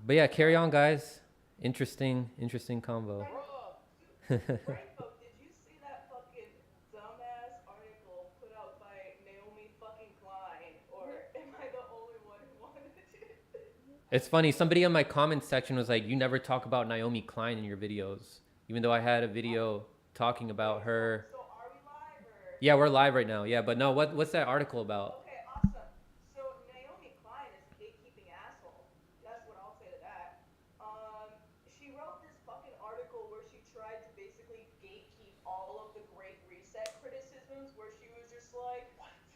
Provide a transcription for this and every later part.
But yeah, carry on, guys. Interesting convo. Bro, did you see that fucking dumbass article put out by Naomi fucking Klein? Or am I the only one who wanted it? It's funny. Somebody in my comments section was like, "You never talk about Naomi Klein in your videos," even though I had a video talking about Wait, her. so are we live or? Yeah, we're live right now. Yeah, but no, what's that article about? Okay, awesome. So Naomi Klein is a gatekeeping asshole. That's what I'll say to that. She wrote this fucking article where she tried to basically gatekeep all of the Great Reset criticisms, where she was just like,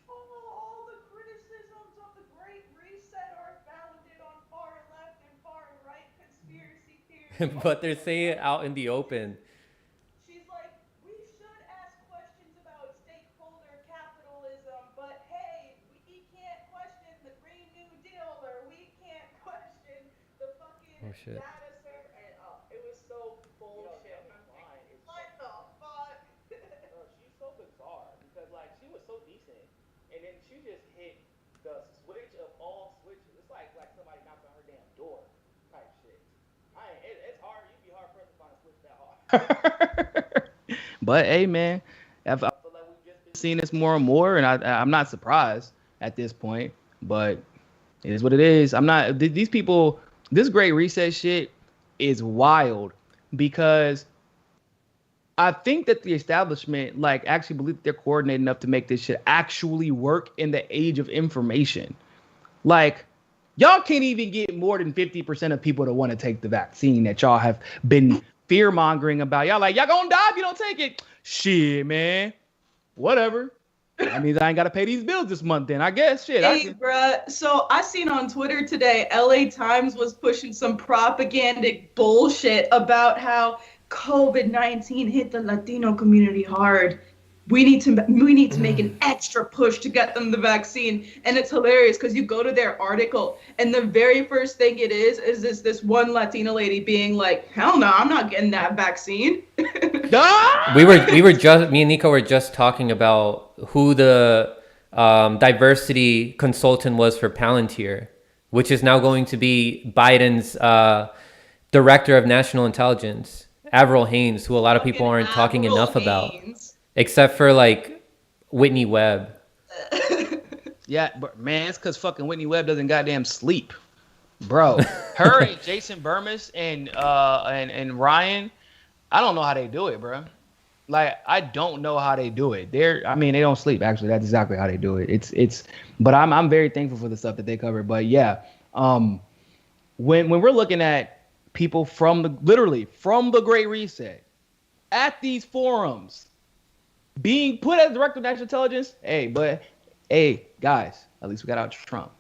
"Oh, all the criticisms of the Great Reset are founded on far left and far right conspiracy theories." But they're saying it out in the open. She's like, we should ask questions about stakeholder capitalism, but hey, we can't question the Green New Deal, or we can't question the fucking Oh shit. data center. And it was so bullshit. I'm like, what the fuck? Bro, she's so bizarre because like she was so decent, and then she just hit the switch of all switches. It's like somebody knocked on her damn door type shit. It's hard. You'd be hard pressed to find a switch that hard. But hey, man, I feel like we've just been seeing this more and more, and I'm not surprised at this point. But it is what it is. I'm not. These people. This Great Reset shit is wild because I think that the establishment like actually believe they're coordinated enough to make this shit actually work in the age of information. Like, y'all can't even get more than 50% of people to want to take the vaccine that y'all have been fear mongering about. Y'all like, y'all gonna die if you don't take it. Shit, man. Whatever. That means I ain't gotta pay these bills this month then, I guess. Shit. Hey, bruh. So I seen on Twitter today, LA Times was pushing some propagandic bullshit about how COVID-19 hit the Latino community hard. We need to make an extra push to get them the vaccine. And it's hilarious because you go to their article and the very first thing it is this one Latina lady being like, hell no, I'm not getting that vaccine. We were just me and Niko were just talking about who the diversity consultant was for Palantir, which is now going to be Biden's director of national intelligence, Avril Haines, who a lot of people aren't talking enough about, except for like Whitney Webb. Yeah, but man, it's because fucking Whitney Webb doesn't goddamn sleep, bro. Her and Jason Burmis and Ryan, I don't know how they do it, bro. Like, I don't know how they do it. They don't sleep. Actually, that's exactly how they do it. But I'm very thankful for the stuff that they cover. But yeah, when we're looking at people from the Great Reset at these forums being put as director of national intelligence, hey, guys, at least we got out Trump.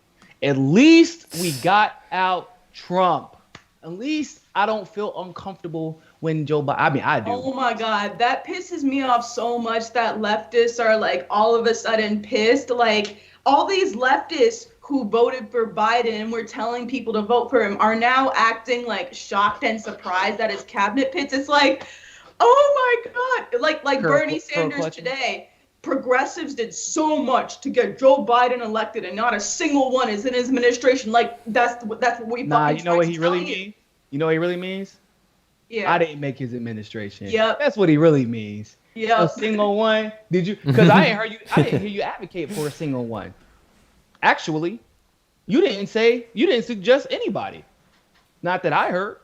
At least we got out Trump. At least I don't feel uncomfortable when Joe Biden. I mean, I do. Oh my God, that pisses me off so much that leftists are like all of a sudden pissed. Like all these leftists who voted for Biden and were telling people to vote for him are now acting like shocked and surprised that his cabinet pits. It's like, oh my God, like Bernie Sanders today. Progressives did so much to get Joe Biden elected, and not a single one is in his administration. Like that's what we. Nah, you know what he really means? You know what he really means? Yeah. I didn't make his administration. Yep. That's what he really means. Yeah. A single one? Did you? Because I didn't hear you advocate for a single one. Actually, you didn't suggest anybody. Not that I heard.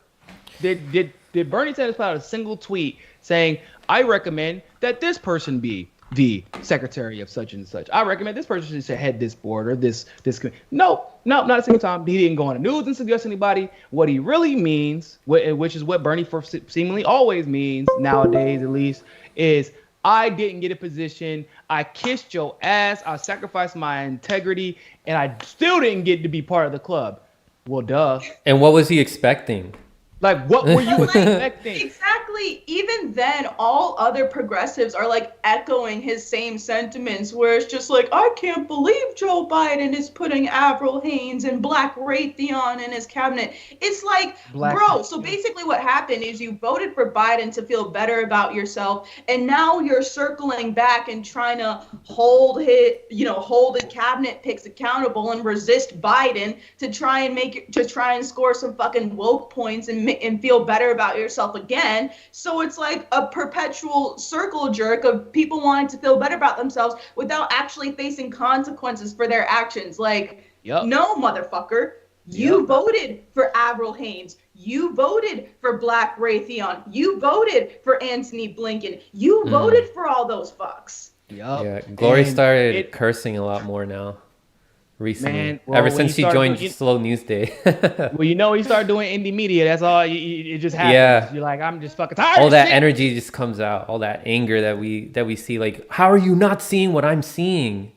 Did Bernie Sanders put out a single tweet saying, I recommend that this person be the secretary of such and such. I recommend this person should head this board or this. No, not a single time. He didn't go on the news and suggest anybody. What he really means, which is what Bernie seemingly always means nowadays, at least, is I didn't get a position. I kissed your ass. I sacrificed my integrity, and I still didn't get to be part of the club. Well, duh. And what was he expecting? Like, what were you expecting? Exactly. exactly. Even then, all other progressives are like echoing his same sentiments, where it's just like, I can't believe Joe Biden is putting Avril Haines and Black Raytheon in his cabinet. It's like, bro, so basically what happened is you voted for Biden to feel better about yourself, and now you're circling back and trying to hold the cabinet picks accountable and resist Biden to try and score some fucking woke points and feel better about yourself again. So it's like a perpetual circle jerk of people wanting to feel better about themselves without actually facing consequences for their actions. Like, no, motherfucker. You voted for Avril Haines. You voted for Black Raytheon. You voted for Antony Blinken. You voted for all those fucks. Yeah, Glory started cursing a lot more now. Recently, man, ever since she joined Slow News Day. Well, he started doing indie media. That's all. It just happens. Yeah. You're like, I'm just fucking tired. All that energy just comes out. All that anger that we see. Like, how are you not seeing what I'm seeing?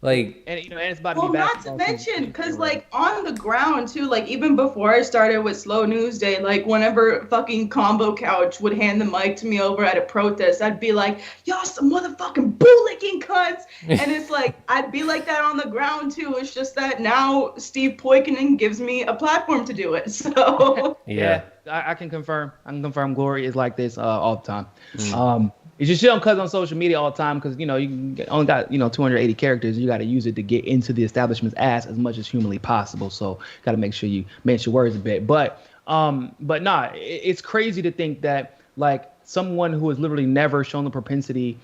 Like, and it's about to be back. Not to mention, because like on the ground too, like even before I started with Slow News Day, like whenever fucking Combo Couch would hand the mic to me over at a protest, I'd be like, y'all some motherfucking bootlicking cunts. And it's like, I'd be like that on the ground too. It's just that now Steve Poikonen gives me a platform to do it. So yeah, I can confirm. Glory is like this all the time. It's just you don't cuss on social media all the time because, you only got, 280 characters. You got to use it to get into the establishment's ass as much as humanly possible. So got to make sure you manage your words a bit. But nah, it's crazy to think that like someone who has literally never shown the propensity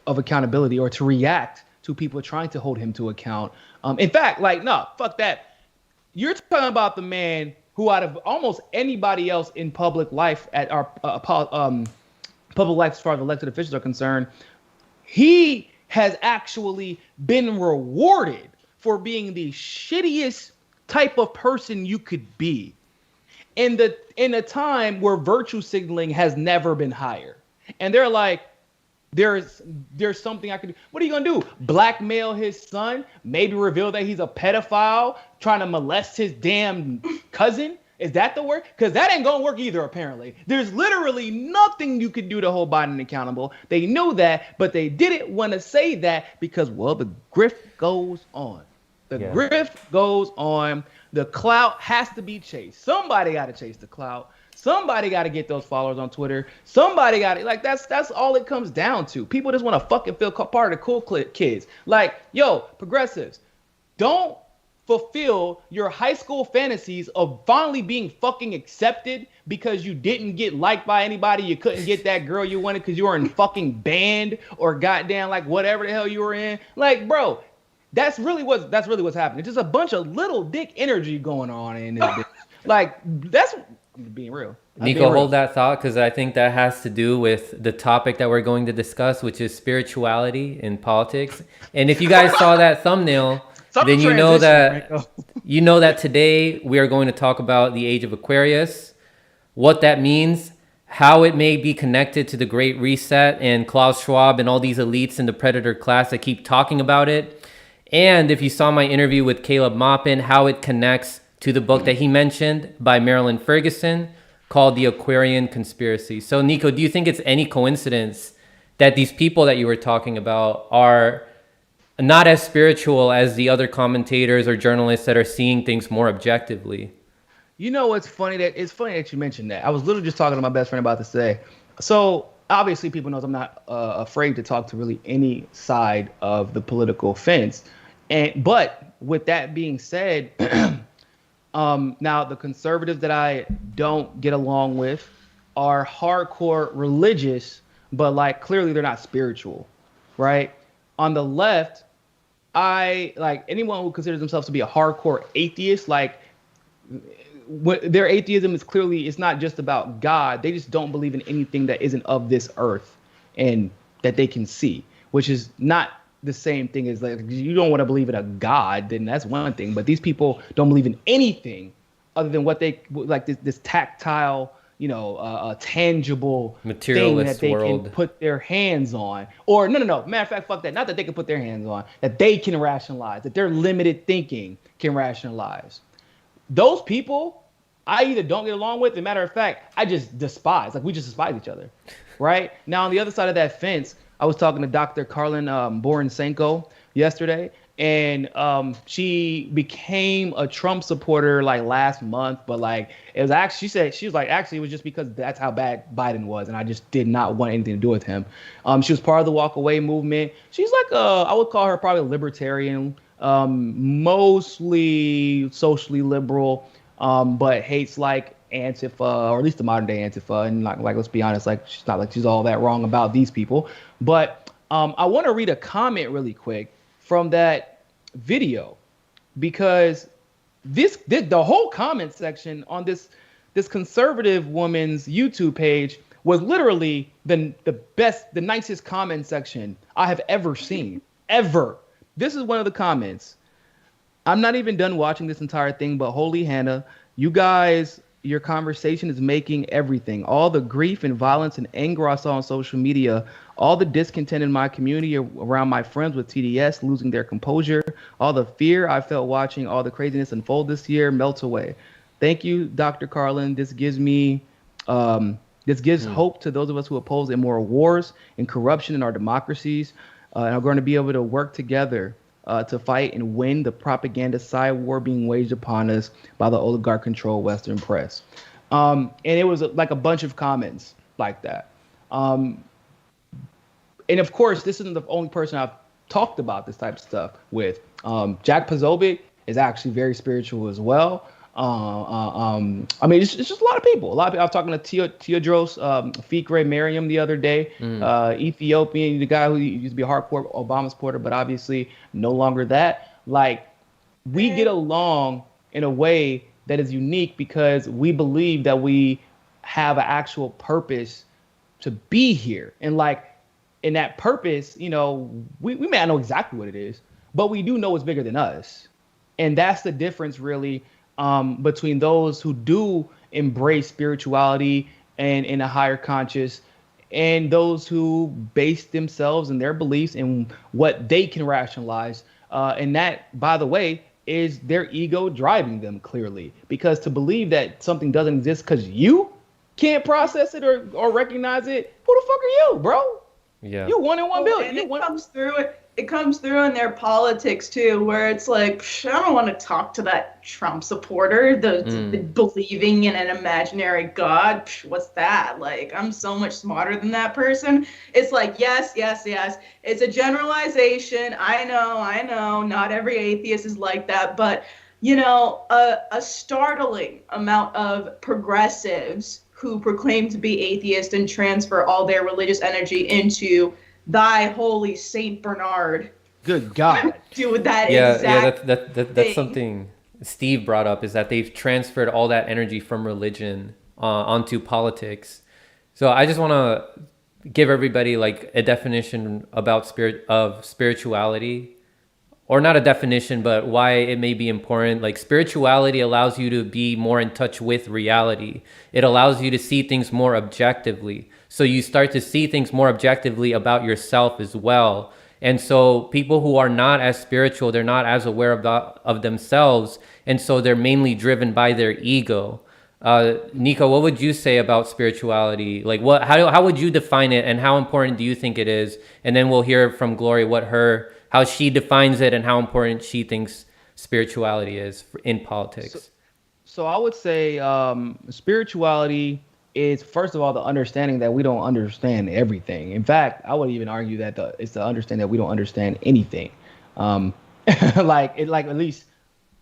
of accountability or to react to people trying to hold him to account. In fact, like, no, fuck that. You're talking about the man who out of almost anybody else in public life at our public life as far as elected officials are concerned, he has actually been rewarded for being the shittiest type of person you could be in a time where virtue signaling has never been higher. And they're like, there's something I could do. What are you gonna do? Blackmail his son? Maybe reveal that he's a pedophile trying to molest his damn cousin? Is that the word? Because that ain't going to work either, apparently. There's literally nothing you could do to hold Biden accountable. They knew that, but they didn't want to say that because, well, the grift goes on. The grift goes on. The clout has to be chased. Somebody got to chase the clout. Somebody got to get those followers on Twitter. Somebody got to, like, that's all it comes down to. People just want to fucking feel part of the cool kids. Like, yo, progressives, don't fulfill your high school fantasies of finally being fucking accepted because you didn't get liked by anybody. You couldn't get that girl you wanted because you were in fucking band or goddamn like whatever the hell you were in. Like, bro, that's really what's happening. It's just a bunch of little dick energy going on in this bitch. Like, I'm being real. Niko, hold that thought because I think that has to do with the topic that we're going to discuss, which is spirituality in politics. And if you guys saw that thumbnail, then you know that today we are going to talk about the age of Aquarius, what that means, how it may be connected to the Great Reset and Klaus Schwab and all these elites in the predator class that keep talking about it. And if you saw my interview with Caleb Maupin, how it connects to the book that he mentioned by Marilyn Ferguson called The Aquarian Conspiracy. So Niko, do you think it's any coincidence that these people that you were talking about are not as spiritual as the other commentators or journalists that are seeing things more objectively? It's funny that you mentioned that. I was literally just talking to my best friend about this today. So obviously people knows I'm not afraid to talk to really any side of the political fence. But with that being said, now the conservatives that I don't get along with are hardcore religious, but like clearly they're not spiritual, right? On the left, I like anyone who considers themselves to be a hardcore atheist. Like, their atheism is clearly, it's not just about God. They just don't believe in anything that isn't of this earth and that they can see, which is not the same thing as like, you don't want to believe in a God, then that's one thing. But these people don't believe in anything other than what they like, this tactile, tangible materialist thing that they world can put their hands on. Or no. Matter of fact, fuck that. Not that they can put their hands on, that they can rationalize, that their limited thinking can rationalize. Those people I either don't get along with. As a matter of fact, I just despise. Like we just despise each other, right? Now on the other side of that fence, I was talking to Dr. Carlin Borensenko yesterday, and she became a Trump supporter like last month. But like it was actually, she was like actually it was just because that's how bad Biden was, and I just did not want anything to do with him. She was part of the walk away movement. She's like I would call her probably a libertarian, mostly socially liberal. But hates like Antifa, or at least the modern day Antifa, and like let's be honest, like she's not like she's all that wrong about these people. But I want to read a comment really quick from that video, because the whole comment section on this conservative woman's YouTube page was literally the nicest comment section I have ever seen, ever. This is one of the comments. I'm not even done watching this entire thing, but holy Hannah, you guys, your conversation is making everything. All the grief and violence and anger I saw on social media, all the discontent in my community around my friends with TDS losing their composure, all the fear I felt watching all the craziness unfold this year melts away. Thank you, Dr. Carlin. This gives hope to those of us who oppose immoral wars and corruption in our democracies, and are going to be able to work together to fight and win the propaganda side war being waged upon us by the oligarch-controlled Western press. And it was like a bunch of comments like that. And of course, this isn't the only person I've talked about this type of stuff with. Jack Posobiec is actually very spiritual as well. I mean, it's just a lot of people. I was talking to Teodros Fikre Mariam the other day, Ethiopian, the guy who used to be a hardcore Obama supporter, but obviously no longer that. Like, we get along in a way that is unique because we believe that we have an actual purpose to be here. And like, in that purpose, you know, we may not know exactly what it is, but we do know it's bigger than us. And that's the difference, really, between those who do embrace spirituality and in a higher conscious, and those who base themselves and their beliefs in what they can rationalize. And that, by the way, is their ego driving them clearly. Because to believe that something doesn't exist because you can't process it or recognize it, who the fuck are you, bro? Yeah. You 1 in 1 billion. And it comes through in their politics too, where it's like, I don't want to talk to that Trump supporter, the believing in an imaginary God. What's that? Like, I'm so much smarter than that person. It's like, yes. It's a generalization. I know. Not every atheist is like that, but you know, a startling amount of progressives who proclaim to be atheist and transfer all their religious energy into thy holy Saint Bernard. Good God. Do that that's something Steve brought up, is that they've transferred all that energy from religion onto politics. So I just want to give everybody like a definition about spirituality, or not a definition, but why it may be important. Like, spirituality allows you to be more in touch with reality. It allows you to see things more objectively. So you start to see things more objectively about yourself as well. And so people who are not as spiritual, they're not as aware of themselves. And so they're mainly driven by their ego. Niko, what would you say about spirituality? Like, how would you define it, and how important do you think it is? And then we'll hear from Glory how she defines it and how important she thinks spirituality is in politics. So I would say spirituality is, first of all, the understanding that we don't understand everything. In fact, I would even argue that it's the understanding that we don't understand anything.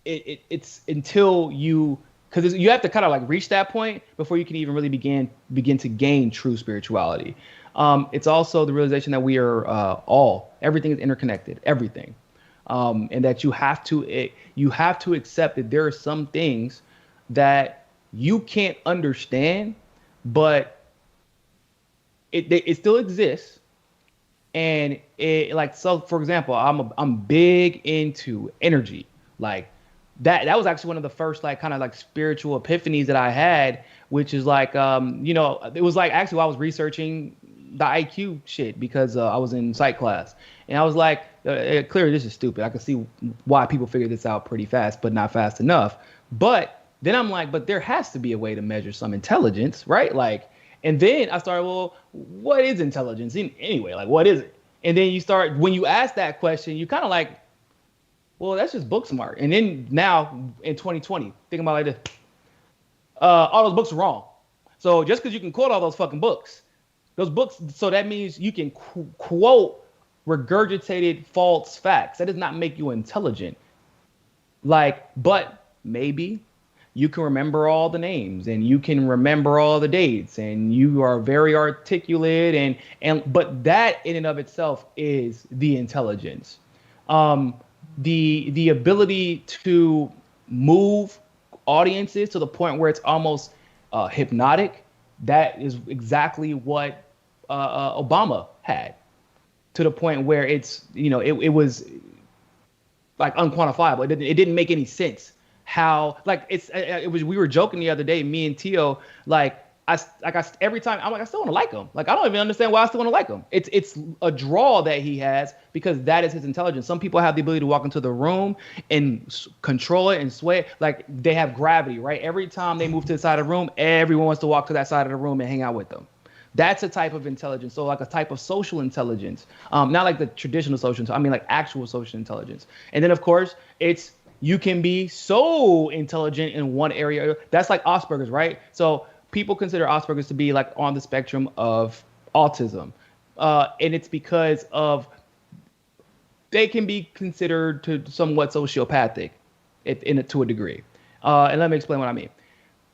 It's until because you have to kind of like reach that point before you can even really begin to gain true spirituality. It's also the realization that we are everything is interconnected, everything, and that you have to accept that there are some things that you can't understand, but it still exists. And so for example, I'm big into energy. Like that was actually one of the first kind of spiritual epiphanies that I had, which is it was actually while I was researching the IQ shit, because I was in psych class, and I was like, clearly this is stupid. I can see why people figure this out pretty fast, but not fast enough. But Then I'm like, but there has to be a way to measure some intelligence, right? Like, and then I started, well, what is intelligence anyway? Like, what is it? And then you start, when you ask that question, you kind of like, well, that's just book smart. And then now in 2020, thinking about like this, all those books are wrong. So just because you can quote all those fucking books, so that means you can quote regurgitated false facts. That does not make you intelligent. Like, but maybe you can remember all the names and you can remember all the dates and you are very articulate but that in and of itself is the intelligence. The ability to move audiences to the point where it's almost hypnotic. That is exactly what Obama had, to the point where it's, it was like unquantifiable. It didn't make any sense how, like, we were joking the other day, me and Tio, every time I'm like, I still want to like him. Like, I don't even understand why I still want to like him. It's a draw that he has because that is his intelligence. Some people have the ability to walk into the room and control it and sway it. Like, they have gravity, right? Every time they move to the side of the room, everyone wants to walk to that side of the room and hang out with them. That's a type of intelligence. So like a type of social intelligence, not like the traditional social, I mean like actual social intelligence. And then of course you can be so intelligent in one area. That's like Asperger's, right? So people consider Asperger's to be like on the spectrum of autism. And it's because of, they can be considered to somewhat sociopathic to a degree. And let me explain what I mean.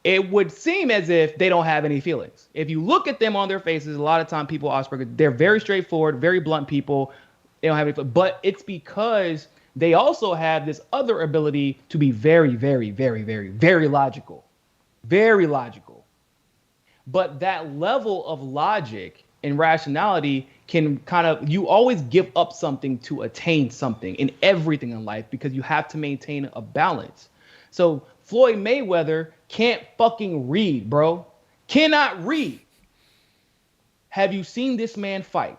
It would seem as if they don't have any feelings. If you look at them on their faces, a lot of time people with Asperger, they're very straightforward, very blunt people. They don't have any feelings. But it's because they also have this other ability to be very, very, very, very, very logical. Very logical. But that level of logic and rationality can kind of, you always give up something to attain something in everything in life because you have to maintain a balance. So Floyd Mayweather can't fucking read, bro. Cannot read. Have you seen this man fight?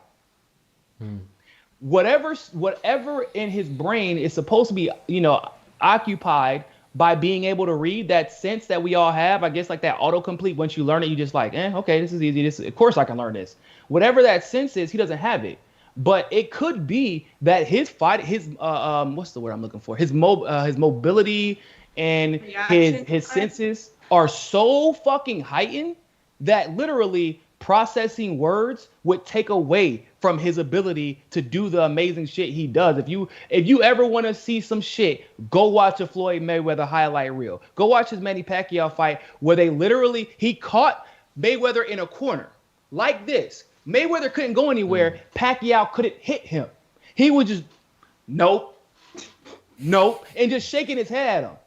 Whatever in his brain is supposed to be, occupied by being able to read, that sense that we all have, I guess, like that autocomplete. Once you learn it, you just like, okay, this is easy. Of course I can learn this. Whatever that sense is, he doesn't have it. But it could be that his what's the word I'm looking for? His mobility and his senses are so fucking heightened that literally processing words would take away from his ability to do the amazing shit he does. If you ever want to see some shit, go watch a Floyd Mayweather highlight reel. Go watch his Manny Pacquiao fight where he caught Mayweather in a corner like this. Mayweather couldn't go anywhere. Pacquiao couldn't hit him. He would just, nope, and just shaking his head at him.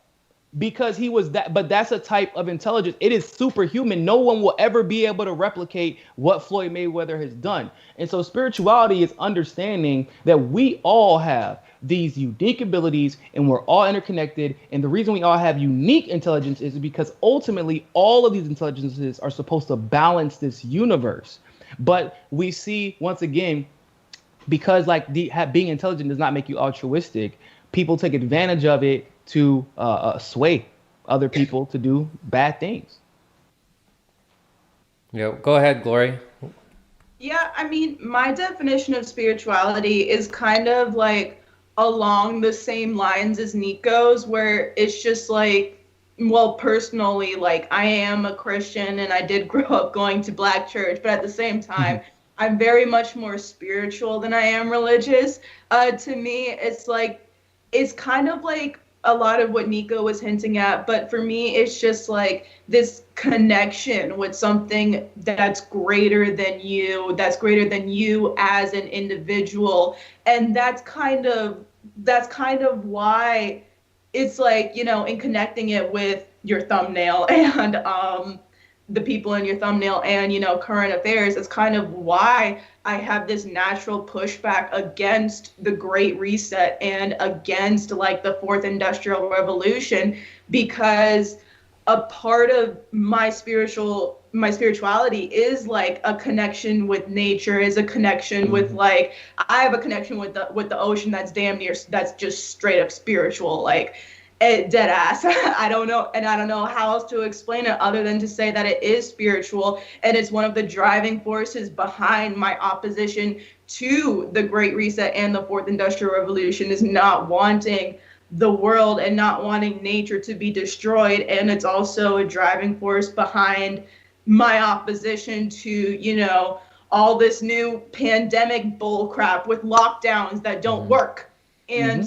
Because he was that, but that's a type of intelligence. It is superhuman. No one will ever be able to replicate what Floyd Mayweather has done. And so spirituality is understanding that we all have these unique abilities and we're all interconnected. And the reason we all have unique intelligence is because ultimately all of these intelligences are supposed to balance this universe. But we see, once again, because like being intelligent does not make you altruistic, people take advantage of it to sway other people to do bad things. Yeah, go ahead, Glory. Yeah, I mean, my definition of spirituality is kind of like along the same lines as Niko's, where it's just like, well, personally, like I am a Christian and I did grow up going to Black church, but at the same time, I'm very much more spiritual than I am religious. To me, it's kind of like a lot of what Niko was hinting at, but for me, it's just like this connection with something that's greater than you as an individual. And that's kind of why it's like, in connecting it with your thumbnail and the people in your thumbnail and, current affairs, it's kind of why I have this natural pushback against the Great Reset and against like the Fourth Industrial Revolution, because a part of my spirituality is like a connection with nature, is a connection with like, I have a connection with the ocean that's damn near, that's just straight up spiritual. Like, Dead ass. I don't know. And I don't know how else to explain it other than to say that it is spiritual. And it's one of the driving forces behind my opposition to the Great Reset and the Fourth Industrial Revolution, is not wanting the world and not wanting nature to be destroyed. And it's also a driving force behind my opposition to, you know, all this new pandemic bull crap with lockdowns that don't work. And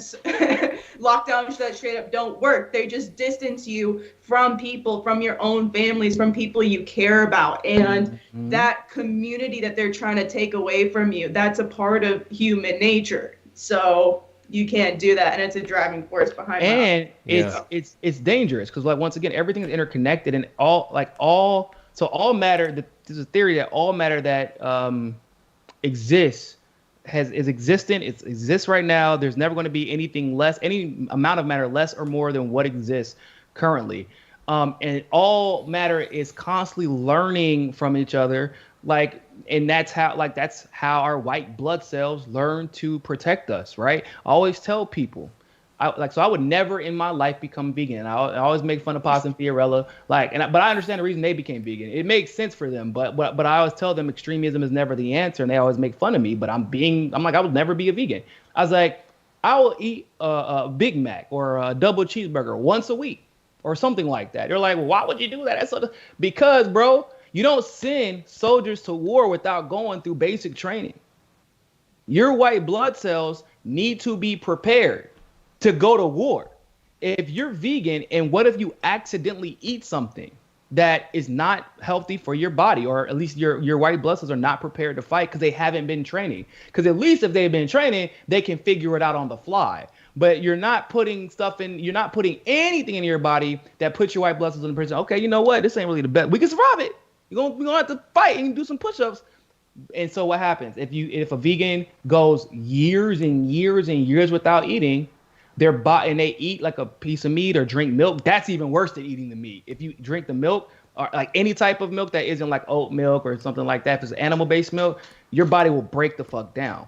lockdowns that straight up don't work. They just distance you from people, from your own families, from people you care about. And that community that they're trying to take away from you, that's a part of human nature. So you can't do that. And it's a driving force behind it. And it's dangerous because, like, once again, everything is interconnected, and all matter, there's a theory that all matter that exists is existent. It exists right now. There's never going to be anything less, any amount of matter less or more than what exists currently. And all matter is constantly learning from each other. And that's how our white blood cells learn to protect us, right? I always tell people, I would never in my life become vegan. I always make fun of Paz and Fiorella, but I understand the reason they became vegan. It makes sense for them, but I always tell them extremism is never the answer, and they always make fun of me. But I'm like, I would never be a vegan. I was like, I will eat a Big Mac or a double cheeseburger once a week or something like that. They're like, well, why would you do that? Because, bro, you don't send soldiers to war without going through basic training. Your white blood cells need to be prepared to go to war. If you're vegan, and what if you accidentally eat something that is not healthy for your body, or at least your white blood cells are not prepared to fight because they haven't been training? Because at least if they've been training, they can figure it out on the fly. But you're not putting anything in your body that puts your white blood cells in the position. Okay, you know what? This ain't really the best. We can survive it. We're gonna have to fight and do some push-ups. And so what happens if a vegan goes years and years and years without eating? Their body, and they eat like a piece of meat or drink milk, that's even worse than eating the meat. If you drink the milk, or like any type of milk that isn't like oat milk or something like that, if it's animal-based milk, your body will break the fuck down,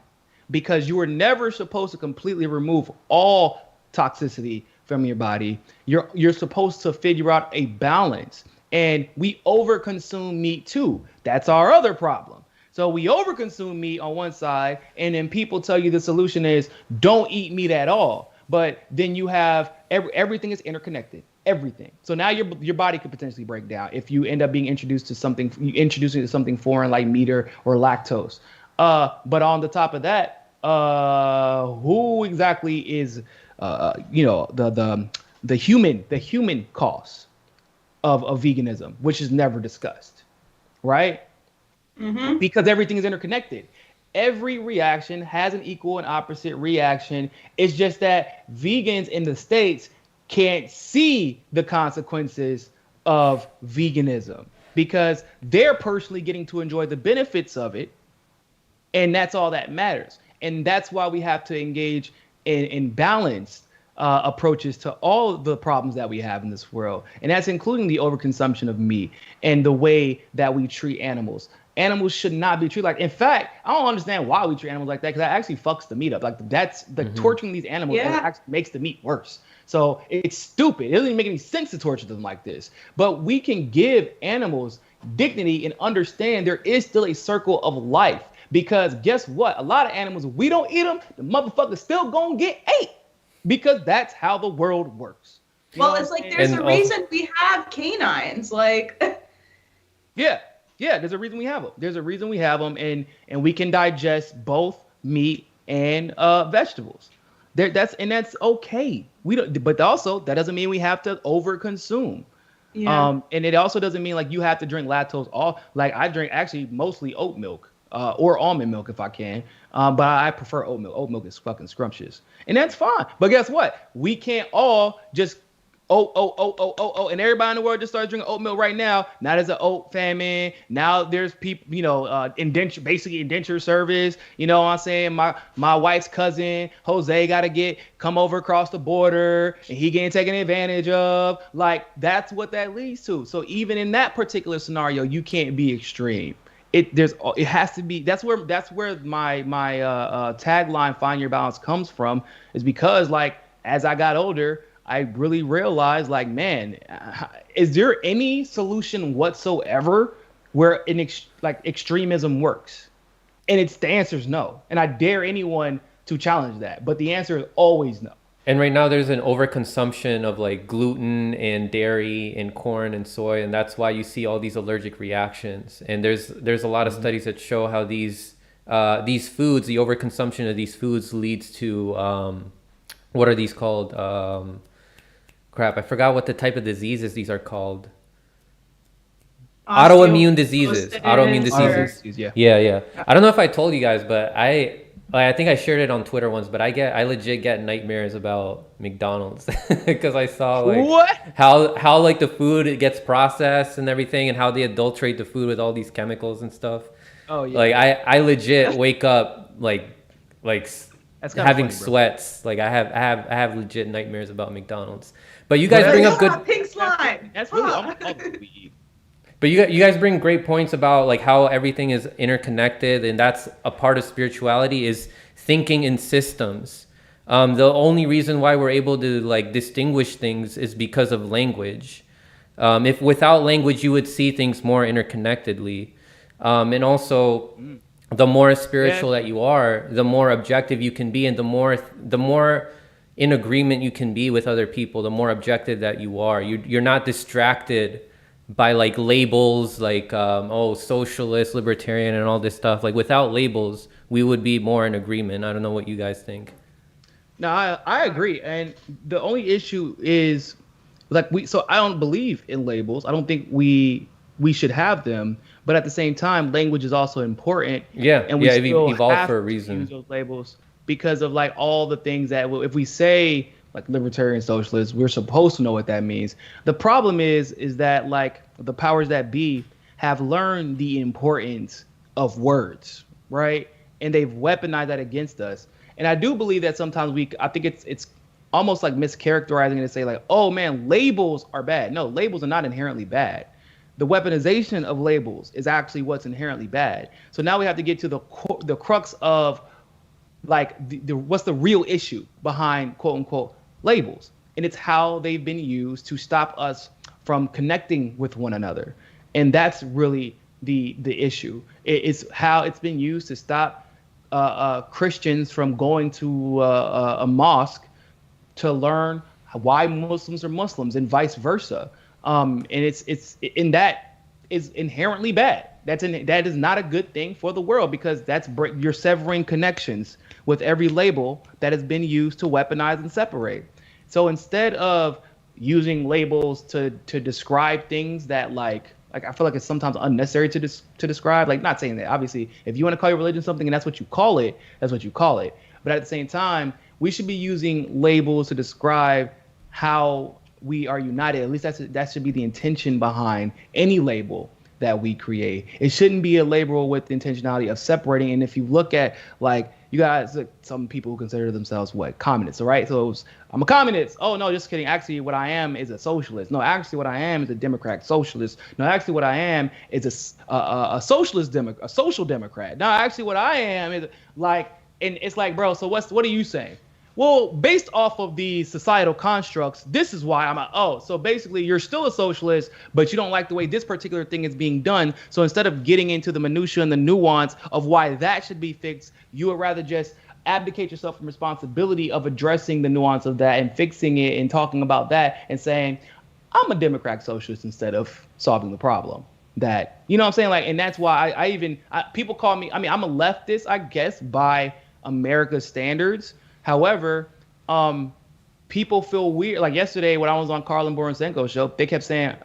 because you were never supposed to completely remove all toxicity from your body. You're supposed to figure out a balance, and we overconsume meat too. That's our other problem. So we overconsume meat on one side, and then people tell you the solution is don't eat meat at all. But then you have everything is interconnected, everything. So now your body could potentially break down if you end up being introduced to something foreign like meat or lactose. But on the top of that, who exactly is the human cost of veganism, which is never discussed, right? Mm-hmm. Because everything is interconnected. Every reaction has an equal and opposite reaction. It's just that vegans in the States can't see the consequences of veganism because they're personally getting to enjoy the benefits of it. And that's all that matters. And that's why we have to engage in balanced approaches to all the problems that we have in this world. And that's including the overconsumption of meat and the way that we treat animals. Animals should not be treated like. In fact, I don't understand why we treat animals like that, because that actually fucks the meat up. Like torturing these animals actually makes the meat worse. So it's stupid. It doesn't even make any sense to torture them like this. But we can give animals dignity and understand there is still a circle of life. Because guess what? A lot of animals, if we don't eat them, the motherfuckers still gonna get ate. Because that's how the world works. Well, it's like there's a reason we have canines. Like, Yeah, there's a reason we have them. There's a reason we have them, and we can digest both meat and vegetables. That's okay. But also that doesn't mean we have to overconsume. Yeah. And it also doesn't mean like you have to drink lactose. I drink actually mostly oat milk or almond milk if I can. But I prefer oat milk. Oat milk is fucking scrumptious, and that's fine. But guess what? We can't all just and everybody in the world just started drinking oat milk right now. Now there's an oat famine. Now there's people, indenture service. You know what I'm saying? My wife's cousin, Jose, got to come over across the border and he getting taken advantage of. Like, that's what that leads to. So even in that particular scenario, you can't be extreme. It has to be. That's where my tagline "Find Your Balance" comes from. Is because, like, as I got older, I really realized, like, man, is there any solution whatsoever where like extremism works? And the answer is no. And I dare anyone to challenge that. But the answer is always no. And right now there's an overconsumption of like gluten and dairy and corn and soy, and that's why you see all these allergic reactions. And there's a lot of studies that show how these foods, the overconsumption of these foods leads to what are these called? Crap, I forgot what the type of diseases these are called. Autoimmune diseases. Autoimmune diseases. Yeah. I don't know if I told you guys, but I think I shared it on Twitter once, but I legit get nightmares about McDonald's because I saw like how like the food it gets processed and everything, and how they adulterate the food with all these chemicals and stuff. Oh yeah. Like I legit wake up like that's having funny, sweats. Like I have legit nightmares about McDonald's. But you guys bring up good pink slime. That's really all we eat. But you guys bring great points about like how everything is interconnected, and that's a part of spirituality is thinking in systems. The only reason why we're able to like distinguish things is because of language. If without language, you would see things more interconnectedly. And also, the more spiritual that you are, the more objective you can be, and the more in agreement you can be with other people, the more objective that you are. You're not distracted by like labels like socialist, libertarian, and all this stuff. Like without labels, we would be more in agreement. I don't know what you guys think. No, I agree. And the only issue is like so I don't believe in labels. I don't think we should have them. But at the same time, language is also important. Yeah, and we still evolved have for a reason. To use those labels because of like all the things that if we say like libertarian socialists, we're supposed to know what that means. The problem is that like the powers that be have learned the importance of words, right? And they've weaponized that against us. And I do believe that sometimes I think it's almost like mischaracterizing it to say like, oh man, labels are bad. No, labels are not inherently bad. The weaponization of labels is actually what's inherently bad. So now we have to get to the crux of like what's the real issue behind quote unquote labels, and it's how they've been used to stop us from connecting with one another, and that's really the issue. It's how it's been used to stop Christians from going to a mosque to learn why Muslims are Muslims and vice versa. And that is inherently bad. That is not a good thing for the world because you're severing connections with every label that has been used to weaponize and separate. So instead of using labels to describe things that like I feel like it's sometimes unnecessary to describe, like not saying that obviously if you want to call your religion something and that's what you call it, that's what you call it. But at the same time, we should be using labels to describe how we are united. At least that should be the intention behind any label that we create. It shouldn't be a label with the intentionality of separating. And if you look at like you guys, some people who consider themselves communists, all right? So I'm a communist. Oh no, just kidding. Actually, what I am is a socialist. No, actually, what I am is a Democrat socialist. No, actually, what I am is a socialist a social democrat. No, actually, what I am is like, and it's like, bro. So what are you saying? Well, based off of the societal constructs, this is why so basically you're still a socialist, but you don't like the way this particular thing is being done. So instead of getting into the minutia and the nuance of why that should be fixed, you would rather just abdicate yourself from responsibility of addressing the nuance of that and fixing it and talking about that and saying, I'm a Democrat socialist instead of solving the problem. That, you know what I'm saying? Like, and that's why people call me, I'm a leftist, I guess, by America's standards. However, people feel weird. Like yesterday when I was on Carlin Borisenko's show, they kept saying,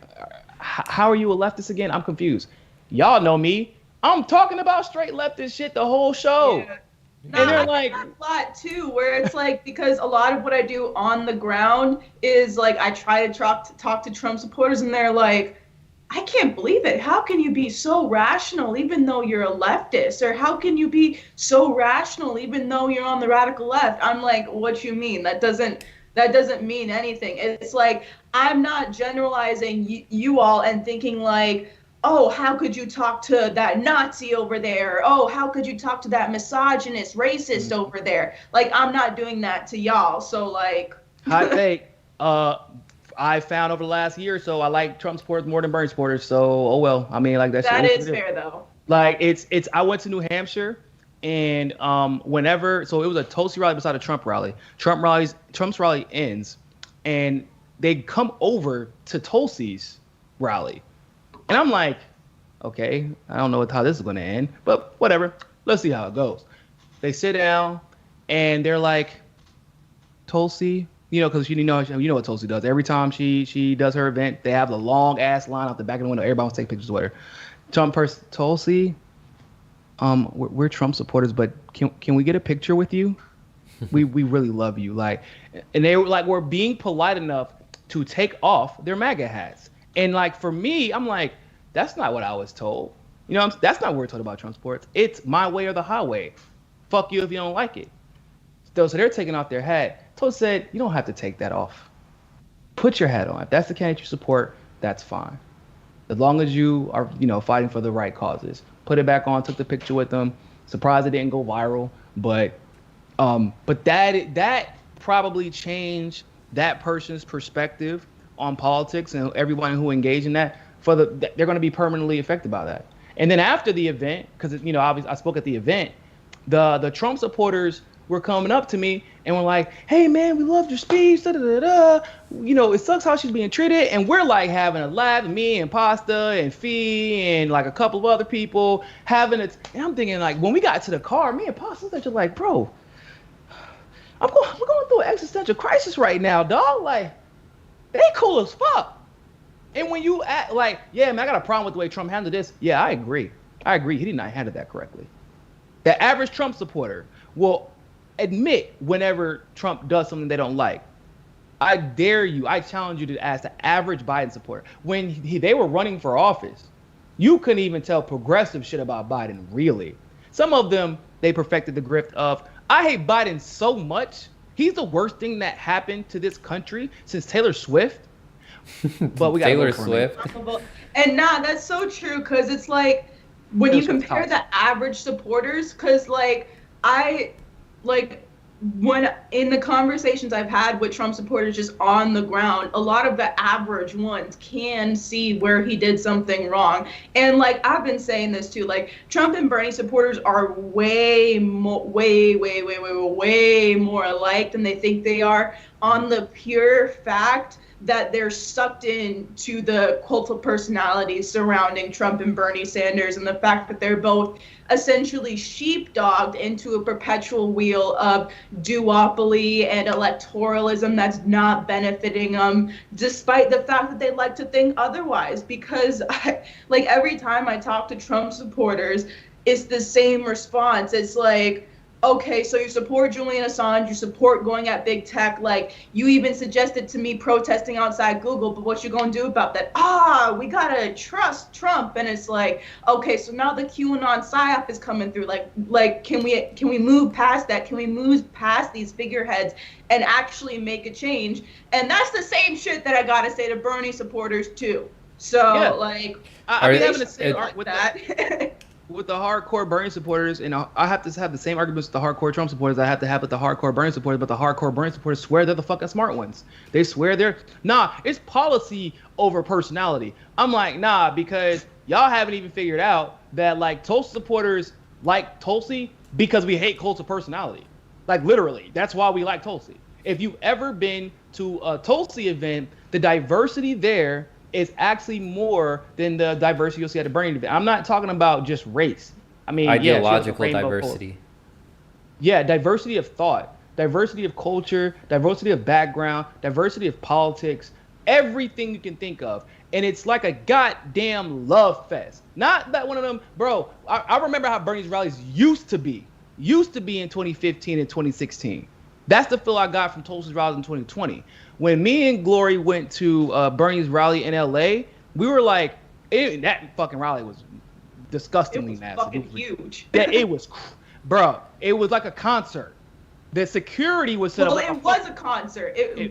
how are you a leftist again? I'm confused. Y'all know me. I'm talking about straight leftist shit the whole show. Yeah. And they're like a lot too, where it's like, because a lot of what I do on the ground is like, I try to talk to Trump supporters and they're like, I can't believe it. How can you be so rational even though you're a leftist? Or how can you be so rational even though you're on the radical left? I'm like, what you mean? That doesn't mean anything. It's like, I'm not generalizing you all and thinking like, oh, how could you talk to that Nazi over there? Oh, how could you talk to that misogynist, racist over there? Like, I'm not doing that to y'all. So like, hot take. I found over the last year or so, I like Trump supporters more than Bernie supporters. So, oh well. I mean, like that. That shit is fair though. Like it's. I went to New Hampshire, and whenever, so it was a Tulsi rally beside a Trump rally. Trump's rally ends, and they come over to Tulsi's rally, and I'm like, okay, I don't know how this is going to end, but whatever. Let's see how it goes. They sit down, and they're like, Tulsi, because you know what Tulsi does. Every time she does her event, they have the long ass line out the back of the window. Everybody wants to take pictures with her. Tulsi, we're Trump supporters, but can we get a picture with you? We really love you. Like, and they were being polite enough to take off their MAGA hats. And like for me, I'm like, that's not what I was told. That's not what we're told about Trump supporters. It's my way or the highway. Fuck you if you don't like it. So they're taking off their hat. Tulsi said, you don't have to take that off. Put your hat on. If that's the candidate you support, that's fine. As long as you are, fighting for the right causes. Put it back on, took the picture with them. Surprised it didn't go viral, but that probably changed that person's perspective on politics, and everyone who engaged in that, they're going to be permanently affected by that. And then after the event, because obviously I spoke at the event, the Trump supporters were coming up to me and were like, hey man, we loved your speech, da da da da. It sucks how she's being treated. And we're like having a laugh, me and Pasta and Fee and like a couple of other people having it. And I'm thinking, like, when we got to the car, me and Pasta were like, bro, we're going through an existential crisis right now, dog. Like, they cool as fuck. And when you act like, yeah, man, I got a problem with the way Trump handled this. Yeah, I agree. He did not handle that correctly. The average Trump supporter will admit whenever Trump does something they don't like. I challenge you to ask the average Biden supporter. When they were running for office, you couldn't even tell progressive shit about Biden, really. Some of them, they perfected the grift of, I hate Biden so much. He's the worst thing that happened to this country since Taylor Swift. But we got Taylor Swift. And that's so true, because it's like, when you compare the average supporters, because when in the conversations I've had with Trump supporters just on the ground, a lot of the average ones can see where he did something wrong. And I've been saying this too, Trump and Bernie supporters are way more alike than they think they are, on the pure fact that they're sucked into the cult of personality surrounding Trump and Bernie Sanders, and the fact that they're both essentially sheepdogged into a perpetual wheel of duopoly and electoralism that's not benefiting them, despite the fact that they like to think otherwise. Because every time I talk to Trump supporters, it's the same response. It's like, okay, so you support Julian Assange, you support going at big tech, you even suggested to me protesting outside Google, but what you gonna do about that? We gotta trust Trump. And it's like, okay, so now the QAnon psyop is coming through. Can we move past that? Can we move past these figureheads and actually make a change? And that's the same shit that I gotta say to Bernie supporters too. So yeah. I mean, having the same with that. With the hardcore Bernie supporters, and I have to have the same arguments with the hardcore Trump supporters I have to have with the hardcore Bernie supporters, but the hardcore Bernie supporters swear they're the fucking smart ones. They swear it's policy over personality. I'm like, nah, because y'all haven't even figured out that Tulsi supporters like Tulsi because we hate cult of personality. Literally, that's why we like Tulsi. If you've ever been to a Tulsi event, the diversity there is actually more than the diversity you'll see at a Bernie event. I'm not talking about just race. I mean, ideological diversity. Yeah, diversity of thought, diversity of culture, diversity of background, diversity of politics, everything you can think of. And it's like a goddamn love fest. Not that one of them, bro. I remember how Bernie's rallies used to be in 2015 and 2016. That's the feel I got from Tulsi's rallies in 2020. When me and Glory went to Bernie's rally in LA, we were like, that fucking rally was disgustingly massive. Fucking huge. It was, bro. It was like a concert. The security was set up. Well, it was a concert. Fucking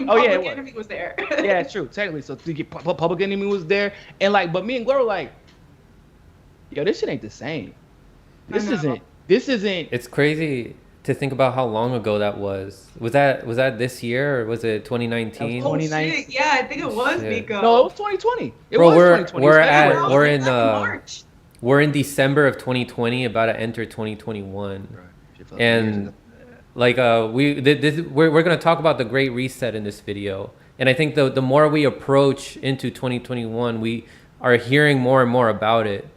Public Enemy was there. Yeah, it's true. Technically, so Public Enemy was there, and but me and Glory were like, yo, this shit ain't the same. This isn't. It's crazy. to think about how long ago that was. Was that this year or was it 2019? Oh shit! Yeah, I think it was Shit. Niko. No, it was 2020. It Bro, was 2020. we're It was February. at Wow, we're it's in like March. we're in December of 2020, about to enter 2021, and like we're gonna talk about the Great Reset in this video, and I think the more we approach into 2021, we are hearing more and more about it.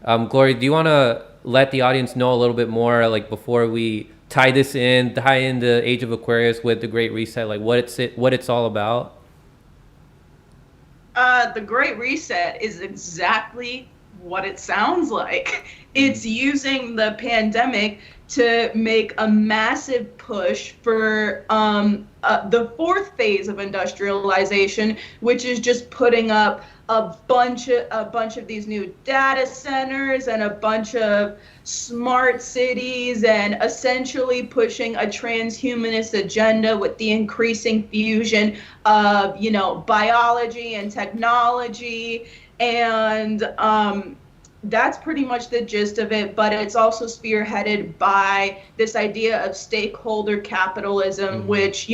Glory, do you want to let the audience know a little bit more, like before we tie in the Age of Aquarius with the Great Reset, like what it's all about? The Great Reset is exactly what it sounds like. It's using the pandemic to make a massive push for the fourth phase of industrialization, which is just putting up a bunch of these new data centers and a bunch of smart cities, and essentially pushing a transhumanist agenda with the increasing fusion of, biology and technology. And that's pretty much the gist of it, but it's also spearheaded by this idea of stakeholder capitalism, which,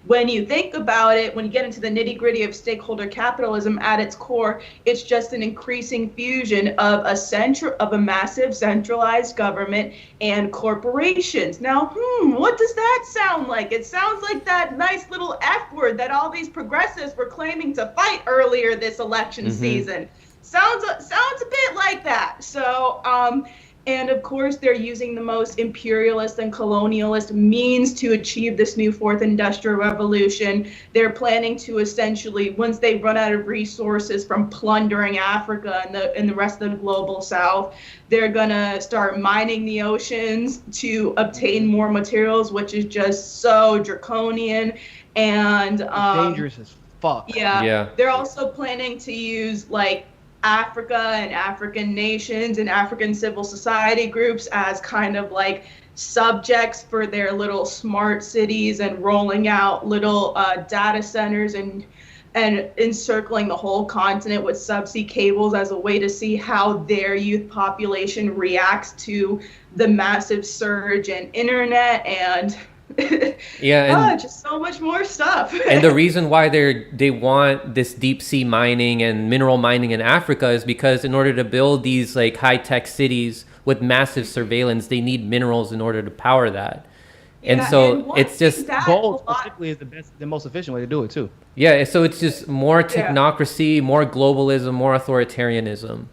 when you think about it, when you get into the nitty-gritty of stakeholder capitalism at its core, it's just an increasing fusion of a massive centralized government and corporations. Now, what does that sound like? It sounds like that nice little F word that all these progressives were claiming to fight earlier this election season. Sounds a bit like that. So, and of course, they're using the most imperialist and colonialist means to achieve this new fourth industrial revolution. They're planning to essentially, once they run out of resources from plundering Africa and the rest of the global south, they're gonna start mining the oceans to obtain more materials, which is just so draconian and dangerous as fuck. Yeah. They're also planning to use Africa and African nations and African civil society groups as kind of like subjects for their little smart cities, and rolling out little data centers and encircling the whole continent with subsea cables as a way to see how their youth population reacts to the massive surge in internet and just so much more stuff. And the reason why they want this deep sea mining and mineral mining in Africa is because in order to build these high-tech cities with massive surveillance, they need minerals in order to power that. And so it's just gold specifically is the most efficient way to do it too. Yeah, so it's just more technocracy, more globalism, more authoritarianism.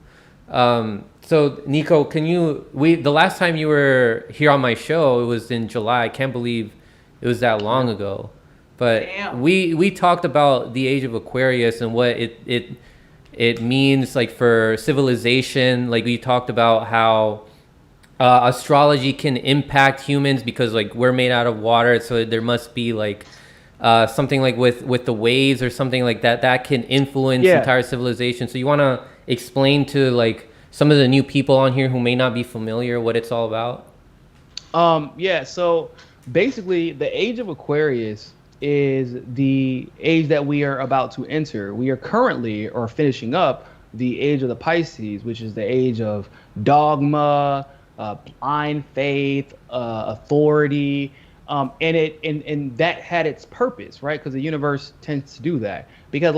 So Niko, the last time you were here on my show, it was in July. I can't believe it was that long ago. But we talked about the Age of Aquarius and what it means for civilization. We talked about how astrology can impact humans because we're made out of water, so there must be something with the waves or something like that can influence entire civilization. So you want to explain to some of the new people on here who may not be familiar what it's all about? So basically the Age of Aquarius is the age that we are about to enter. We are currently finishing up the Age of the Pisces, which is the age of dogma, blind faith, authority, and that had its purpose, right? Because the universe tends to do that. Because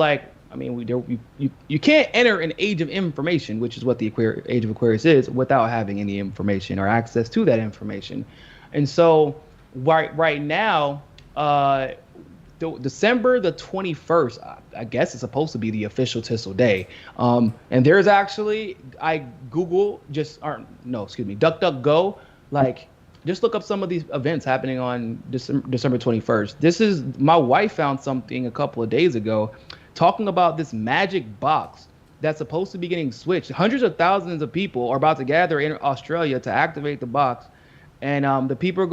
you can't enter an age of information, which is what the Age of Aquarius is, without having any information or access to that information. And so right now, December the 21st, I guess it's supposed to be the official Tissel Day. And there's actually, DuckDuckGo, just look up some of these events happening on December 21st. My wife found something a couple of days ago talking about this magic box that's supposed to be getting switched. Hundreds of thousands of people are about to gather in Australia to activate the box. And the people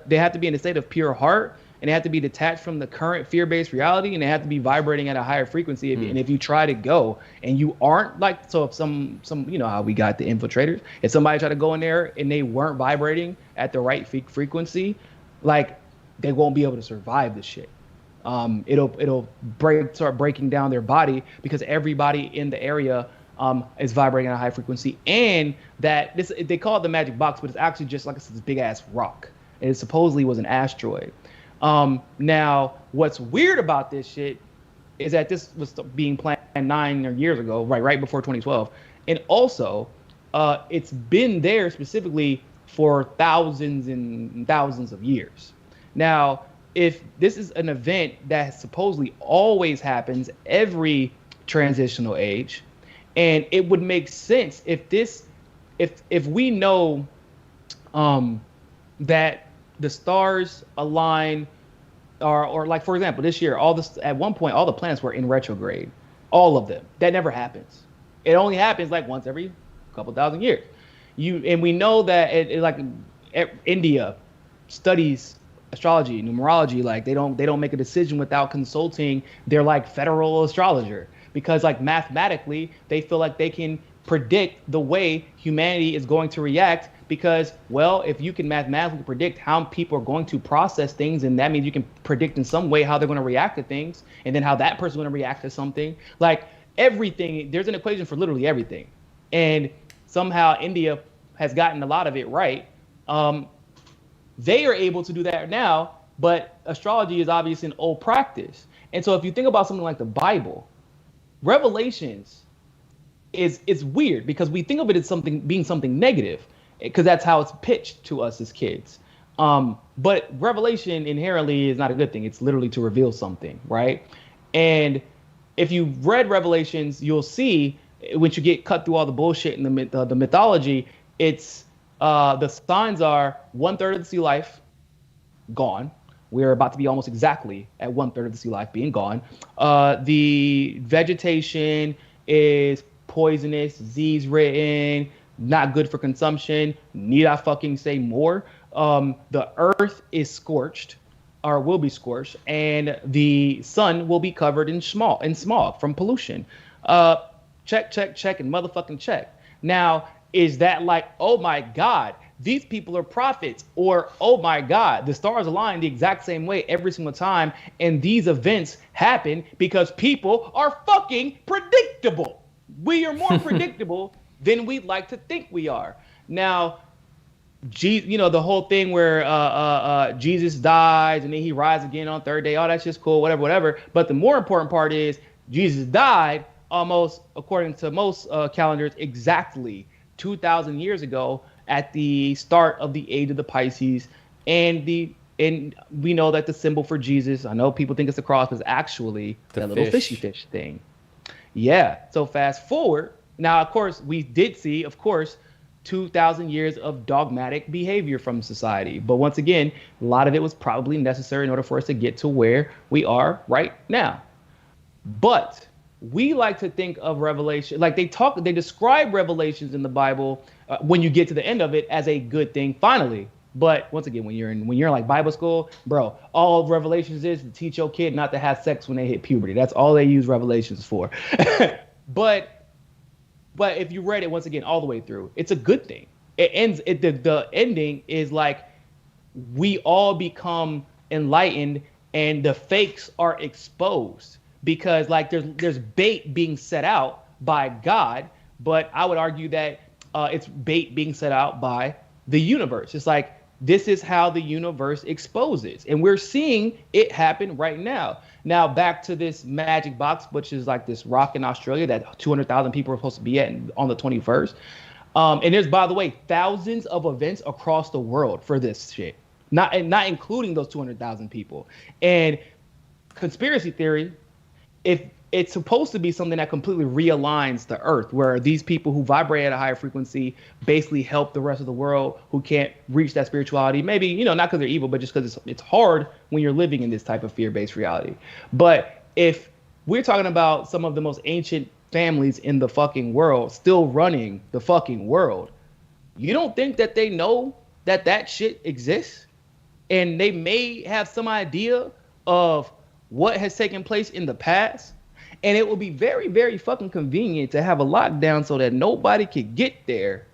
they have to be in a state of pure heart, and they have to be detached from the current fear-based reality, and they have to be vibrating at a higher frequency. And if you try to go and you aren't if some how we got the infiltrators, if somebody tried to go in there and they weren't vibrating at the right frequency, they won't be able to survive this shit. It'll start breaking down their body because everybody in the area is vibrating at a high frequency, and they call it the magic box, but it's actually just this big ass rock. and it supposedly was an asteroid. Now, what's weird about this shit is that this was being planned 9 years ago, right before 2012, and also it's been there specifically for thousands and thousands of years. Now, if this is an event that supposedly always happens every transitional age, and it would make sense if we know that the stars align, or like, for example, this year, at one point all the planets were in retrograde, all of them. That never happens. It only happens like once every couple thousand years. And we know that India studies astrology, numerology. Like they don't make a decision without consulting their like federal astrologer, because like mathematically they feel like they can predict the way humanity is going to react, because, well, if you can mathematically predict how people are going to process things, and that means you can predict in some way how they're going to react to things, and then how that person's going to react to something. Like everything, there's an equation for literally everything. And somehow India has gotten a lot of it right. They are able to do that now, but astrology is obviously an old practice. And so if you think about something like the Bible, Revelations is weird, because we think of it as being something negative, because that's how it's pitched to us as kids. But Revelation inherently is not a good thing. It's literally to reveal something, right? And if you've read Revelations, you'll see, once you get cut through all the bullshit in the mythology, it's the signs are 1/3 of the sea life gone. We're about to be almost exactly at 1/3 of the sea life being gone. The vegetation is poisonous, disease ridden, not good for consumption. Need I fucking say more? The earth is scorched, or will be scorched, and the sun will be covered in smog from pollution. Check, and motherfucking check. Now, is that like, oh my God, these people are prophets, or oh my God, the stars align the exact same way every single time, and these events happen because people are fucking predictable. We are more predictable than we'd like to think we are. Now, the whole thing where Jesus dies and then he rises again on third day, oh, that's just cool, whatever. But the more important part is Jesus died almost, according to most calendars, exactly 2,000 years ago at the start of the age of the Pisces. And we know that the symbol for Jesus, I know people think it's the cross, but it's actually that little fishy fish thing. Yeah. So fast forward. Now, of course, we did see, 2,000 years of dogmatic behavior from society. But once again, a lot of it was probably necessary in order for us to get to where we are right now. But we like to think of Revelation, like they describe Revelations in the Bible when you get to the end of it as a good thing finally. But once again, when you're in like Bible school, bro, all Revelations is to teach your kid not to have sex when they hit puberty. That's all they use Revelations for. But if you read it once again all the way through, it's a good thing. It ends. The ending is like we all become enlightened and the fakes are exposed, because like there's bait being set out by God, but I would argue that it's bait being set out by the universe. It's like, this is how the universe exposes, and we're seeing it happen right now. Now back to this magic box, which is like this rock in Australia that 200,000 people are supposed to be at on the 21st. And there's, by the way, thousands of events across the world for this shit, not including those 200,000 people. And conspiracy theory, if it's supposed to be something that completely realigns the earth, where these people who vibrate at a higher frequency basically help the rest of the world who can't reach that spirituality. Maybe, not because they're evil, but just because it's hard when you're living in this type of fear-based reality. But if we're talking about some of the most ancient families in the fucking world still running the fucking world, you don't think that they know that shit exists? And they may have some idea of what has taken place in the past? And it will be very, very fucking convenient to have a lockdown so that nobody could get there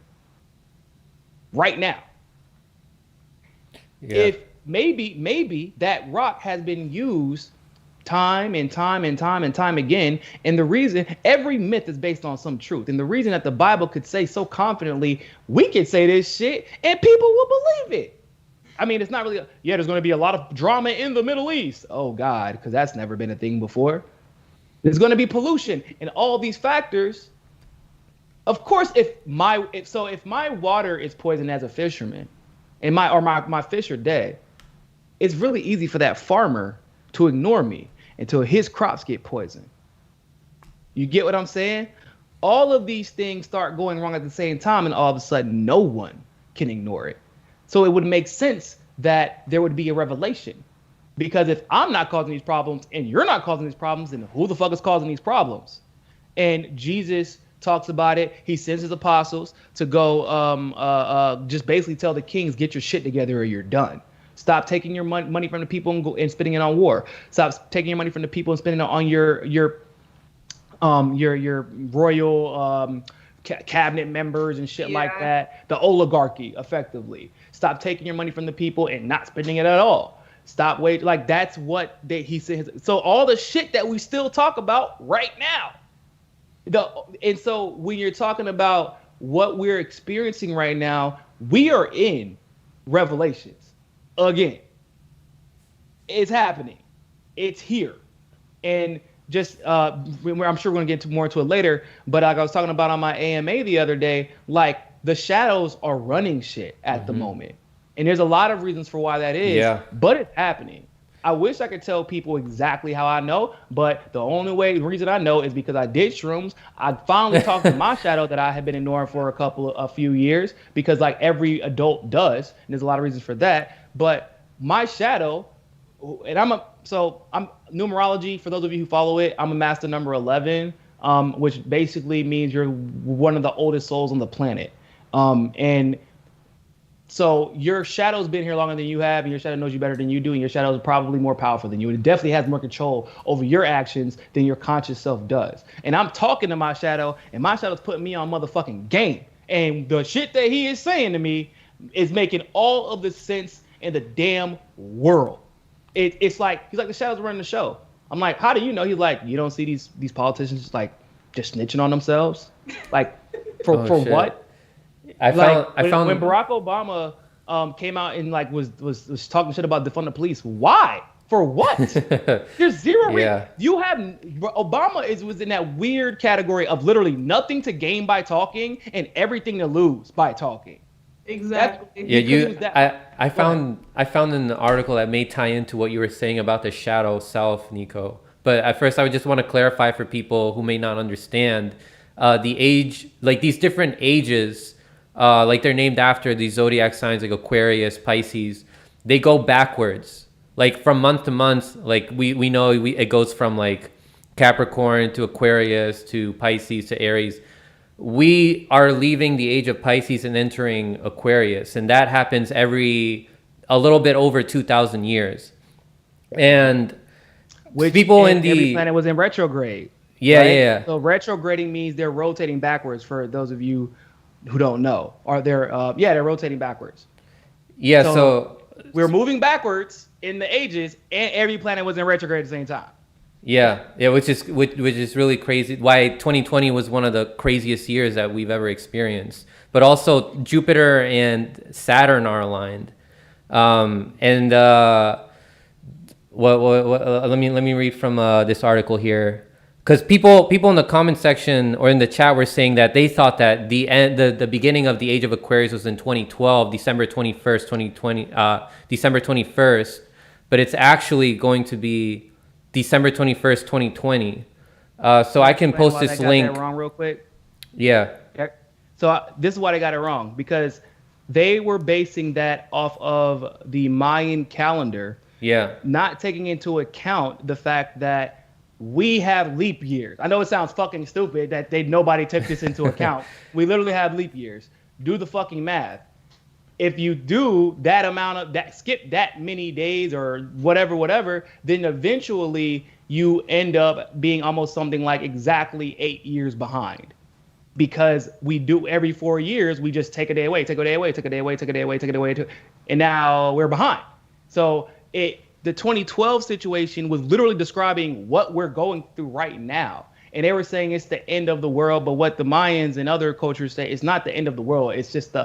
right now. Yeah. If maybe that rock has been used time and time again. And the reason, every myth is based on some truth. And the reason that the Bible could say so confidently, we could say this shit and people will believe it. I mean, it's not really. There's going to be a lot of drama in the Middle East. Oh God, because that's never been a thing before. There's going to be pollution and all these factors. Of course, if my water is poisoned as a fisherman, and my fish are dead, it's really easy for that farmer to ignore me until his crops get poisoned. You get what I'm saying? All of these things start going wrong at the same time, and all of a sudden, no one can ignore it. So it would make sense that there would be a revelation. Because if I'm not causing these problems and you're not causing these problems, then who the fuck is causing these problems? And Jesus talks about it. He sends his apostles to go just basically tell the kings, get your shit together or you're done. Stop taking your money from the people and spending it on war. Stop taking your money from the people and spending it on your royal cabinet members and shit like that. The oligarchy, effectively. Stop taking your money from the people and not spending it at all. Stop wait, like that's what he says. So all the shit that we still talk about right now. And so when you're talking about what we're experiencing right now, we are in Revelations again. It's happening. It's here. And just I'm sure we're going to get more into it later, but like I was talking about on my AMA the other day, like the shadows are running shit at the moment. And there's a lot of reasons for why that is, but it's happening. I wish I could tell people exactly how I know, but the only reason I know is because I did shrooms. I finally talked to my shadow that I had been ignoring for a few years, because like every adult does, and there's a lot of reasons for that. But my shadow, and I'm numerology, for those of you who follow it, I'm a master number 11, which basically means you're one of the oldest souls on the planet. And so your shadow's been here longer than you have, and your shadow knows you better than you do, and your shadow is probably more powerful than you. And it definitely has more control over your actions than your conscious self does. And I'm talking to my shadow, and my shadow's putting me on motherfucking game. And the shit that he is saying to me is making all of the sense in the damn world. It's like, he's like, the shadow's running the show. I'm like, how do you know? He's like, you don't see these politicians like just snitching on themselves? Like, for what? I found when Barack Obama came out and like was talking shit about defund the police. Why? For what? There's zero reason. You have Obama was in that weird category of literally nothing to gain by talking and everything to lose by talking. Exactly. I found an article that may tie into what you were saying about the shadow self, Niko. But at first, I would just want to clarify for people who may not understand the age, like these different ages. Like they're named after these zodiac signs like Aquarius, Pisces. They go backwards, like from month to month. Like we know it goes from like Capricorn to Aquarius to Pisces to Aries. We are leaving the age of Pisces and entering Aquarius, and that happens a little bit over 2,000 years. And every planet was in retrograde. Yeah. So retrograding means they're rotating backwards. For those of you who don't know, or they're rotating backwards. So we're moving backwards in the ages, and every planet was in retrograde at the same time. Which is really crazy. Why 2020 was one of the craziest years that we've ever experienced. But also Jupiter and Saturn are aligned. Let me read from this article here. Because people in the comment section or in the chat were saying that they thought that the beginning of the age of Aquarius was in 2012, December 21st, 2020, December 21st, but it's actually going to be December 21st, 2020. So I can post this link. Got that wrong real quick? Yeah. Okay. So this is why they got it wrong, because they were basing that off of the Mayan calendar. Yeah. Not taking into account the fact that we have leap years. I know it sounds fucking stupid that nobody took this into account. We literally have leap years. Do the fucking math. If you do that amount of that, skip that many days or whatever, then eventually you end up being almost something like exactly 8 years behind. Because we do every 4 years, we just take a day away, and now we're behind. So the 2012 situation was literally describing what we're going through right now. And they were saying it's the end of the world, but what the Mayans and other cultures say, it's not the end of the world. It's just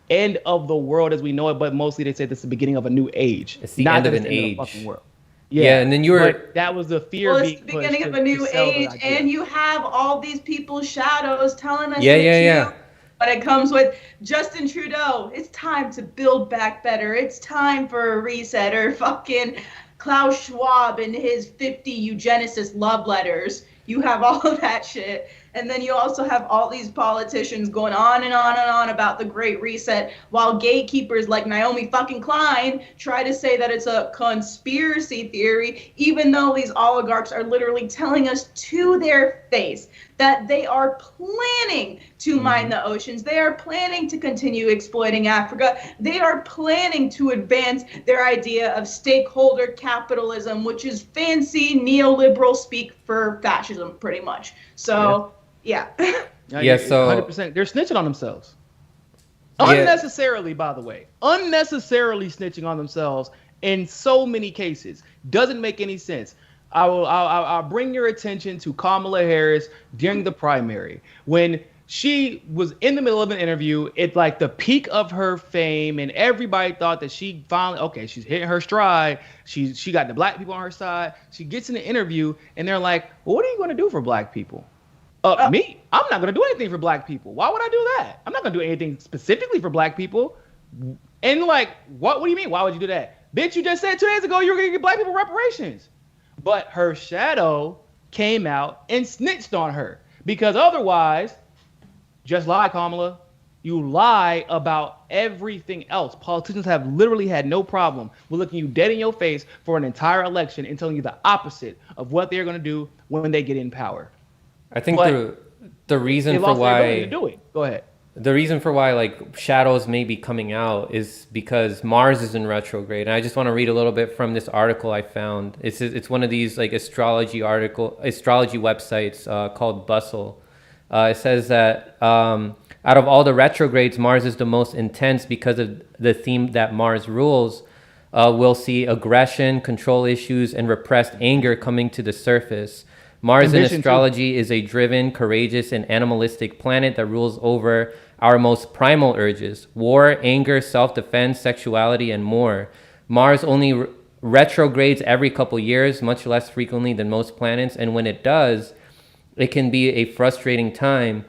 end of the world as we know it, but mostly they said this is the beginning of a new age. It's the end of an age. Fucking world. Yeah, and then you were. But that was the fear. Well, it's the beginning of a new age, and you have all these people's shadows telling us But it comes with Justin Trudeau. It's time to build back better. It's time for a reset. Or fucking Klaus Schwab and his 50 eugenicist love letters. You have all of that shit. And then you also have all these politicians going on and on and on about the Great Reset, while gatekeepers like Naomi fucking Klein try to say that it's a conspiracy theory, even though these oligarchs are literally telling us to their face that they are planning to mine the oceans. They are planning to continue exploiting Africa. They are planning to advance their idea of stakeholder capitalism, which is fancy neoliberal speak for fascism, pretty much. So, yeah. Yeah, so 100%. They're snitching on themselves. Unnecessarily, by the way. Unnecessarily snitching on themselves in so many cases. Doesn't make any sense. I'll bring your attention to Kamala Harris during the primary. When she was in the middle of an interview, it's like the peak of her fame, and everybody thought that she finally, okay, she's hitting her stride. She got the black people on her side. She gets in the interview, and they're like, well, what are you going to do for black people? Me? I'm not going to do anything for black people. Why would I do that? I'm not going to do anything specifically for black people. And like, what do you mean? Why would you do that? Bitch, you just said 2 days ago you were going to give black people reparations. But her shadow came out and snitched on her. Because otherwise, just lie, Kamala. You lie about everything else. Politicians have literally had no problem with looking you dead in your face for an entire election and telling you the opposite of what they're going to do when they get in power. I think the reason for why to do it. Go ahead. The reason for why like shadows may be coming out is because Mars is in retrograde. And I just want to read a little bit from this article I found. It's one of these like astrology websites called Bustle. It says that out of all the retrogrades, Mars is the most intense because of the theme that Mars rules. We'll see aggression, control issues, and repressed anger coming to the surface. Mars in astrology is a driven, courageous, and animalistic planet that rules over our most primal urges: war, anger, self-defense, sexuality, and more. Mars only retrogrades every couple years, much less frequently than most planets, and when it does, it can be a frustrating time.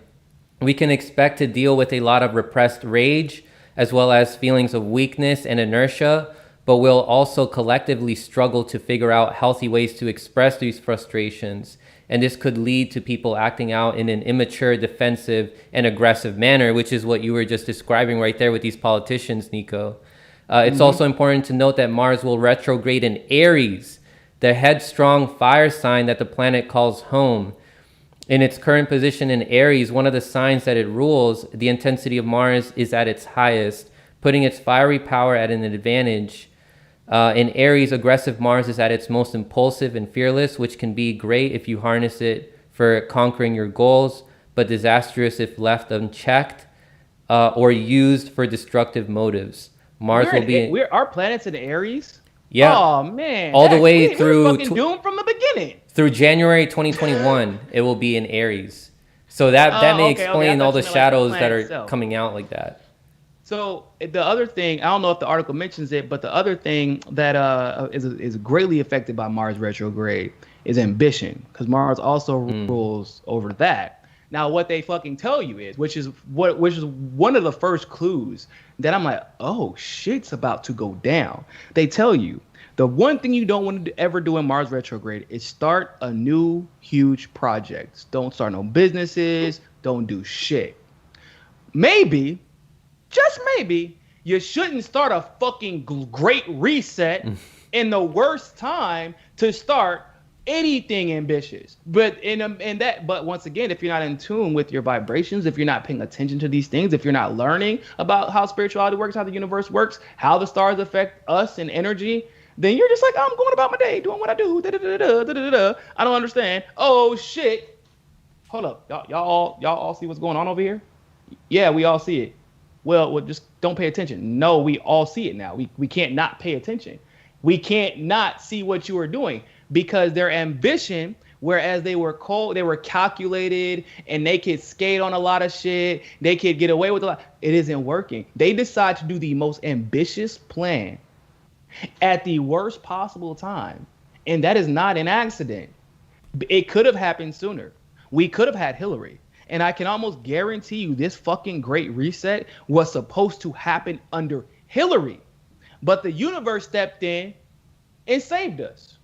We can expect to deal with a lot of repressed rage, as well as feelings of weakness and inertia, but we'll also collectively struggle to figure out healthy ways to express these frustrations. And this could lead to people acting out in an immature, defensive, and aggressive manner, which is what you were just describing right there with these politicians, Niko. It's also important to note that Mars will retrograde in Aries, the headstrong fire sign that the planet calls home. In its current position in Aries, one of the signs that it rules, the intensity of Mars is at its highest, putting its fiery power at an advantage. In Aries, aggressive Mars is at its most impulsive and fearless, which can be great if you harness it for conquering your goals, but disastrous if left unchecked or used for destructive motives. Mars will be... Our planet's in Aries? Yeah. Oh, man. All the way through... We're fucking doomed from the beginning. Through January 2021, it will be in Aries. So that may explain all the shadows that are coming out like that. So the other thing, I don't know if the article mentions it, but the other thing that is greatly affected by Mars retrograde is ambition, because Mars also rules over that. Now, what they fucking tell you is, which is one of the first clues that I'm like, oh, shit's about to go down. They tell you the one thing you don't want to ever do in Mars retrograde is start a new huge project. Don't start no businesses. Don't do shit. Maybe. Just maybe you shouldn't start a fucking great reset in the worst time to start anything ambitious. But but once again, if you're not in tune with your vibrations, if you're not paying attention to these things, if you're not learning about how spirituality works, how the universe works, how the stars affect us and energy, then you're just like, I'm going about my day, doing what I do. I don't understand. Oh shit. Hold up. Y'all all see what's going on over here? Yeah, we all see it. Well, just don't pay attention. No, we all see it now. We can't not pay attention. We can't not see what you are doing, because their ambition Whereas they were cold, they were calculated, and they could skate on a lot of shit. They could get away with a lot. It isn't working. They decide to do the most ambitious plan at the worst possible time. And that is not an accident. It could have happened sooner. We could have had Hillary. And I can almost guarantee you this fucking great reset was supposed to happen under Hillary. But the universe stepped in and saved us.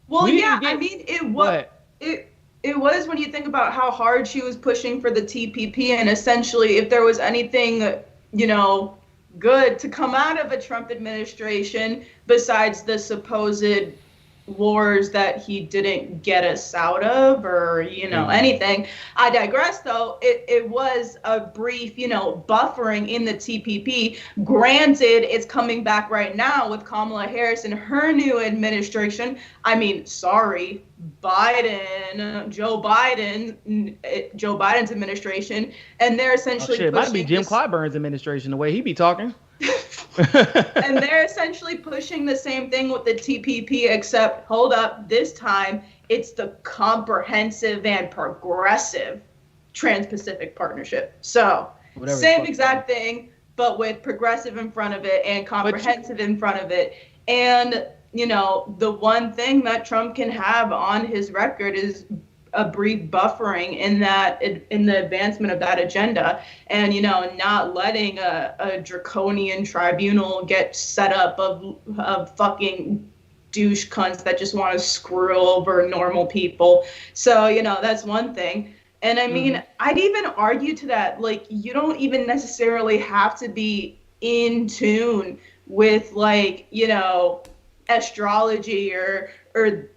Well, I mean, it was when you think about how hard she was pushing for the TPP, and essentially if there was anything, you know, good to come out of a Trump administration besides the supposed wars that he didn't get us out of, or, you know, anything. I digress, though. It was a brief, you know, buffering in the TPP. Granted, it's coming back right now with Kamala Harris and her new administration. I mean, sorry, Joe Biden's administration, and they're essentially it might be Jim Clyburn's administration, the way he be talking. And they're essentially pushing the same thing with the TPP, except, hold up, this time it's the comprehensive and progressive Trans-Pacific Partnership. So, same exact thing, but with progressive in front of it and comprehensive in front of it. And, you know, the one thing that Trump can have on his record is a brief buffering in the advancement of that agenda, and, you know, not letting a draconian tribunal get set up of fucking douche cunts that just want to screw over normal people. So, you know, that's one thing. And I mean, I'd even argue to that, like, you don't even necessarily have to be in tune with, like, you know, astrology or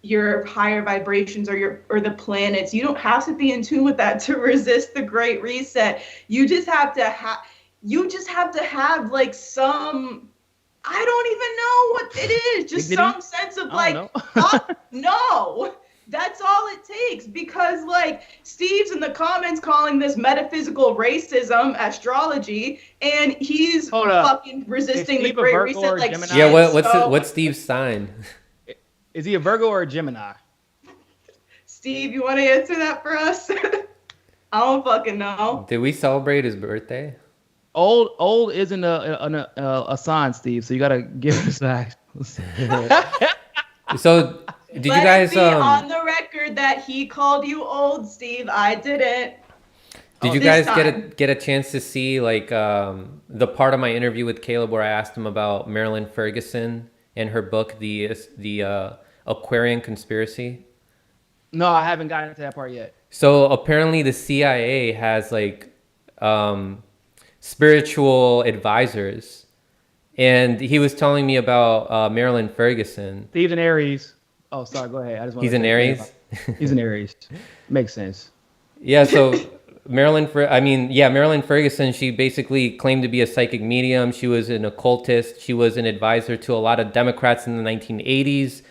your higher vibrations or the planets. You don't have to be in tune with that to resist the Great Reset. You just have to have like some, I don't even know what it is, just some sense of like, no, that's all it takes. Because like Steve's in the comments calling this metaphysical racism astrology, and he's fucking resisting the Great Reset. Like, yeah, what's Steve's sign? Is he a Virgo or a Gemini? Steve, you want to answer that for us? I don't fucking know. Did we celebrate his birthday? Old isn't a sign, Steve. So you gotta give us that. So did you guys be on the record that he called you old, Steve? I didn't. Did you guys get a chance to see like the part of my interview with Caleb where I asked him about Marilyn Ferguson and her book, the Aquarian Conspiracy? No, I haven't gotten into that part yet. So apparently the CIA has like spiritual advisors, and he was telling me about Marilyn Ferguson. Steve's an Aries. Oh, sorry. Go ahead. I just want. He's an Aries. He's an Aries. Makes sense. Yeah. So Marilyn Ferguson. She basically claimed to be a psychic medium. She was an occultist. She was an advisor to a lot of Democrats in the 1980s.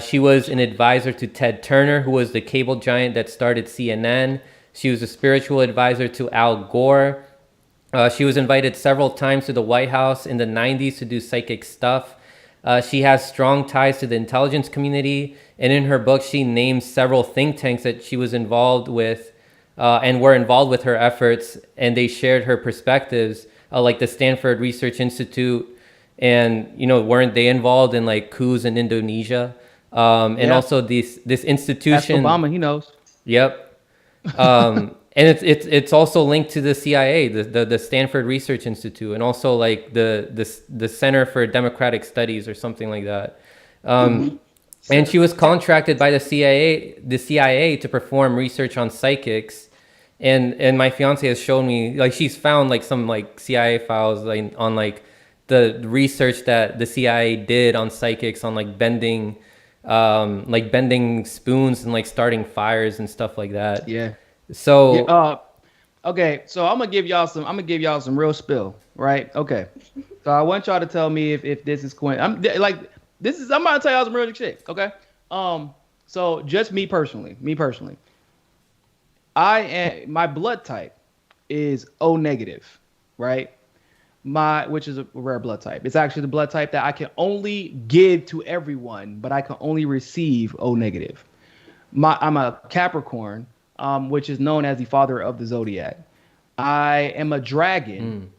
She was an advisor to Ted Turner, who was the cable giant that started CNN. She was a spiritual advisor to Al Gore. She was invited several times to the White House in the 90s to do psychic stuff. She has strong ties to the intelligence community. And in her book, she names several think tanks that she was involved with and were involved with her efforts. And they shared her perspectives, like the Stanford Research Institute. And, you know, weren't they involved in like coups in Indonesia? And also this institution. Ask Obama, he knows. Yep. And it's also linked to the CIA, the Stanford Research Institute, and also like the Center for Democratic Studies or something like that. And she was contracted by the CIA to perform research on psychics. And my fiance has shown me, like, she's found like some like CIA files like on like the research that the CIA did on psychics, on like bending spoons and like starting fires and stuff like that. Yeah. So okay, so I'm gonna give y'all some real spill, right? Okay. So I want y'all to tell me if this is going. I'm gonna tell y'all some real shit, okay? So just me personally. My blood type is O negative, right? Which is a rare blood type. It's actually the blood type that I can only give to everyone, but I can only receive O negative. I'm a Capricorn, which is known as the father of the zodiac. I am a dragon,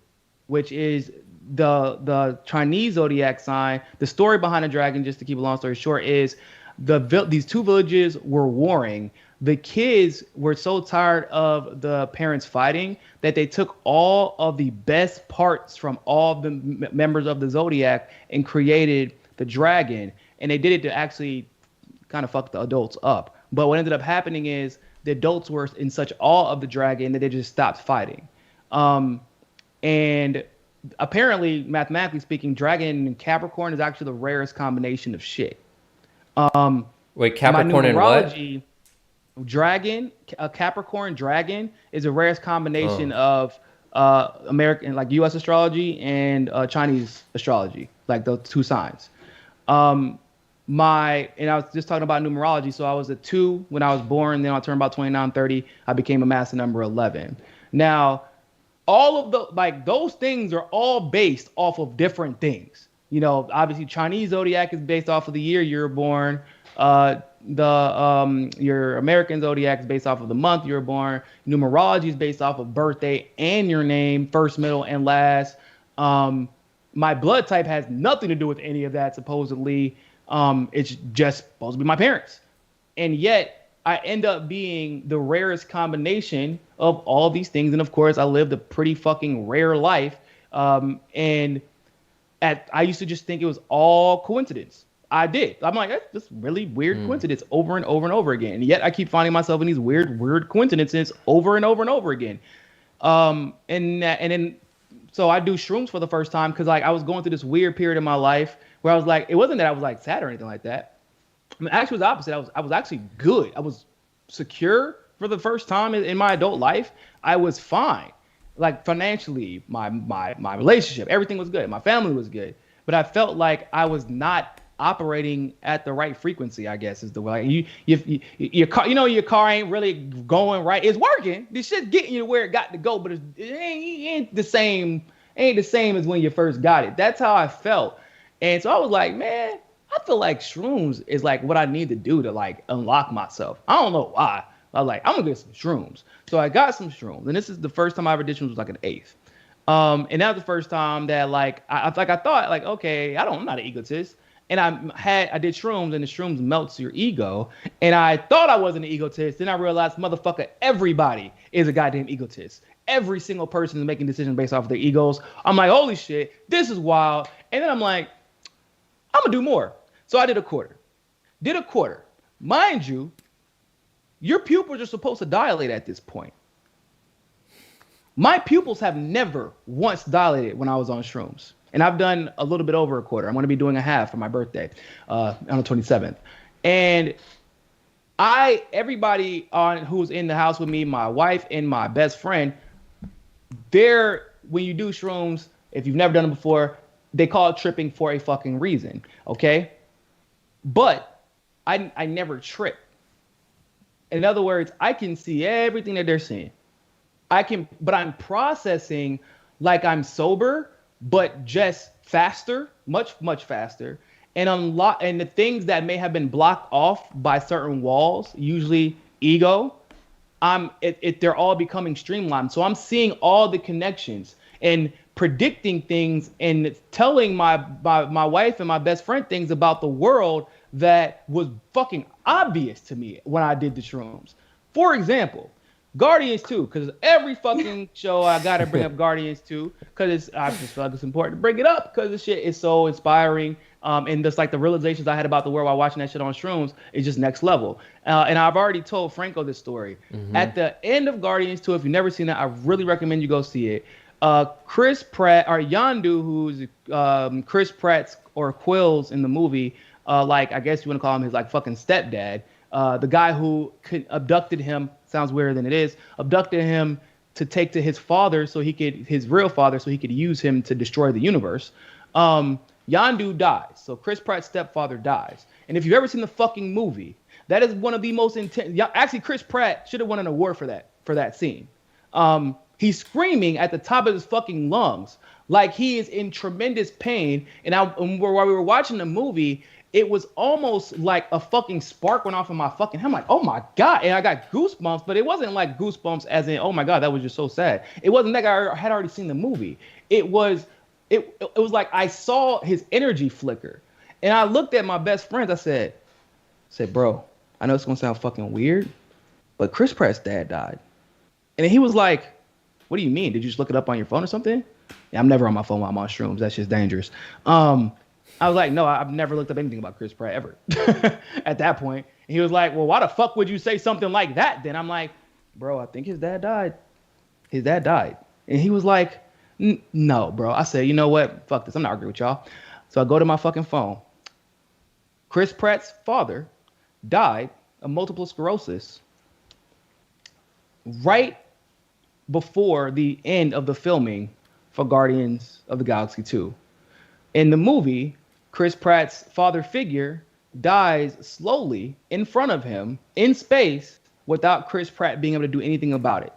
which is the Chinese zodiac sign. The story behind a dragon, just to keep a long story short, is these two villages were warring. The kids were so tired of the parents fighting that they took all of the best parts from all of the members of the zodiac and created the dragon. And they did it to actually kind of fuck the adults up. But what ended up happening is the adults were in such awe of the dragon that they just stopped fighting. And apparently, mathematically speaking, dragon and Capricorn is actually the rarest combination of shit. Wait, Capricorn and what? Dragon, a Capricorn dragon is the rarest combination of American, like U.S. astrology and Chinese astrology, like those two signs. And I was just talking about numerology. So I was a 2 when I was born. Then I turned about 29, 30. I became a master number 11. Now, all of those things are all based off of different things. You know, obviously Chinese zodiac is based off of the year you were born. Your American zodiac is based off of the month you were born. Numerology is based off of birthday and your name, first, middle, and last. My blood type has nothing to do with any of that, supposedly. It's just supposed to be my parents. And yet I end up being the rarest combination of all these things. And of course, I lived a pretty fucking rare life. I used to just think it was all coincidence. I did. I'm like, that's just really weird coincidence over and over and over again. And yet I keep finding myself in these weird coincidences over and over and over again. So I do shrooms for the first time because like I was going through this weird period in my life where I was like, it wasn't that I was like sad or anything like that. I mean, actually, it was the opposite. I was actually good. I was secure for the first time in my adult life. I was fine, like financially, my relationship, everything was good. My family was good, but I felt like I was not operating at the right frequency, I guess is the way. Your car, your car ain't really going right. It's working. This shit's getting you to where it got to go, but it ain't the same. Ain't the same as when you first got it. That's how I felt. And so I was like, man, I feel like shrooms is like what I need to do to like unlock myself. I don't know why. I was like, I'm gonna get some shrooms. So I got some shrooms, and this is the first time I ever did shrooms was like an 8th. And that was the first time that like I thought like, okay, I'm not an egotist. And I did shrooms, and the shrooms melts your ego. And I thought I wasn't an egotist. Then I realized, motherfucker, everybody is a goddamn egotist. Every single person is making decisions based off of their egos. I'm like, holy shit, this is wild. And then I'm like, I'm gonna do more. So I did a quarter. Mind you, your pupils are supposed to dilate at this point. My pupils have never once dilated when I was on shrooms. And I've done a little bit over a quarter. I'm going to be doing a half for my birthday on the 27th. And everybody who's in the house with me, my wife and my best friend, when you do shrooms, if you've never done it before, they call it tripping for a fucking reason. Okay. But I never trip. In other words, I can see everything that they're seeing. But I'm processing like I'm sober, but just faster, much, much faster. And the things that may have been blocked off by certain walls, usually ego, they're all becoming streamlined. So I'm seeing all the connections and predicting things and telling my wife and my best friend things about the world that was fucking obvious to me when I did the shrooms. For example, Guardians 2, because every fucking show I gotta bring up Guardians 2, because I just feel like it's important to bring it up because the shit is so inspiring. And just like the realizations I had about the world while watching that shit on shrooms is just next level. And I've already told Franco this story. Mm-hmm. At the end of Guardians 2, if you've never seen that, I really recommend you go see it. Chris Pratt, or Yondu, who's Chris Pratt's or Quill's in the movie, like I guess you want to call him his like fucking stepdad. The guy who abducted him, sounds weirder than it is, abducted him to take to his father his real father, so he could use him to destroy the universe. Yondu dies. So Chris Pratt's stepfather dies. And if you've ever seen the fucking movie, that is one of the most intense. Actually, Chris Pratt should have won an award for that scene. He's screaming at the top of his fucking lungs like he is in tremendous pain. And while we were watching the movie, it was almost like a fucking spark went off in my fucking head. I'm like, oh my God. And I got goosebumps, but it wasn't like goosebumps as in, oh my God, that was just so sad. It wasn't like I had already seen the movie. It was like I saw his energy flicker. And I looked at my best friends. I said, bro, I know it's going to sound fucking weird, but Chris Pratt's dad died. And then he was like, what do you mean? Did you just look it up on your phone or something? Yeah, I'm never on my phone while I'm on shrooms. That's just dangerous. I was like, no, I've never looked up anything about Chris Pratt ever at that point. And he was like, well, why the fuck would you say something like that? Then I'm like, bro, I think his dad died. His dad died. And he was like, no, bro. I said, you know what? Fuck this. I'm not arguing with y'all. So I go to my fucking phone. Chris Pratt's father died of multiple sclerosis right before the end of the filming for Guardians of the Galaxy 2. In the movie, Chris Pratt's father figure dies slowly in front of him in space without Chris Pratt being able to do anything about it.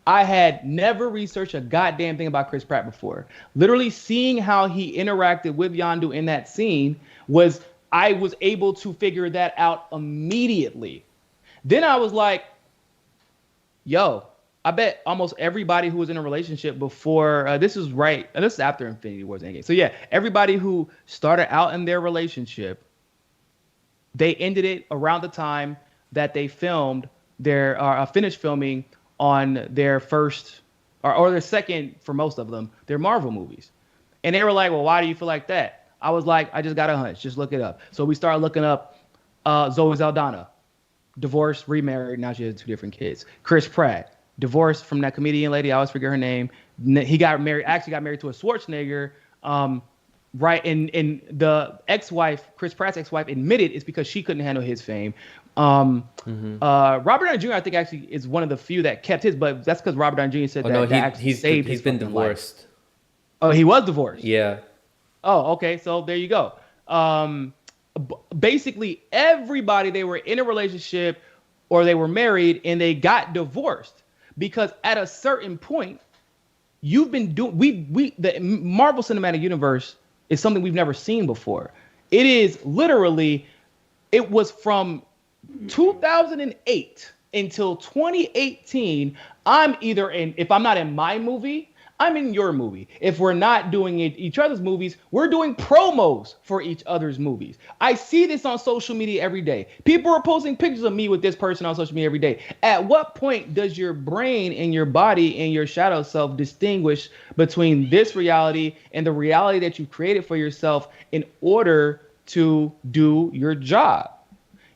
I had never researched a goddamn thing about Chris Pratt before. Literally seeing how he interacted with Yondu in that scene I was able to figure that out immediately. Then I was like, yo, I bet almost everybody who was in a relationship before, this is after Infinity Wars Endgame. So yeah, everybody who started out in their relationship, they ended it around the time that they filmed finished filming on their first, or their second, for most of them, their Marvel movies. And they were like, well, why do you feel like that? I was like, I just got a hunch, just look it up. So we started looking up Zoe Saldana, divorced, remarried, now she has 2 different kids. Chris Pratt, divorced from that comedian lady, I always forget her name. He got married to a Schwarzenegger. Right, and the ex-wife, Chris Pratt's ex-wife, admitted it's because she couldn't handle his fame. Robert Downey Jr. I think actually is one of the few that kept his, but that's because Robert Downey Jr. said he's been divorced. Life. Oh, he was divorced. Yeah. Oh, okay. So there you go. Basically, everybody, they were in a relationship or they were married and they got divorced. Because at a certain point, you've been doing the Marvel Cinematic Universe is something we've never seen before. It is literally, it was from 2008 until 2018. If I'm not in my movie, I'm in your movie. If we're not doing each other's movies, we're doing promos for each other's movies. I see this on social media every day. People are posting pictures of me with this person on social media every day. At what point does your brain and your body and your shadow self distinguish between this reality and the reality that you created for yourself in order to do your job?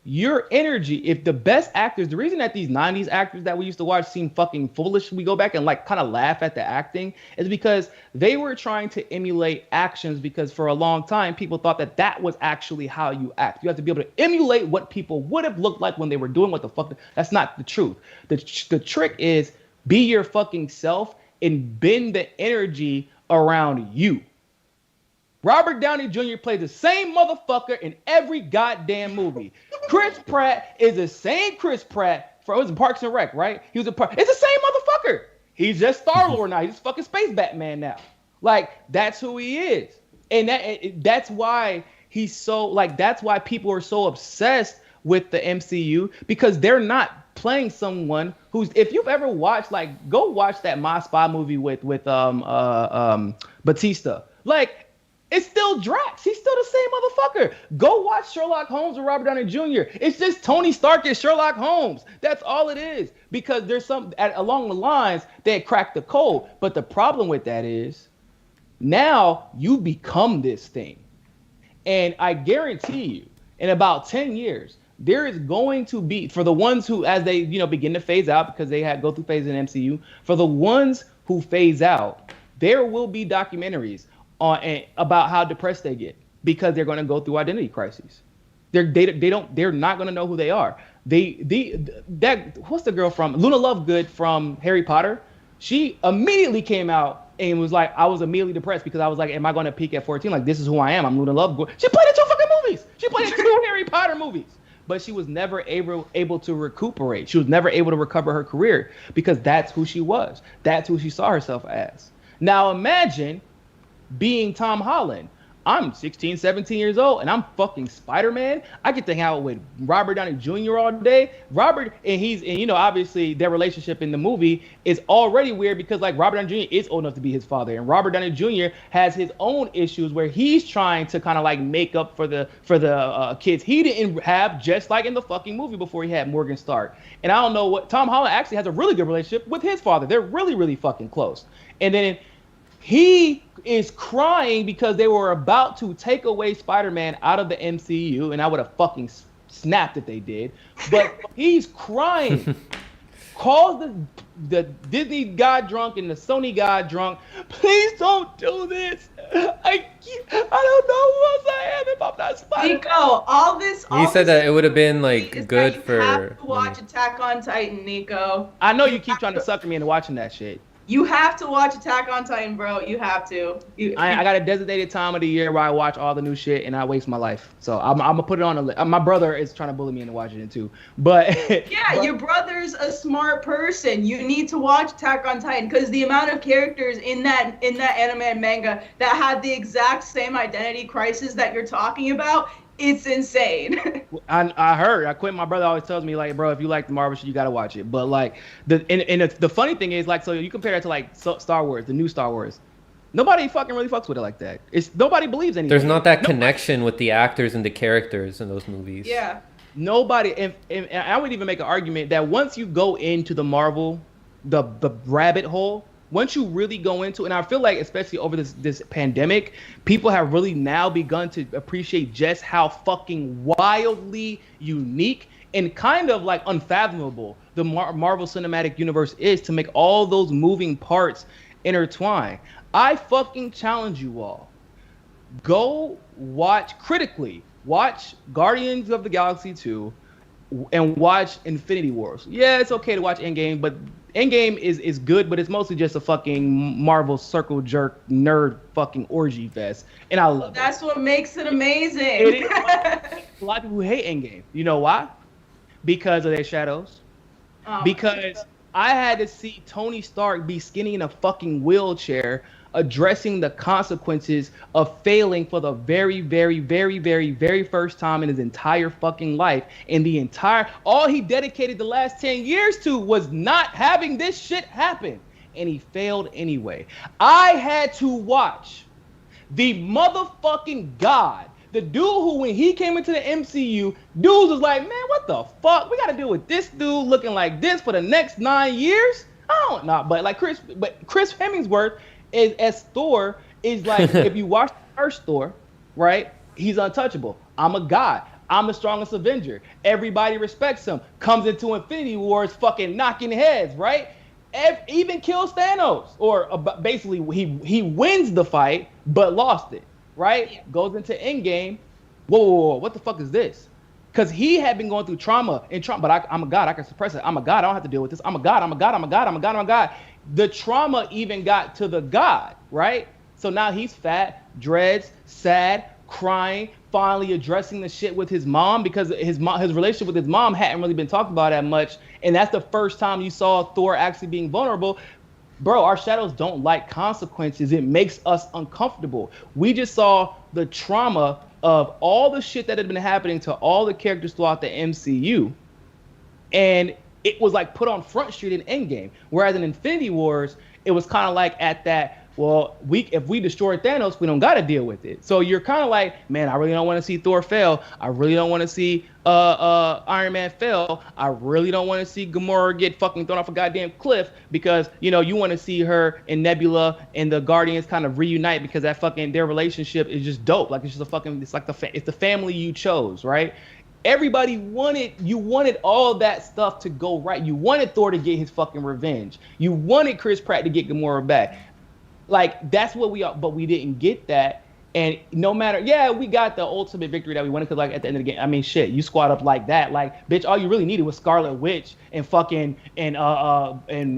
Your energy, if the best actors, the reason that these 90s actors that we used to watch seem fucking foolish, we go back and like kind of laugh at the acting, is because they were trying to emulate actions, because for a long time people thought that that was actually how you act. You have to be able to emulate what people would have looked like when they were doing what the fuck. That's not the truth. The trick is be your fucking self and bend the energy around you. Robert Downey Jr. plays the same motherfucker in every goddamn movie. Chris Pratt is the same Chris Pratt it was in Parks and Rec, right? It's the same motherfucker. He's just Star-Lord now. He's just fucking Space Batman now. Like, that's who he is. And that's why he's so, like, that's why people are so obsessed with the MCU, because they're not playing someone who's, if you've ever watched, like, go watch that My Spy movie with Batista. Like, it's still Drax. He's still the same motherfucker. Go watch Sherlock Holmes with Robert Downey Jr. It's just Tony Stark is Sherlock Holmes. That's all it is. Because there's some along the lines that cracked the code. But the problem with that is now you become this thing. And I guarantee you, in about 10 years, there is going to be, for the ones who, as they begin to phase out, because they go through phases in MCU, for the ones who phase out, there will be documentaries about how depressed they get, because they're going to go through identity crises. They're not going to know who they are. What's the girl from Luna Lovegood from Harry Potter? She immediately came out and was like, I was immediately depressed because I was like, am I going to peak at 14? Like, this is who I am. I'm Luna Lovegood. She played in 2 fucking movies. She played in 2 Harry Potter movies. But she was never able to recuperate. She was never able to recover her career, because that's who she was. That's who she saw herself as. Now imagine being Tom Holland. I'm 16, 17 years old, and I'm fucking Spider-Man. I get to hang out with Robert Downey Jr. all day. Robert, and you know, obviously their relationship in the movie is already weird because like Robert Downey Jr. is old enough to be his father, and Robert Downey Jr. has his own issues where he's trying to kind of like make up for the kids he didn't have, just like in the fucking movie before he had Morgan Stark. And I don't know what Tom Holland actually has a really good relationship with his father. They're really, really fucking close. And then he is crying because they were about to take away Spider-Man out of the MCU, and I would have fucking snapped if they did. But he's crying. Calls the Disney guy drunk and the Sony guy drunk. Please don't do this. I don't know who else I am if I'm not Spider-Man. Niko, He said that it would have been like good you for. have to watch Attack on Titan, Niko. I know you keep trying to sucker me into watching that shit. You have to watch Attack on Titan, bro. You have to. I got a designated time of the year where I watch all the new shit and I waste my life. So I'm gonna put it on a list. My brother is trying to bully me into watching it too. But yeah, your brother's a smart person. You need to watch Attack on Titan because the amount of characters in that anime and manga that have the exact same identity crisis that you're talking about, it's insane. I heard. My brother always tells me like, bro, if you like the Marvel shit, you gotta watch it. But like the funny thing is like, so you compare it to like Star Wars, the new Star Wars. Nobody fucking really fucks with it like that. Nobody believes anything. There's not that connection with the actors and the characters in those movies. Yeah. Nobody, and I would even make an argument that once you go into the Marvel, the rabbit hole, once you really go into, and I feel like especially over this pandemic, people have really now begun to appreciate just how fucking wildly unique and kind of like unfathomable the Marvel Cinematic Universe is to make all those moving parts intertwine. I fucking challenge you all. Go watch critically. Watch Guardians of the Galaxy 2 and watch Infinity Wars. Yeah, it's okay to watch Endgame, but Endgame is good, but it's mostly just a fucking Marvel circle jerk nerd fucking orgy fest, and I love it. That's what makes it amazing. A lot of people who hate Endgame. You know why? Because of their shadows. Oh, Because I had to see Tony Stark be skinny in a fucking wheelchair, addressing the consequences of failing for the very, very, very, very, very first time in his entire fucking life. And all he dedicated the last 10 years to was not having this shit happen. And he failed anyway. I had to watch the motherfucking God, the dude who, when he came into the MCU, dudes was like, man, what the fuck? We got to deal with this dude looking like this for the next 9 years? I don't know. But Chris Hemsworth as Thor is like, if you watch the first Thor, right? He's untouchable. I'm a god. I'm the strongest Avenger. Everybody respects him. Comes into Infinity Wars fucking knocking heads, right? Even kills Thanos. Or basically, he wins the fight, but lost it, right? Yeah. Goes into Endgame. Whoa, what the fuck is this? Because he had been going through trauma, but I'm a god. I can suppress it. I'm a god. I don't have to deal with this. I'm a god. The trauma even got to the god, right? So now he's fat, dreads, sad, crying, finally addressing the shit with his mom because his relationship with his mom hadn't really been talked about that much. And that's the first time you saw Thor actually being vulnerable. Bro, our shadows don't like consequences. It makes us uncomfortable. We just saw the trauma of all the shit that had been happening to all the characters throughout the MCU. And it was like put on Front Street in Endgame. Whereas in Infinity Wars, it was kind of like at that, well, if we destroy Thanos, we don't got to deal with it. So you're kind of like, man, I really don't want to see Thor fail. I really don't want to see Iron Man fail. I really don't want to see Gamora get fucking thrown off a goddamn cliff because, you know, you want to see her and Nebula and the Guardians kind of reunite because that fucking, their relationship is just dope. Like, it's just a fucking, it's like it's the family you chose, right? Everybody wanted all that stuff to go right. You wanted Thor to get his fucking revenge. You wanted Chris Pratt to get Gamora back. Like, that's what but we didn't get that. And no matter, we got the ultimate victory that we wanted because, like, at the end of the game, I mean, shit, you squad up like that. Like, bitch, all you really needed was Scarlet Witch and fucking, and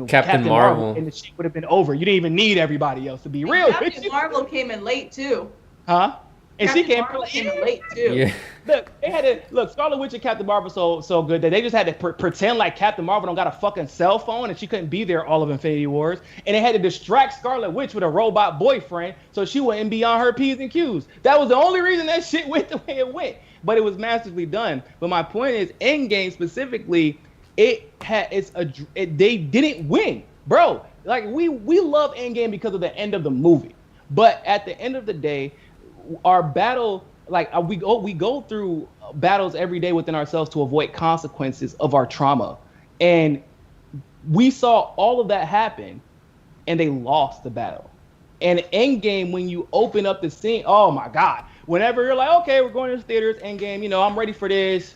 Captain Marvel. And the shit would have been over. You didn't even need everybody else to be real. Captain Marvel came in late, too. Huh? And Captain she came Marvel came in late too. Yeah. Look, they had to look. Scarlet Witch and Captain Marvel so good that they just had to pretend like Captain Marvel don't got a fucking cell phone and she couldn't be there all of Infinity Wars, and they had to distract Scarlet Witch with a robot boyfriend so she wouldn't be on her P's and Q's. That was the only reason that shit went the way it went. But it was masterfully done. But my point is, Endgame specifically, they didn't win, bro. Like we love Endgame because of the end of the movie, but at the end of the day, our battle. Like we go through battles every day within ourselves to avoid consequences of our trauma, and we saw all of that happen, and they lost the battle. And Endgame, when you open up the scene, oh my god! Whenever you're like, okay, we're going to the theaters, Endgame, I'm ready for this,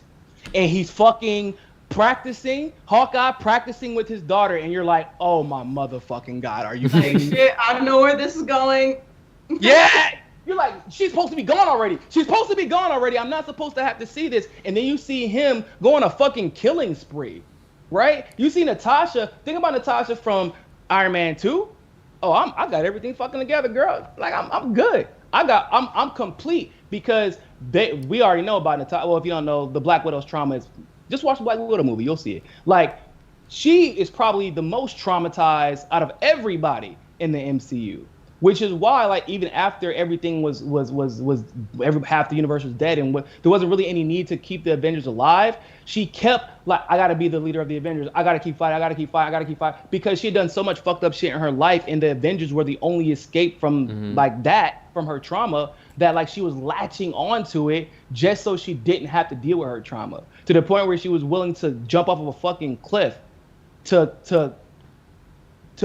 and he's fucking practicing, Hawkeye practicing with his daughter, and you're like, oh my motherfucking god, are you kidding me? Shit, I know where this is going. Yeah. You're like, she's supposed to be gone already. She's supposed to be gone already. I'm not supposed to have to see this. And then you see him go on a fucking killing spree, right? You see Natasha. Think about Natasha from Iron Man 2. Oh, I got everything fucking together, girl. Like I'm good. I'm complete because we already know about Natasha. Well, if you don't know, the Black Widow's trauma is just watch the Black Widow movie. You'll see it. Like she is probably the most traumatized out of everybody in the MCU. Which is why, like, even after everything was half the universe was dead and there wasn't really any need to keep the Avengers alive, she kept like, I gotta be the leader of the Avengers. I gotta keep fighting, because she had done so much fucked up shit in her life, and the Avengers were the only escape from like that, from her trauma, that like she was latching onto it just so she didn't have to deal with her trauma, to the point where she was willing to jump off of a fucking cliff to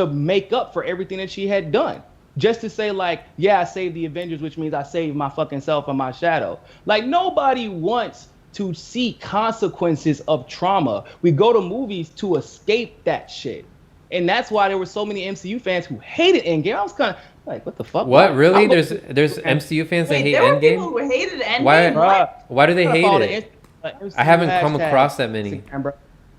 make up for everything that she had done. Just to say, like, yeah, I saved the Avengers, which means I saved my fucking self and my shadow. Like, nobody wants to see consequences of trauma. We go to movies to escape that shit. And that's why there were so many MCU fans who hated Endgame. I was kind of like, what the fuck? What, really? There's MCU fans that hate there were Endgame? people who hated Endgame. Why do they hate it? I haven't come across that many.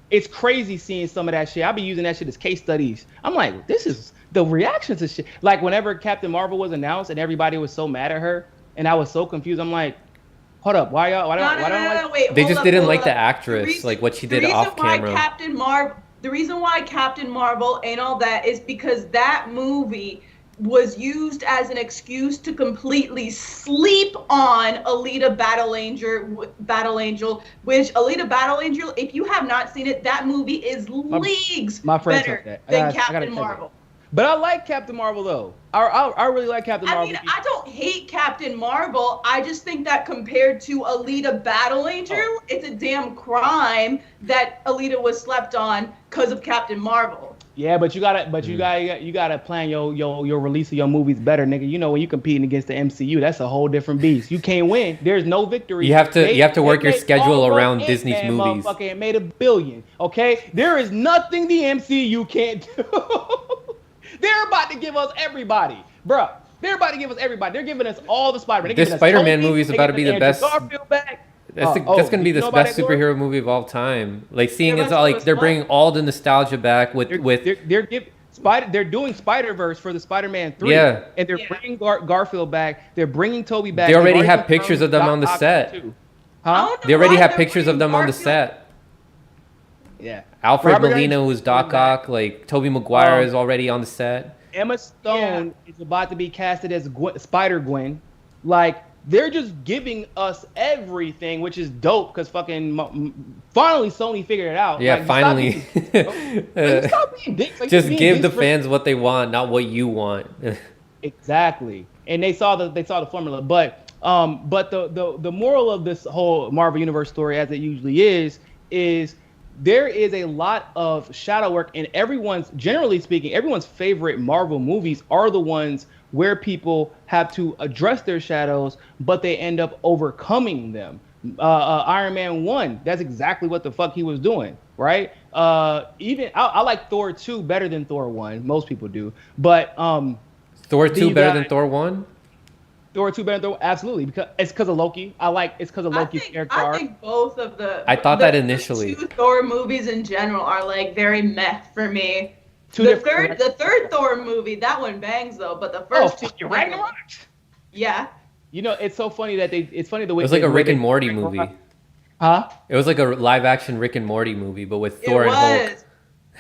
It's crazy seeing some of that shit. I'll be using that shit as case studies. I'm like, this is the reactions to shit. Like whenever Captain Marvel was announced and everybody was so mad at her, and I was so confused. I'm like, hold up, why don't wait, they just didn't like the actress, like what she did off camera. The reason why Captain Marvel and all that is because that movie was used as an excuse to completely sleep on Alita Battle Angel, which Alita Battle Angel, if you have not seen it, that movie is leagues better than Captain Marvel. But I like Captain Marvel though. I really like Captain Marvel. I mean, I don't hate Captain Marvel. I just think that compared to Alita Battle Angel, it's a damn crime that Alita was slept on because of Captain Marvel. Yeah, but you gotta plan your release of your movies better, nigga. You know, when you competing against the MCU, that's a whole different beast. You can't win. There's no victory. You have to work your schedule around Disney's movies. It made $1 billion. Okay, there is nothing the MCU can't do. They're about to give us everybody, bro. They're about to give us everybody. They're giving us all the Spider-Man. This Spider-Man movie is about to be the best. Garfield back. That's gonna be the best superhero movie of all time. Like seeing it's all like they're bringing all the nostalgia back with. They're doing Spider-Verse for the Spider-Man 3. Yeah. And they're bringing Garfield back. They're bringing Tobey back. They already have pictures of them on the set. Huh? They already have pictures of them on the set. Yeah. Alfred Molina, who's Doc Ock, like Tobey Maguire is already on the set. Emma Stone is about to be casted as Spider-Gwen. Like, they're just giving us everything, which is dope because fucking finally Sony figured it out. Yeah, like, finally. Stop being dicks. Like, just give the fans what they want, not what you want. Exactly. And they saw the formula, but the moral of this whole Marvel Universe story, as it usually is there is a lot of shadow work, and generally speaking, everyone's favorite Marvel movies are the ones where people have to address their shadows, but they end up overcoming them. Iron Man 1, that's exactly what the fuck he was doing, right? I like Thor 2 better than Thor 1. Most people do, but Thor 2 better than Thor 1? Thor 2 better than Thor, absolutely, because of Loki. It's because of Loki's character arc. I think both of the. I thought that initially. The two Thor movies in general are like very meh for me. The third Thor movie, that one bangs though, but the first two. Ragnarok. Yeah. You know, it's so funny that it's funny the way It was like a Rick and Morty movie. Huh? It was like a live action Rick and Morty movie, but with Thor and Hulk.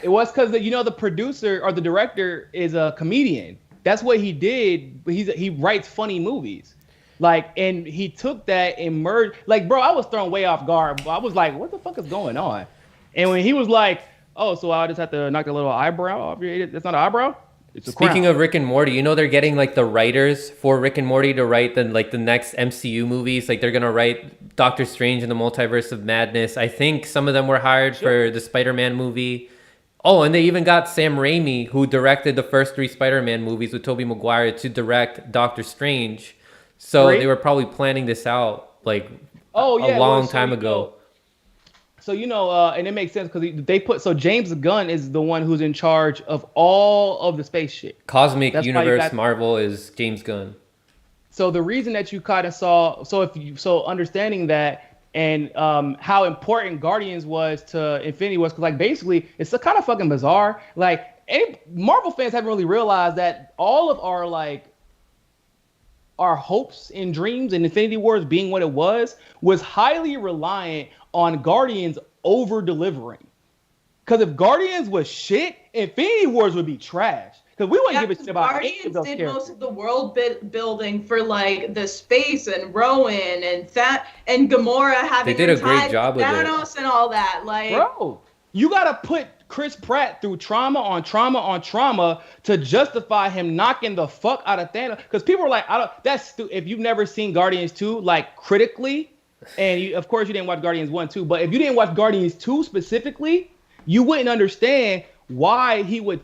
It was because the producer or the director is a comedian. That's what he did. But he writes funny movies, like, and he took that and merged. Like, bro, I was thrown way off guard. I was like, what the fuck is going on? And when he was like, oh, so I just have to knock a little eyebrow off your head. That's not an eyebrow. It's a Speaking crown. of Rick and Morty, you know they're getting like the writers for Rick and Morty to write the next MCU movies. Like they're gonna write Doctor Strange in the Multiverse of Madness. I think some of them were hired for the Spider-Man movie. Oh, and they even got Sam Raimi, who directed the first 3 Spider-Man movies with Tobey Maguire, to direct Doctor Strange. So they were probably planning this out like a long time ago. So, and it makes sense because so James Gunn is the one who's in charge of all of the space shit. Cosmic Universe Marvel is James Gunn. So the reason that you kind of saw, understanding that and how important Guardians was to Infinity was, because like basically it's kind of fucking bizarre. Like Marvel fans haven't really realized that all of our hopes and dreams and Infinity Wars being what it was highly reliant on Guardians over delivering. Because if Guardians was shit, Infinity Wars would be trash. Because we wouldn't give a shit about Guardians did most of the world building for like the space and Rowan and Gamora having they did a great job with Thanos and all that. Like, bro, you gotta put Chris Pratt through trauma on trauma on trauma to justify him knocking the fuck out of Thanos. Because people are like, if you've never seen Guardians 2, like critically, and of course you didn't watch Guardians 1, 2, but if you didn't watch Guardians 2 specifically, you wouldn't understand why he would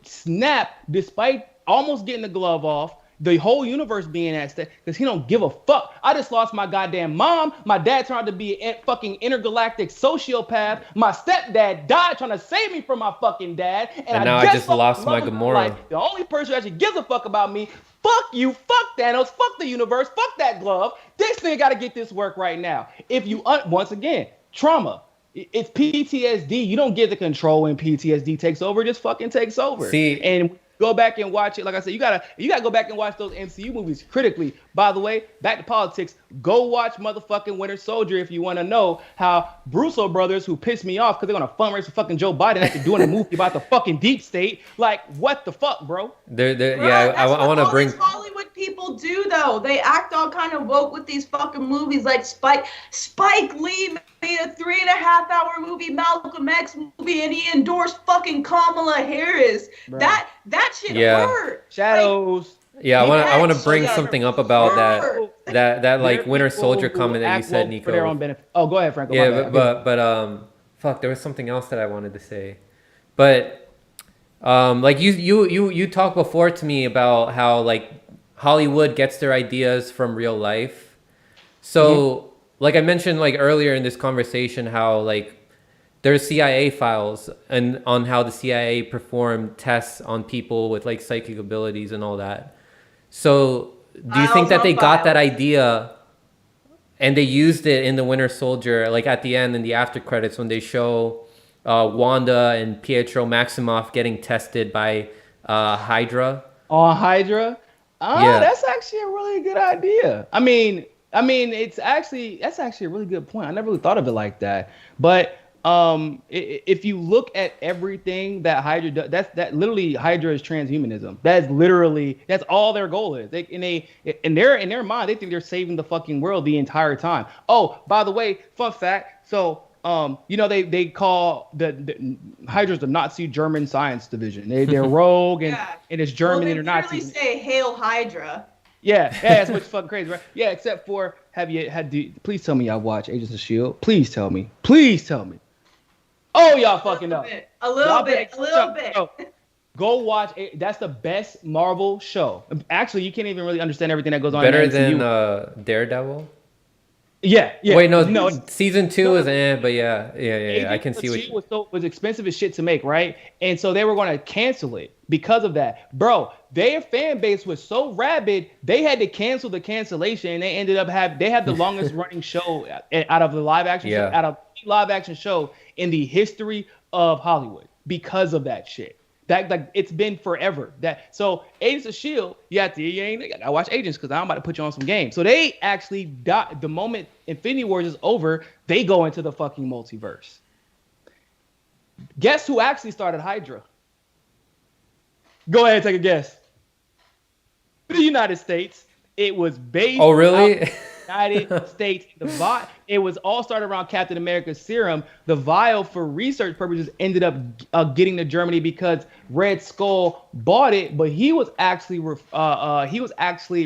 snap despite almost getting the glove off, the whole universe being at stake, because he don't give a fuck. I just lost my goddamn mom. My dad turned out to be a fucking intergalactic sociopath. My stepdad died trying to save me from my fucking dad. And now I just lost my Gamora. The only person who actually gives a fuck about me, fuck you, fuck Thanos, fuck the universe, fuck that glove. This thing got to get this work right now. If you, once again, trauma. It's PTSD. You don't get the control when PTSD takes over. It just fucking takes over. See, and go back and watch it. Like I said, you gotta go back and watch those MCU movies critically. By the way, back to politics. Go watch motherfucking Winter Soldier if you want to know how Russo brothers, who pissed me off because they're gonna fundraise for fucking Joe Biden after doing a movie about the fucking deep state. Like, what the fuck, bro? I want to bring. Hollywood people do though. They act all kind of woke with these fucking movies. Like Spike Lee made a 3.5-hour movie, Malcolm X movie, and he endorsed fucking Kamala Harris. Bro. That shit hurt. Shadows. Yeah, I want to bring something up about that like Winter Soldier comment that you said, Niko. For their own benefit. Oh, go ahead, Franco. Yeah, but fuck, there was something else that I wanted to say, but like you talked before to me about how like Hollywood gets their ideas from real life. So like I mentioned like earlier in this conversation, how like there's CIA files and on how the CIA performed tests on people with like psychic abilities and all that. So do you think that they got that idea and they used it in the Winter Soldier, like at the end in the after credits when they show Wanda and Pietro Maximoff getting tested by Hydra? On Hydra? Yeah. That's actually a really good idea. I mean, that's actually a really good point. I never really thought of it like that. But if you look at everything that Hydra does, that literally Hydra is transhumanism. That's all their goal is. In their mind, they think they're saving the fucking world the entire time. Oh, by the way, fun fact. So they call the Hydra's the Nazi German science division. They're rogue and it's German and they're Nazi. They say Hail Hydra. Yeah, that's what's fucking crazy, right? Yeah, except for please tell me y'all watch Agents of S.H.I.E.L.D. Please tell me. Oh, y'all fucking know. A little bit. Go watch it. That's the best Marvel show. Actually, you can't even really understand everything that goes on. Better than Daredevil? Yeah. Wait, no. Season 2 is but yeah. I can see what was expensive as shit to make, right? And so they were going to cancel it because of that, bro. Their fan base was so rabid they had to cancel the cancellation, and they ended up they had the longest running show out of the live action show in the history of Hollywood because of that shit. That like it's been forever. That so Agents of Shield, I watch Agents because I'm about to put you on some games. So they actually died the moment Infinity Wars is over. They go into the fucking multiverse. Guess who actually started Hydra? Go ahead, take a guess. The United States. It was based. Oh, really? United States. It was all started around Captain America's serum. The vial, for research purposes, ended up getting to Germany because Red Skull bought it, but he was actually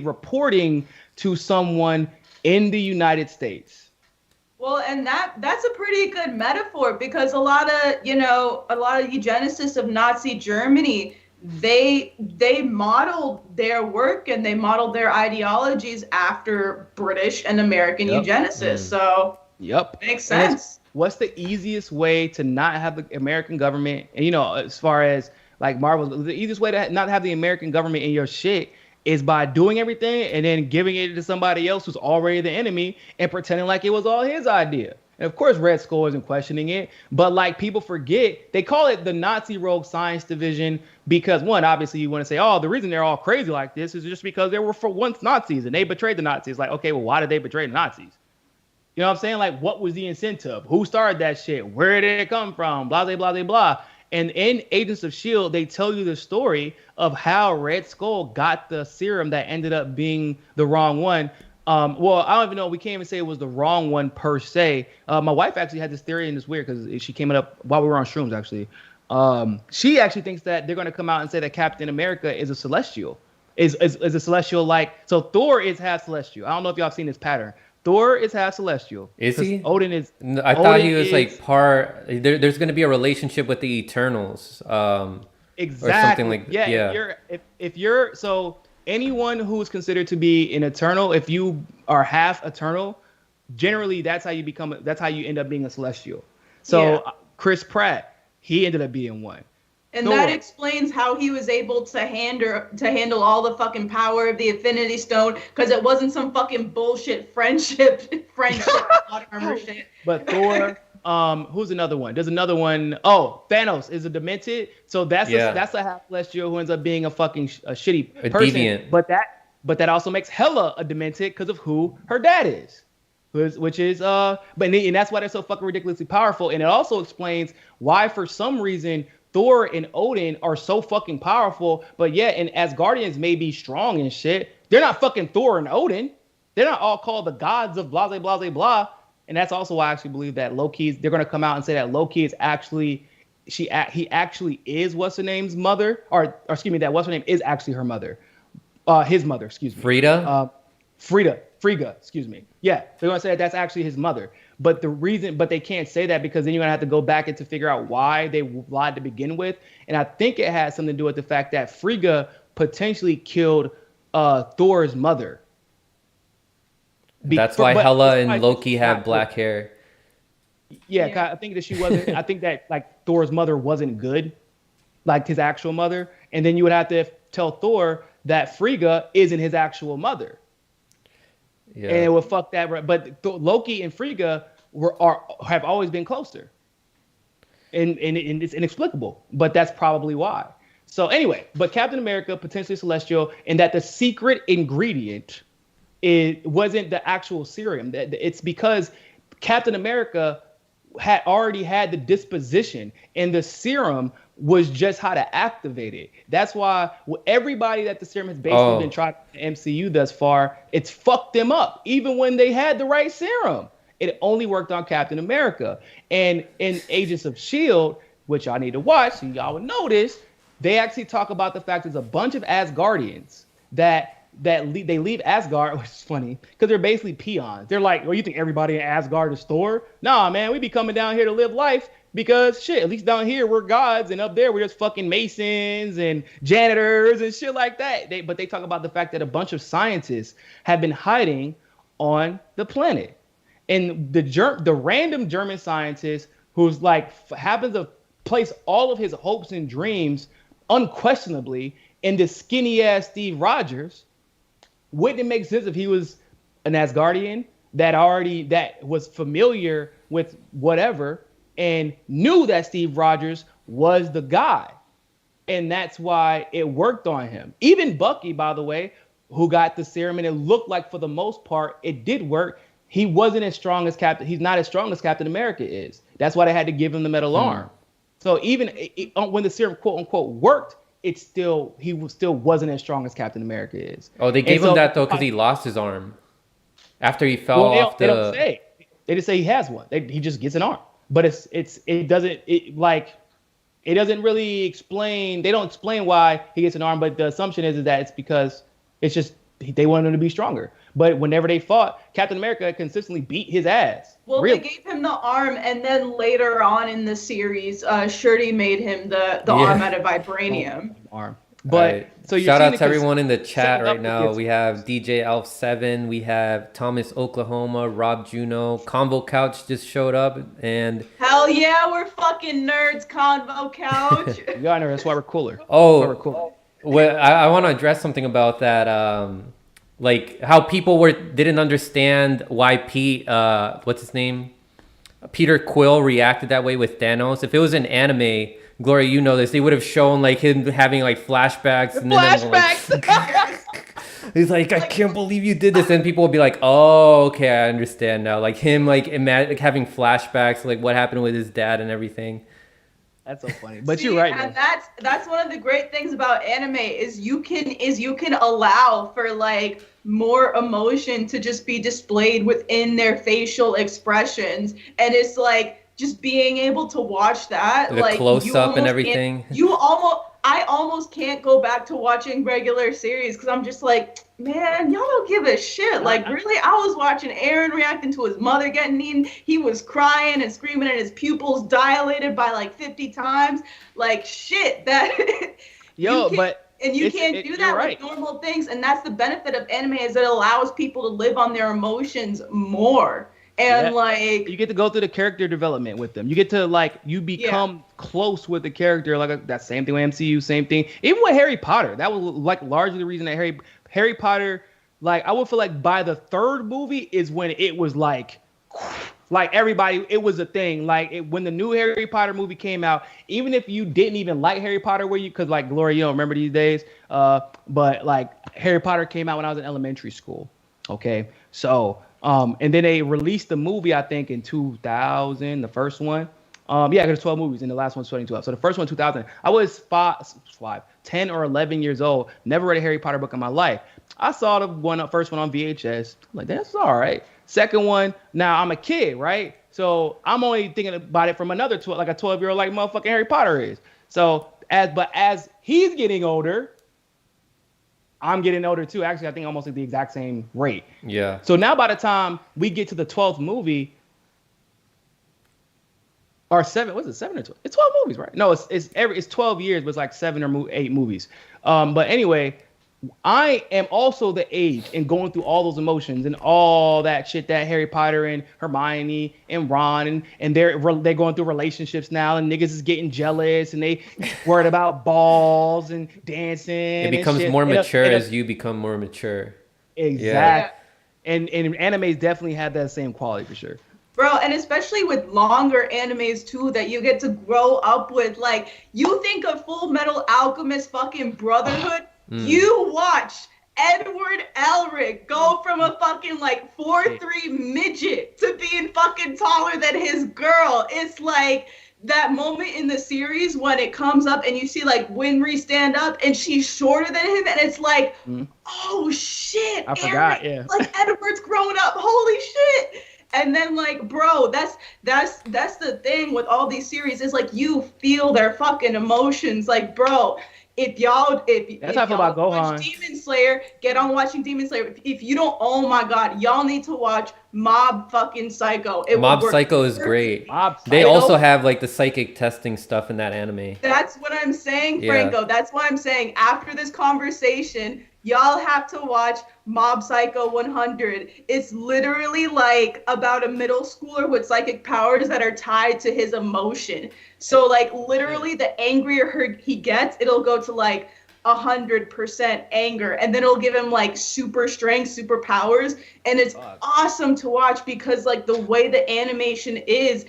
reporting to someone in the United States. Well, and that's a pretty good metaphor because a lot of eugenicists of Nazi Germany, they modeled their work and they modeled their ideologies after British and American eugenicists. So makes sense. What's the easiest way to not have the American government, and as far as like Marvel, the easiest way to not have the American government in your shit is by doing everything and then giving it to somebody else who's already the enemy and pretending like it was all his idea. And of course, Red Skull isn't questioning it, but like people forget, they call it the Nazi Rogue Science Division because one, obviously you want to say, oh, the reason they're all crazy like this is just because they were for once Nazis and they betrayed the Nazis. Like, okay, well, why did they betray the Nazis? You know what I'm saying? Like, what was the incentive? Who started that shit? Where did it come from? Blah, blah, blah, blah, blah. And in Agents of S.H.I.E.L.D., they tell you the story of how Red Skull got the serum that ended up being the wrong one. Well, I don't even know. We can't even say it was the wrong one per se. My wife actually had this theory, and it's weird because she came up while we were on shrooms, actually. She actually thinks that they're going to come out and say that Captain America is a Celestial. Is a Celestial like... So Thor is half Celestial. I don't know if y'all have seen this pattern. Thor is half Celestial. Is he? Odin is... I thought he was like part... There's going to be a relationship with the Eternals. Exactly. Or something like that. Yeah. If you're... So anyone who's considered to be an Eternal, if you are half Eternal, generally that's how you become... That's how you end up being a Celestial. So Chris Pratt, he ended up being one. And that explains how he was able to handle all the fucking power of the Infinity Stone, because it wasn't some fucking bullshit friendship armor shit. But Thor, who's another one? There's another one. Oh, Thanos is a Demented. So that's a half celestial who ends up being a fucking shitty person. Deviant. But that also makes Hela a Demented because of who her dad is. Which is and that's why they're so fucking ridiculously powerful. And it also explains why, for some reason, Thor and Odin are so fucking powerful, but and Asgardians may be strong and shit. They're not fucking Thor and Odin. They're not all called the gods of blah, blah, blah, blah, blah. And that's also why I actually believe that they're going to come out and say that Loki is actually, he actually is what's her name's mother, or excuse me, that what's her name is actually her mother. His mother, excuse me. Frigga, excuse me. Yeah, they're going to say that that's actually his mother. But they can't say that because then you're going to have to go back and to figure out why they lied to begin with. And I think it has something to do with the fact that Frigga potentially killed Thor's mother. That's why Hela and Loki have black hair. Yeah, I think that she wasn't. I think that like Thor's mother wasn't good, like his actual mother. And then you would have to tell Thor that Frigga isn't his actual mother. Yeah. And it would fuck that. But Loki and Frigga have always been closer. And it's inexplicable. But that's probably why. So anyway, but Captain America, potentially Celestial, and that the secret ingredient wasn't the actual serum. It's because Captain America had already had the disposition, and the serum was just how to activate it. That's why everybody that the serum has basically been trying in the MCU thus far, it's fucked them up. Even when they had the right serum, it only worked on Captain America. And in Agents of S.H.I.E.L.D., which y'all need to watch, so y'all would notice, they actually talk about the fact there's a bunch of Asgardians that they leave Asgard, which is funny, because they're basically peons. They're like, well, you think everybody in Asgard is Thor? Nah, man, we be coming down here to live life because, shit, at least down here we're gods, and up there we're just fucking masons and janitors and shit like that. But they talk about the fact that a bunch of scientists have been hiding on the planet. And the random German scientist who's like happens to place all of his hopes and dreams unquestionably in this skinny ass Steve Rogers. Wouldn't it make sense if he was an Asgardian that was familiar with whatever and knew that Steve Rogers was the guy? And that's why it worked on him. Even Bucky, by the way, who got the serum, and it looked like for the most part it did work. He wasn't as strong as Captain. He's not as strong as Captain America is. That's why they had to give him the metal arm. So even when the serum quote unquote worked, he still wasn't as strong as Captain America is. Oh, they gave him that though because he lost his arm after he fell off the. They don't say. They just say he has one. He just gets an arm, but it doesn't really explain. They don't explain why he gets an arm, but the assumption is that it's because it's just they want him to be stronger. But whenever they fought, Captain America consistently beat his ass. Well, they gave him the arm, and then later on in the series, Shirley made him the arm out of vibranium. Arm. But so shout out to everyone in the chat right now. We have DJ Alf 7, we have Thomas Oklahoma, Rob Juno, Convo Couch just showed up, and hell yeah, we're fucking nerds, Convo Couch. Yeah, I know, that's why we're cooler. Oh, well, I want to address something about that. Like how people didn't understand why what's his name? Peter Quill reacted that way with Thanos. If it was an anime, Gloria, you know this, they would have shown like him having like flashbacks. He's like, I can't believe you did this. And people would be like, oh, okay, I understand now. Like him, like having flashbacks, like what happened with his dad and everything. That's so funny. But you're right. And that's one of the great things about anime is you can allow for like more emotion to just be displayed within their facial expressions, and it's like just being able to watch that, like close up and everything. I almost can't go back to watching regular series because I'm just like, man, y'all don't give a shit. Like, really? I was watching Aaron reacting to his mother getting eaten. He was crying and screaming, and his pupils dilated by like 50 times. Like, shit, that. Yo, and you can't do that with normal things. And that's the benefit of anime, is it allows people to live on their emotions more. And like you get to go through the character development with them. You get to you become close with the character. Like that same thing with MCU, same thing. Even with Harry Potter, that was like largely the reason that Harry Potter, like I would feel like by the third movie is when it was like everybody, it was a thing. Like when the new Harry Potter movie came out, even if you didn't even like Harry Potter, because like Gloria, you don't remember these days. But like Harry Potter came out when I was in elementary school. Okay, so. And then they released the movie, I think, in 2000, the first one. There's 12 movies, and the last one's 2012. So the first one, 2000. I was 10 or 11 years old. Never read a Harry Potter book in my life. I saw the first one on VHS. I'm like, that's all right. Second one, now I'm a kid, right? So I'm only thinking about it from another 12-year-old like motherfucking Harry Potter is. So as he's getting older, I'm getting older too. Actually, I think almost at the exact same rate. Yeah. So now by the time we get to the 12th movie, or 7, was it 7 or 12? It's 12 movies, right? No, it's 12 years, but it's like 7 or 8 movies. But anyway, I am also the age and going through all those emotions and all that shit that Harry Potter and Hermione and Ron and they're going through relationships now, and niggas is getting jealous and they worried about balls and dancing. It becomes more mature as you become more mature. Exactly. Yeah. And animes definitely have that same quality for sure. Bro, and especially with longer animes too that you get to grow up with. Like, you think of Full Metal Alchemist fucking Brotherhood. You watch Edward Elric go from a fucking 4'3" midget to being fucking taller than his girl. It's like that moment in the series when it comes up and you see Winry stand up and she's shorter than him, and it's like, oh shit, I forgot, yeah. Edward's grown up, holy shit. And then bro, that's the thing with all these series is you feel their fucking emotions, bro. If y'all Gohan. Watch Demon Slayer, get on watching Demon Slayer. If you don't, oh my god, y'all need to watch Mob fucking Psycho. Mob Psycho is great. They also have the psychic testing stuff in that anime. That's what I'm saying, Franco. Yeah. That's what I'm saying. After this conversation, y'all have to watch Mob Psycho 100. It's literally about a middle schooler with psychic powers that are tied to his emotion. So literally the angrier he gets, it'll go to 100% anger, and then it'll give him super strength, super powers, and it's awesome to watch because the way the animation is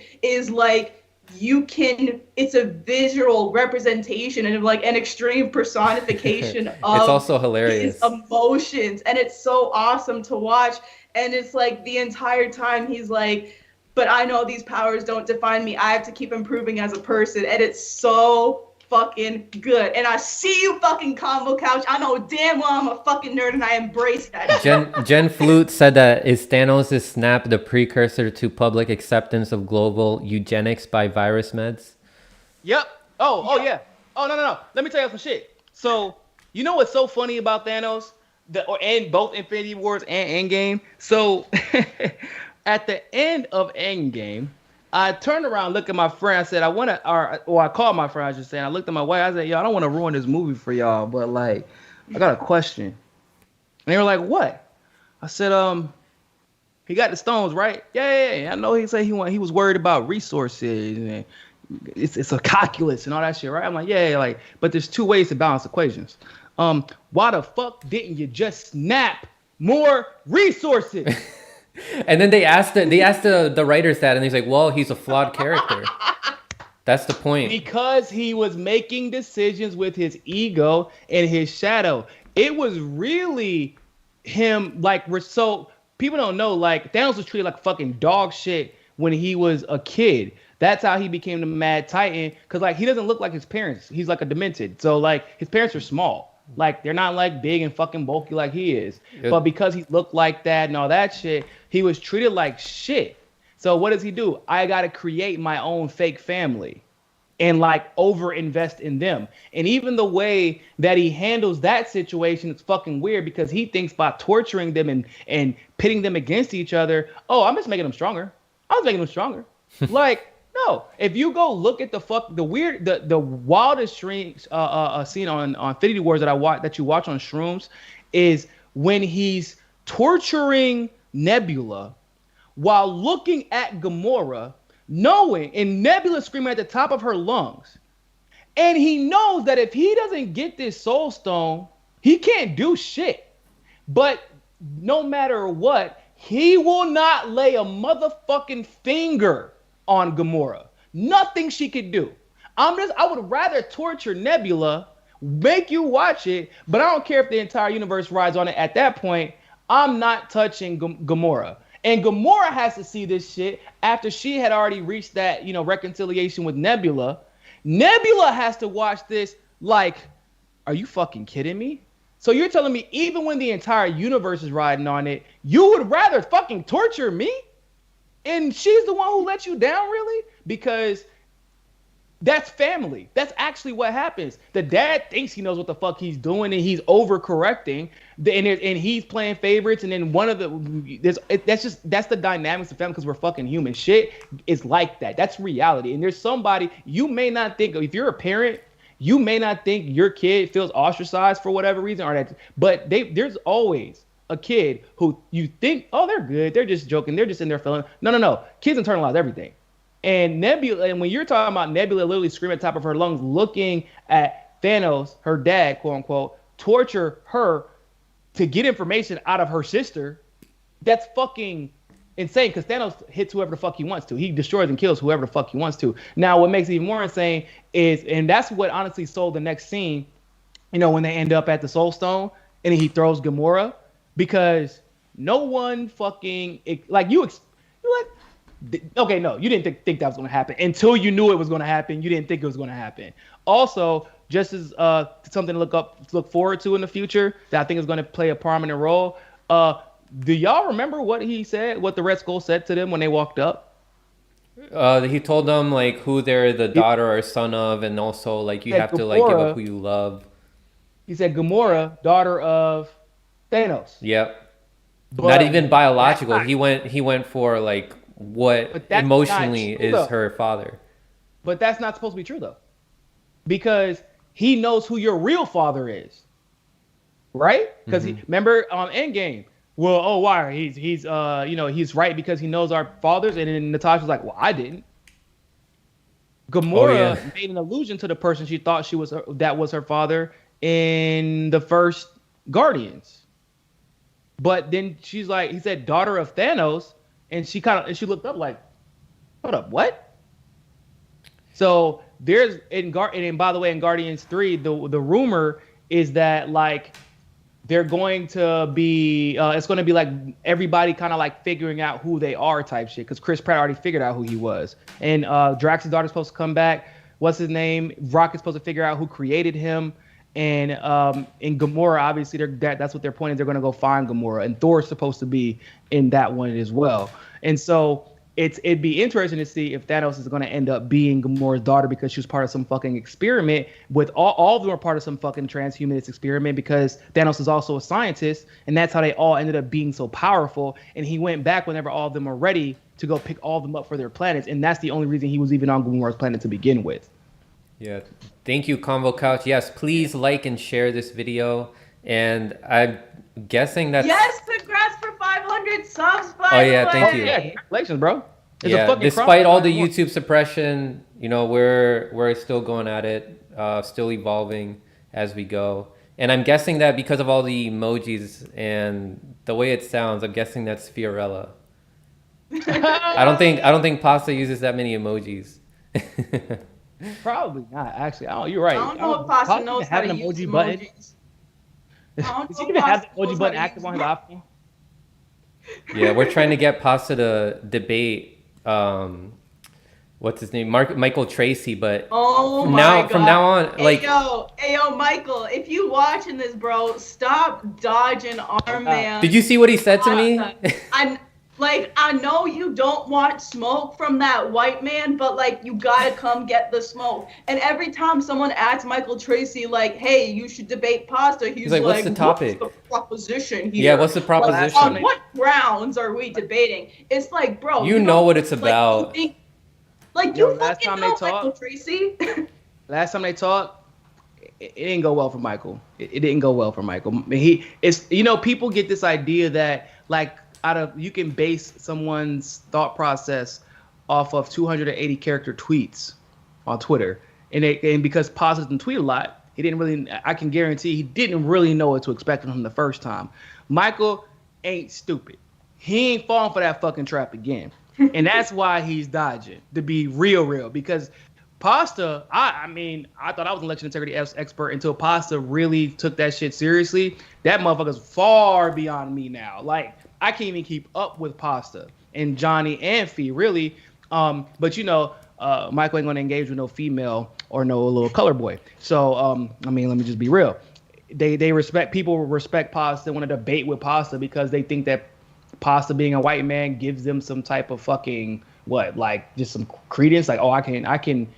it's a visual representation and like an extreme personification of it's also hilarious. his emotions, and it's so awesome to watch. And it's like the entire time he's like, but I know these powers don't define me, I have to keep improving as a person. And it's so fucking good. And I see you, fucking Combo Couch. I know damn well I'm a fucking nerd, and I embrace that. Jen Flute said that is Thanos' snap the precursor to public acceptance of global eugenics by virus meds? Yep. Oh yeah. Oh no. Let me tell you some shit. So you know what's so funny about Thanos? And both Infinity Wars and Endgame. So at the end of Endgame, I turned around, looked at my friend. I said, I called my friend. I was just saying, I looked at my wife. I said, yo, I don't want to ruin this movie for y'all, but like, I got a question. And they were like, what? I said, he got the stones, right? Yeah. I know he said he was worried about resources and it's a calculus and all that shit, right? I'm like, yeah, like, but there's two ways to balance equations. Why the fuck didn't you just snap more resources? And then they asked the writers that, and he's like, well, he's a flawed character. That's the point. Because he was making decisions with his ego and his shadow. It was really him, like, so people don't know, like, Thanos was treated like fucking dog shit when he was a kid. That's how he became the Mad Titan, because, like, he doesn't look like his parents. He's, like, a demented. So, like, his parents are small. Like, they're not, like, big and fucking bulky like he is. But because he looked like that and all that shit, he was treated like shit. So what does he do? I got to create my own fake family and, like, over-invest in them. And even the way that he handles that situation is fucking weird, because he thinks by torturing them and pitting them against each other, oh, I'm just making them stronger. Like, no, if you go look at the wildest scene on Infinity Wars that you watch on Shrooms is when he's torturing Nebula while looking at Gamora, knowing, and Nebula screaming at the top of her lungs, and he knows that if he doesn't get this Soul Stone, he can't do shit. But no matter what, he will not lay a motherfucking finger on Gamora. Nothing she could do. I would rather torture Nebula, make you watch it, but I don't care if the entire universe rides on it. At that point, I'm not touching Gamora. And Gamora has to see this shit after she had already reached that, reconciliation with Nebula. Nebula has to watch this like, are you fucking kidding me? So you're telling me even when the entire universe is riding on it, you would rather fucking torture me? And she's the one who let you down, really? Because that's family. That's actually what happens. The dad thinks he knows what the fuck he's doing, and he's overcorrecting, and he's playing favorites. And then that's the dynamics of family, because we're fucking human. Shit is like that. That's reality. And there's somebody you may not think, if you're a parent, you may not think your kid feels ostracized for whatever reason, but there's always a kid who you think, oh, they're good, they're just joking, they're just in there feeling. No. Kids internalize everything. And Nebula, and when you're talking about Nebula literally screaming at the top of her lungs, looking at Thanos, her dad, quote unquote, torture her to get information out of her sister, that's fucking insane, because Thanos hits whoever the fuck he wants to. He destroys and kills whoever the fuck he wants to. Now, what makes it even more insane is, and that's what honestly sold the next scene, when they end up at the Soul Stone and he throws Gamora, because no one fucking, like, you're like, okay, no, you didn't think that was going to happen until you knew it was going to happen. You didn't think it was going to happen. Also, just as something to look forward to in the future that I think is going to play a prominent role. Do y'all remember what the Red Skull said to them when they walked up? He told them, like, who they're the daughter or son of, and also, like, you have to, like, give up who you love. He said Gamora, daughter of Thanos. Yep. But not even biological. He went for, like, what emotionally is her father. But that's not supposed to be true, though, because he knows who your real father is, right? Because remember Endgame. Well, why? He's right because he knows our fathers, and then Natasha's like, well, I didn't. Gamora made an allusion to the person she thought that was her father in the first Guardians. But then she's like, he said daughter of Thanos, and she looked up like, hold up, what? So there's and by the way, in Guardians 3, the rumor is that like they're going to be it's going to be like everybody kind of like figuring out who they are type shit, because Chris Pratt already figured out who he was, and Drax's daughter's supposed to come back. What's his name? Rocket's supposed to figure out who created him. And in Gamora, obviously, that's what their point is. They're going to go find Gamora, and Thor's supposed to be in that one as well. And so it'd be interesting to see if Thanos is going to end up being Gamora's daughter, because she was part of some fucking experiment. With all of them are part of some fucking transhumanist experiment, because Thanos is also a scientist, and that's how they all ended up being so powerful. And he went back whenever all of them are ready to go pick all of them up for their planets, and that's the only reason he was even on Gamora's planet to begin with. Yeah, thank you, Convo Couch. Yes, please like and share this video. And I'm guessing that. Yes, congrats for 500 subs. Oh yeah, thank you. Yeah, congratulations, bro. Yeah, despite all the YouTube suppression, you know, we're still going at it, still evolving as we go. And I'm guessing that because of all the emojis and the way it sounds, I'm guessing that's Fiorella. I don't think Pasta uses that many emojis. Probably not, actually. Oh, you're right. I don't know if Pasta knows how to use emojis. Does he even have the emoji button active on his option? Yeah, we're trying to get Pasta to debate what's his name, Michael Tracy, but from now on, like, hey yo, Michael, if you watching this, bro, stop dodging our man. Did you see what he said to me? I know you don't want smoke from that white man, but like you gotta come get the smoke. And every time someone asks Michael Tracy, like, hey, you should debate Pasta, he's like, what's the topic? What's the proposition here? Yeah, what's the proposition? On what grounds are we debating? It's like, bro, you know what it's about. You fucking know Michael Tracy. Last time they talked, it didn't go well for Michael. It didn't go well for Michael. People get this idea that like you can base someone's thought process off of 280 character tweets on Twitter, and because Pasta doesn't tweet a lot, I can guarantee he didn't really know what to expect from him the first time. Michael ain't stupid. He ain't falling for that fucking trap again. And that's why he's dodging, to be real, because Pasta, I thought I was an election integrity expert until Pasta really took that shit seriously. That motherfucker's far beyond me now. Like, I can't even keep up with Pasta and Johnny and Fee, really. But Michael ain't gonna engage with no female or no little color boy. So, let me just be real. People respect Pasta, want to debate with Pasta because they think that Pasta being a white man gives them some type of fucking just some credence. Like, oh, I can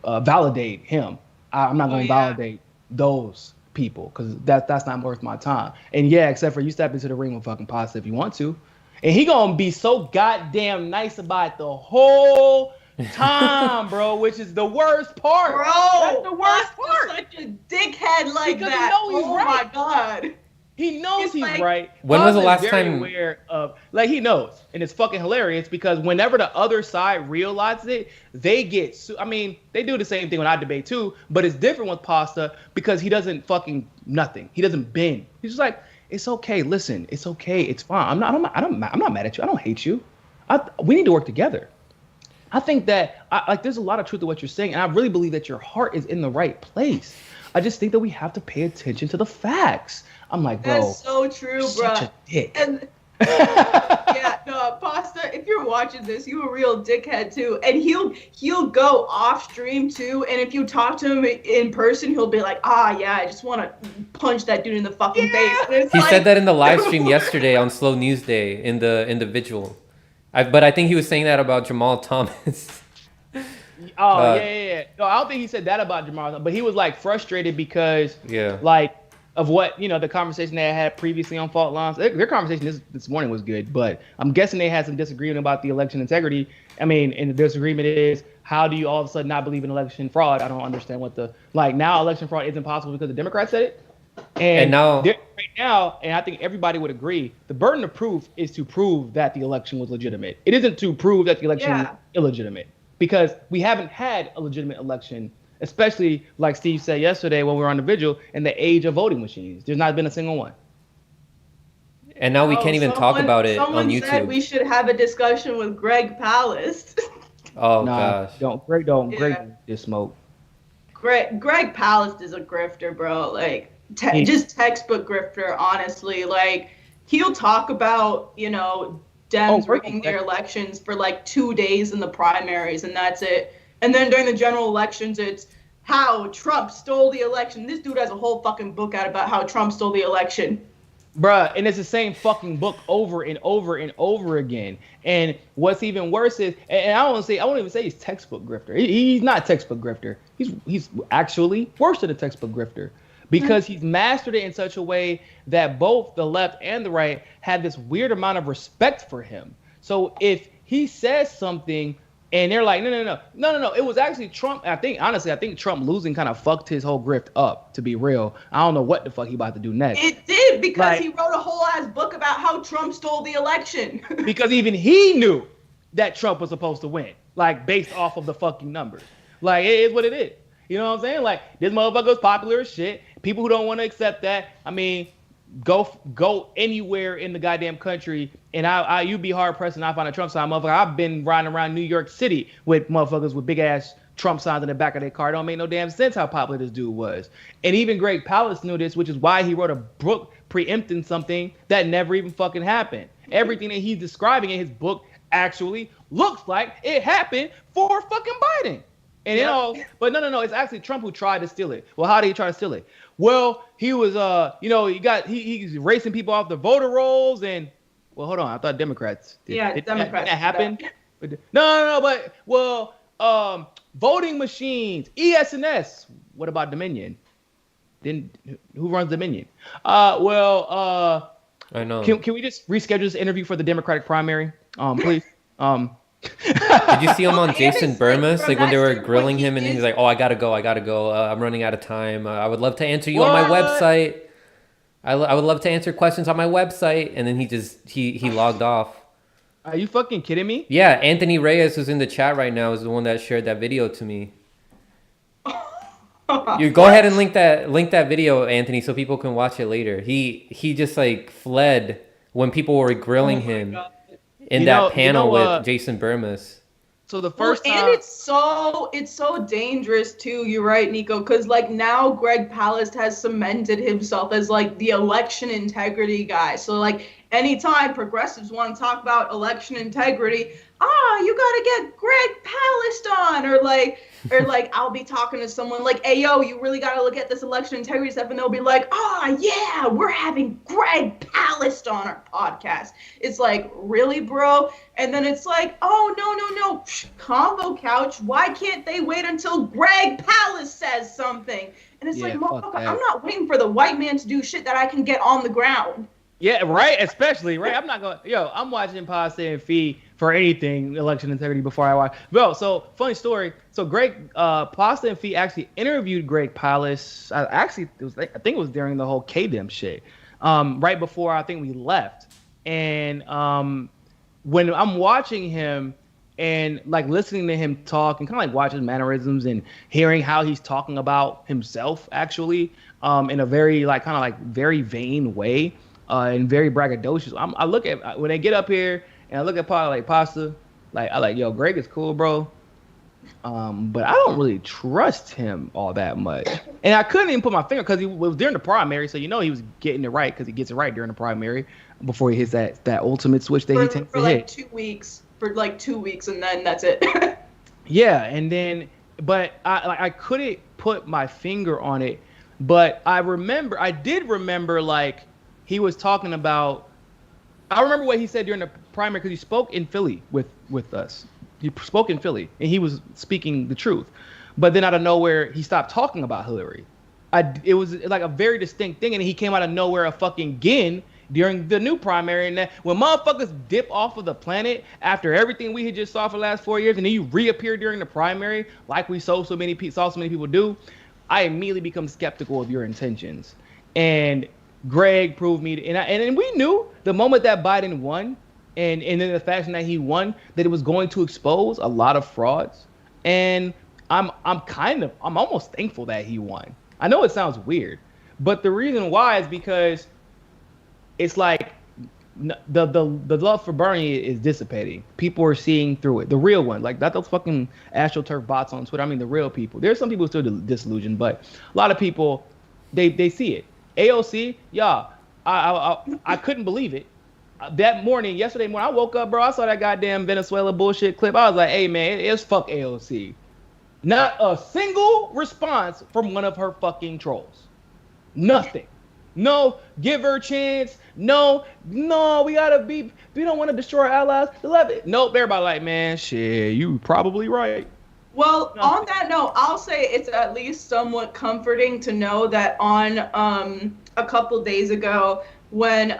validate him. I'm not going to validate those people because that's not worth my time. And yeah, except for you step into the ring with fucking Pasta if you want to, and he gonna be so goddamn nice about the whole time, bro, which is the worst part. Bro, that's the worst part. Such a dickhead like because that. My god. He knows he's right. When was the last time? Aware of, he knows, and it's fucking hilarious because whenever the other side realizes it, they get. They do the same thing when I debate too, but it's different with Pasta because he doesn't fucking nothing. He doesn't bend. He's just like, it's okay. Listen, it's okay. It's fine. I'm not mad at you. I don't hate you. We need to work together. I think that there's a lot of truth to what you're saying, and I really believe that your heart is in the right place. I just think that we have to pay attention to the facts. I'm like, bro, that's so true, bro. Such a dick. And Pasta, if you're watching this, you a real dickhead too. And he'll go off stream too. And if you talk to him in person, he'll be like, yeah, I just want to punch that dude in the fucking face. He said that in the live stream yesterday on Slow News Day in the individual. But I think he was saying that about Jamal Thomas. Yeah. No, I don't think he said that about Jamal, but he was frustrated because of what the conversation they had previously on Fault Lines. Their conversation this morning was good, but I'm guessing they had some disagreement about the election integrity. And the disagreement is, how do you all of a sudden not believe in election fraud? I don't understand what now election fraud isn't possible because the Democrats said it. And now right now, and I think everybody would agree, the burden of proof is to prove that the election was legitimate. It isn't to prove that the election was illegitimate, because we haven't had a legitimate election, especially like Steve said yesterday when we were on the vigil, in the age of voting machines. There's not been a single one. And now we can't even talk about it on YouTube. Someone said we should have a discussion with Greg Palast. Oh Nah, gosh. Greg Yeah. just smoke. Greg Palast is a grifter, bro. Like He, just textbook grifter, honestly. Like he'll talk about, oh, Dems first of rigging all, their elections for like 2 days in the primaries, and that's it. And then during the general elections, it's how Trump stole the election. This dude has a whole fucking book out about how Trump stole the election. bruh, and it's the same fucking book over and over and over again. And what's even worse is, and I won't even say he's textbook grifter. He's not textbook grifter. He's actually worse than a textbook grifter because he's mastered it in such a way that both the left and the right had this weird amount of respect for him. So if he says something and they're like, no. It was actually Trump. I think Trump losing kind of fucked his whole grift up, to be real. I don't know what the fuck he about to do next. It did, because Like, he wrote a whole ass book about how Trump stole the election. because even he knew that Trump was supposed to win, like based off of the fucking numbers. Like, it is what it is. You know what I'm saying? Like, this motherfucker's popular as shit. People who don't want to accept that, I mean, go anywhere in the goddamn country, and you'd be hard pressed to not find a Trump sign, motherfucker. I've been riding around New York City with motherfuckers with big ass Trump signs in the back of their car. It don't make no damn sense how popular this dude was. And even Greg Palast knew this, which is why he wrote a book preempting something that never even fucking happened. Everything that he's describing in his book actually looks like it happened for fucking Biden. And but no, it's actually Trump who tried to steal it. Well, how did he try to steal it? Well, he was he's racing people off the voter rolls, and well, hold on, I thought Democrats did. Democrats. Did that happen? No, but voting machines, ES&S. What about Dominion? Then who runs Dominion? I know. Can we just reschedule this interview for the Democratic primary? Please. Did you see him on Jason Burmas, like when they were grilling him, and he's like, "Oh, I gotta go. I'm running out of time. I would love to answer you on my website. I would love to answer questions on my website." And then he logged off. Are you fucking kidding me? Yeah, Anthony Reyes, who's in the chat right now, is the one that shared that video to me. You go ahead and link that video, Anthony, so people can watch it later. He just like fled when people were grilling him. God. In that panel with Jason Burmas. So the first time, and it's so dangerous too. You're right, Niko, because like now Greg Palast has cemented himself as like the election integrity guy. So like anytime progressives want to talk about election integrity, you gotta get Greg Palast on, or like I'll be talking to someone like, hey yo, you really gotta look at this election integrity stuff, and they'll be like, yeah, we're having Greg Palast on our podcast. It's like, really, bro? And then it's like, oh no, combo couch. Why can't they wait until Greg Palast says something? And it's like, motherfucker, I'm not waiting for the white man to do shit that I can get on the ground. Yeah, right. Especially right. I'm not going. I'm watching Pasta and Fee for anything election integrity before I watch. Bro, so funny story. So Greg, Pasta and Fee actually interviewed Greg Palast. I think it was during the whole KDM shit. Right before I think we left. And when I'm watching him and like listening to him talk and kind of like watching mannerisms and hearing how he's talking about himself actually, in a very like kind of like very vain way. And very braggadocious. I look at when they get up here and I look at Pasta, I like, yo, Greg is cool, bro. But I don't really trust him all that much. And I couldn't even put my finger because he was during the primary, so he was getting it right because he gets it right during the primary before he hits that ultimate switch that he tends to hit. 2 weeks. For like 2 weeks, and then that's it. Yeah, and then but I couldn't put my finger on it, but I did remember like. He was talking about. I remember what he said during the primary because he spoke in Philly with us. He spoke in Philly and he was speaking the truth, but then out of nowhere he stopped talking about Hillary. It was like a very distinct thing, and he came out of nowhere again during the new primary. And that when motherfuckers dip off of the planet after everything we had just saw for the last 4 years, and then you reappear during the primary like we saw so many people do, I immediately become skeptical of your intentions. And Greg proved me, and we knew the moment that Biden won, and in the fashion that he won, that it was going to expose a lot of frauds. And I'm almost thankful that he won. I know it sounds weird, but the reason why is because it's like the love for Bernie is dissipating. People are seeing through it. The real one, like not those fucking AstroTurf bots on Twitter. I mean, the real people. There's some people still disillusioned, but a lot of people, they see it. AOC, yeah, I couldn't believe it. Yesterday morning, I woke up, bro. I saw that goddamn Venezuela bullshit clip. I was like, hey man, it's fuck AOC. Not a single response from one of her fucking trolls. Nothing. No, give her a chance. No, we don't want to destroy our allies. Nope, everybody like, man, shit, you probably right. Well, on that note, I'll say it's at least somewhat comforting to know that on a couple days ago, when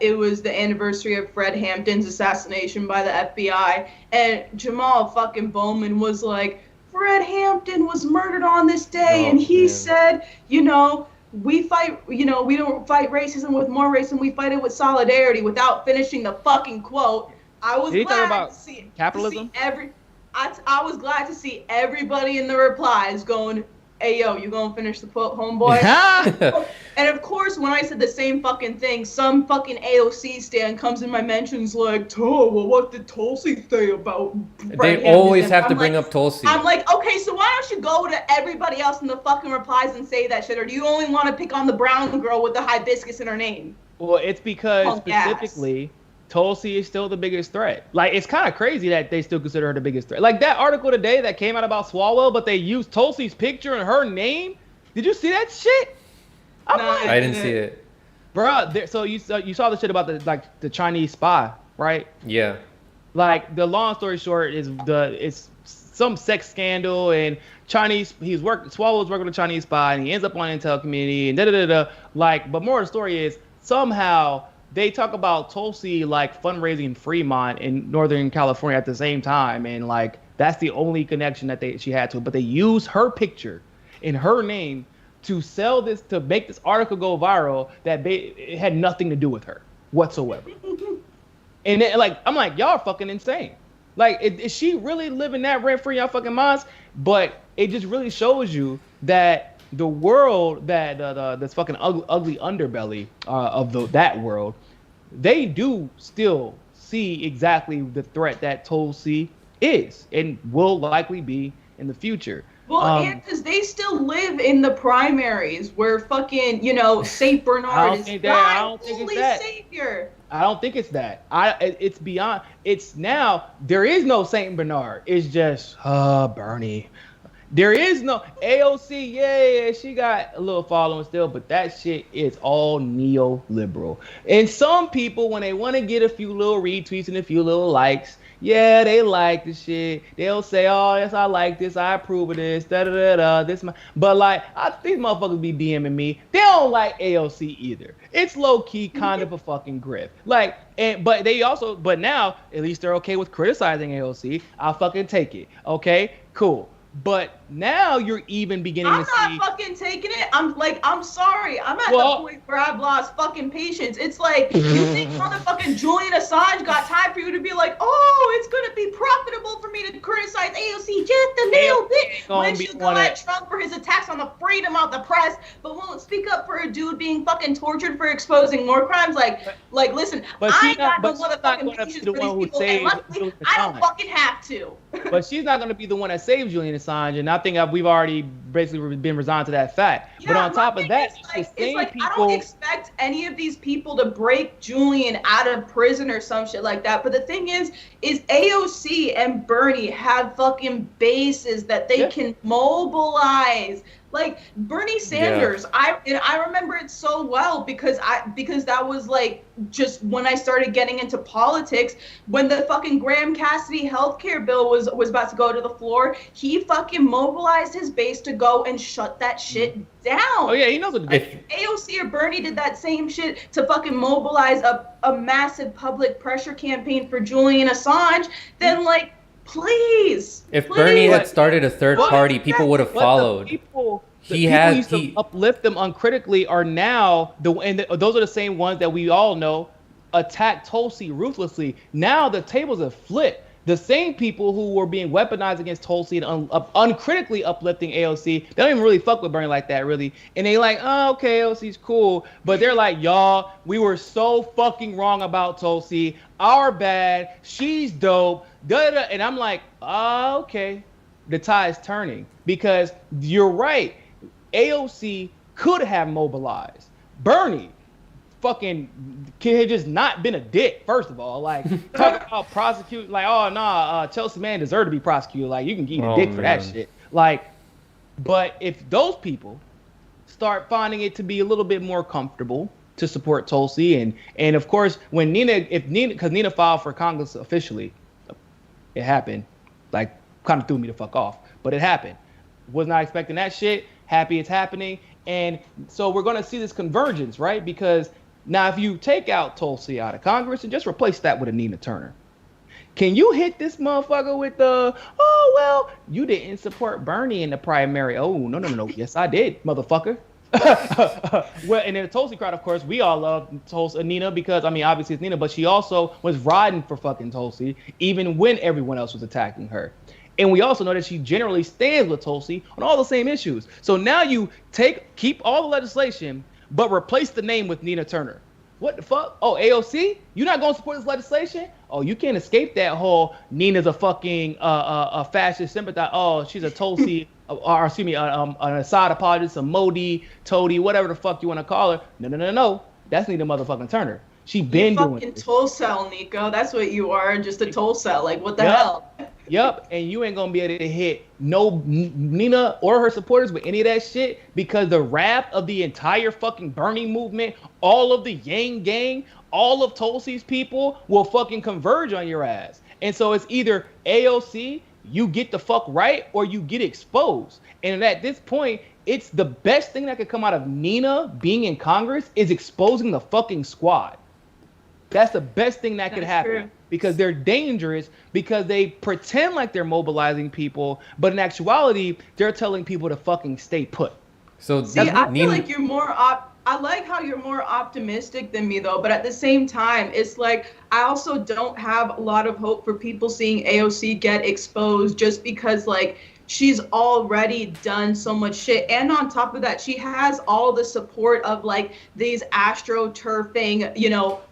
it was the anniversary of Fred Hampton's assassination by the FBI, and Jamal fucking Bowman was like, Fred Hampton was murdered on this day, and he said, we fight, we don't fight racism with more racism, we fight it with solidarity, without finishing the fucking quote. I was glad to see capitalism. I was glad to see everybody in the replies going, hey, yo, you gonna finish the quote, homeboy? And of course, when I said the same fucking thing, some fucking AOC stan comes in my mentions like, well, what did Tulsi say about Fred They always Hampton? have to bring up Tulsi. I'm like, okay, so why don't you go to everybody else in the fucking replies and say that shit? Or do you only want to pick on the brown girl with the hibiscus in her name? Well, it's because specifically, Tulsi is still the biggest threat. Like, it's kind of crazy that they still consider her the biggest threat. Like that article today that came out about Swalwell, but they used Tulsi's picture and her name. Did you see that shit? I didn't see it, bro. So you saw the shit about the Chinese spy, right? Yeah. Like the long story short is it's some sex scandal and Swalwell's working with a Chinese spy and he ends up on intel community and Like, but more of the story is somehow they talk about Tulsi like fundraising in Fremont in Northern California at the same time, and like that's the only connection that she had to it. But they use her picture in her name to sell this, to make this article go viral that it had nothing to do with her whatsoever. And then, like, I'm like, y'all are fucking insane. Like, is she really living that rent free in y'all fucking minds? But it just really shows you that the world, that this fucking ugly underbelly of that world, they do still see exactly the threat that Tulsi is and will likely be in the future. Well, and because they still live in the primaries where fucking, Saint Bernard is God's only savior. I don't think it's that. It's beyond. It's now, there is no Saint Bernard. It's just, Bernie. There is no AOC. Yeah, she got a little following still, but that shit is all neoliberal. And some people, when they want to get a few little retweets and a few little likes, yeah, they like the shit. They'll say, oh, yes, I like this. I approve of this. But like, these motherfuckers be DMing me. They don't like AOC either. It's low key kind of a fucking grift. Like, but now at least they're okay with criticizing AOC. I'll fucking take it. Okay, cool. But now you're even beginning to see. I'm not fucking taking it. I'm sorry. I'm at the point where I've lost fucking patience. It's like, you think motherfucking Julian Assange got time for you to be like, oh, it's going to be profitable for me to criticize AOC just a little bit. When you go at Trump for his attacks on the freedom of the press, but won't speak up for a dude being fucking tortured for exposing more crimes. Like, listen, I ain't got no motherfucking patience for these people, and luckily, I don't fucking have to. But she's not going to be the one that saves Julian Assange, and I think we've already basically been resigned to that fact. Yeah, but on top of that, I don't expect any of these people to break Julian out of prison or some shit like that. But the thing is AOC and Bernie have fucking bases that they can mobilize. Like Bernie Sanders, I remember it so well because that was like just when I started getting into politics, when the fucking Graham Cassidy healthcare bill was about to go to the floor, he fucking mobilized his base to go and shut that shit down. Oh yeah, he knows what to do. AOC or Bernie did that same shit to fucking mobilize a massive public pressure campaign for Julian Assange, then like, please. If Bernie had started a third party, people would have followed. He used to uplift them uncritically are now those are the same ones that we all know attack Tulsi ruthlessly. Now the tables have flipped. the same people who were being weaponized against Tulsi and uncritically uplifting AOC, they don't even really fuck with Bernie like that, really. And they like, oh, okay, AOC's cool. But they're like, y'all, we were so fucking wrong about Tulsi. Our bad. She's dope. Da-da-da. And I'm like, oh, okay. The tide is turning. Because you're right. AOC could have mobilized. Bernie fucking kid had just not been a dick, first of all. Like, talk about prosecute, like, oh, nah, Chelsea Mann deserved to be prosecuted. Like, you can eat a dick for that shit. Like, but if those people start finding it to be a little bit more comfortable to support Tulsi, and of course, when because Nina filed for Congress officially, it happened. Like, kind of threw me the fuck off, but it happened. Was not expecting that shit. Happy it's happening. And so we're going to see this convergence, right? Because now if you take out Tulsi out of Congress and just replace that with a Nina Turner, can you hit this motherfucker with the, oh, well, you didn't support Bernie in the primary. Oh, no. Yes, I did, motherfucker. Well, and in the Tulsi crowd, of course, we all love Nina because, I mean, obviously it's Nina, but she also was riding for fucking Tulsi even when everyone else was attacking her. And we also know that she generally stands with Tulsi on all the same issues. So now you keep all the legislation, but replace the name with Nina Turner. What the fuck? Oh, AOC? You're not going to support this legislation? Oh, you can't escape that whole Nina's a fucking a fascist sympathizer. Oh, she's a Tulsi, or excuse me, an Assad apologist, a Modi, Toady, whatever the fuck you want to call her. No. That's Nina motherfucking Turner. She been doing fucking toll cell, Niko. That's what you are, just a toll cell. Like, what the hell? Yep, and you ain't gonna be able to hit no Nina or her supporters with any of that shit because the wrath of the entire fucking Bernie movement, all of the Yang gang, all of Tulsi's people will fucking converge on your ass. And so it's either AOC, you get the fuck right, or you get exposed. And at this point, it's the best thing that could come out of Nina being in Congress is exposing the fucking squad. That's the best thing that could happen. True. Because they're dangerous because they pretend like they're mobilizing people, but in actuality, they're telling people to fucking stay put. So see, I feel like you're more I like how you're more optimistic than me though, but at the same time, it's like I also don't have a lot of hope for people seeing AOC get exposed just because like she's already done so much shit. And on top of that, she has all the support of like these astroturfing,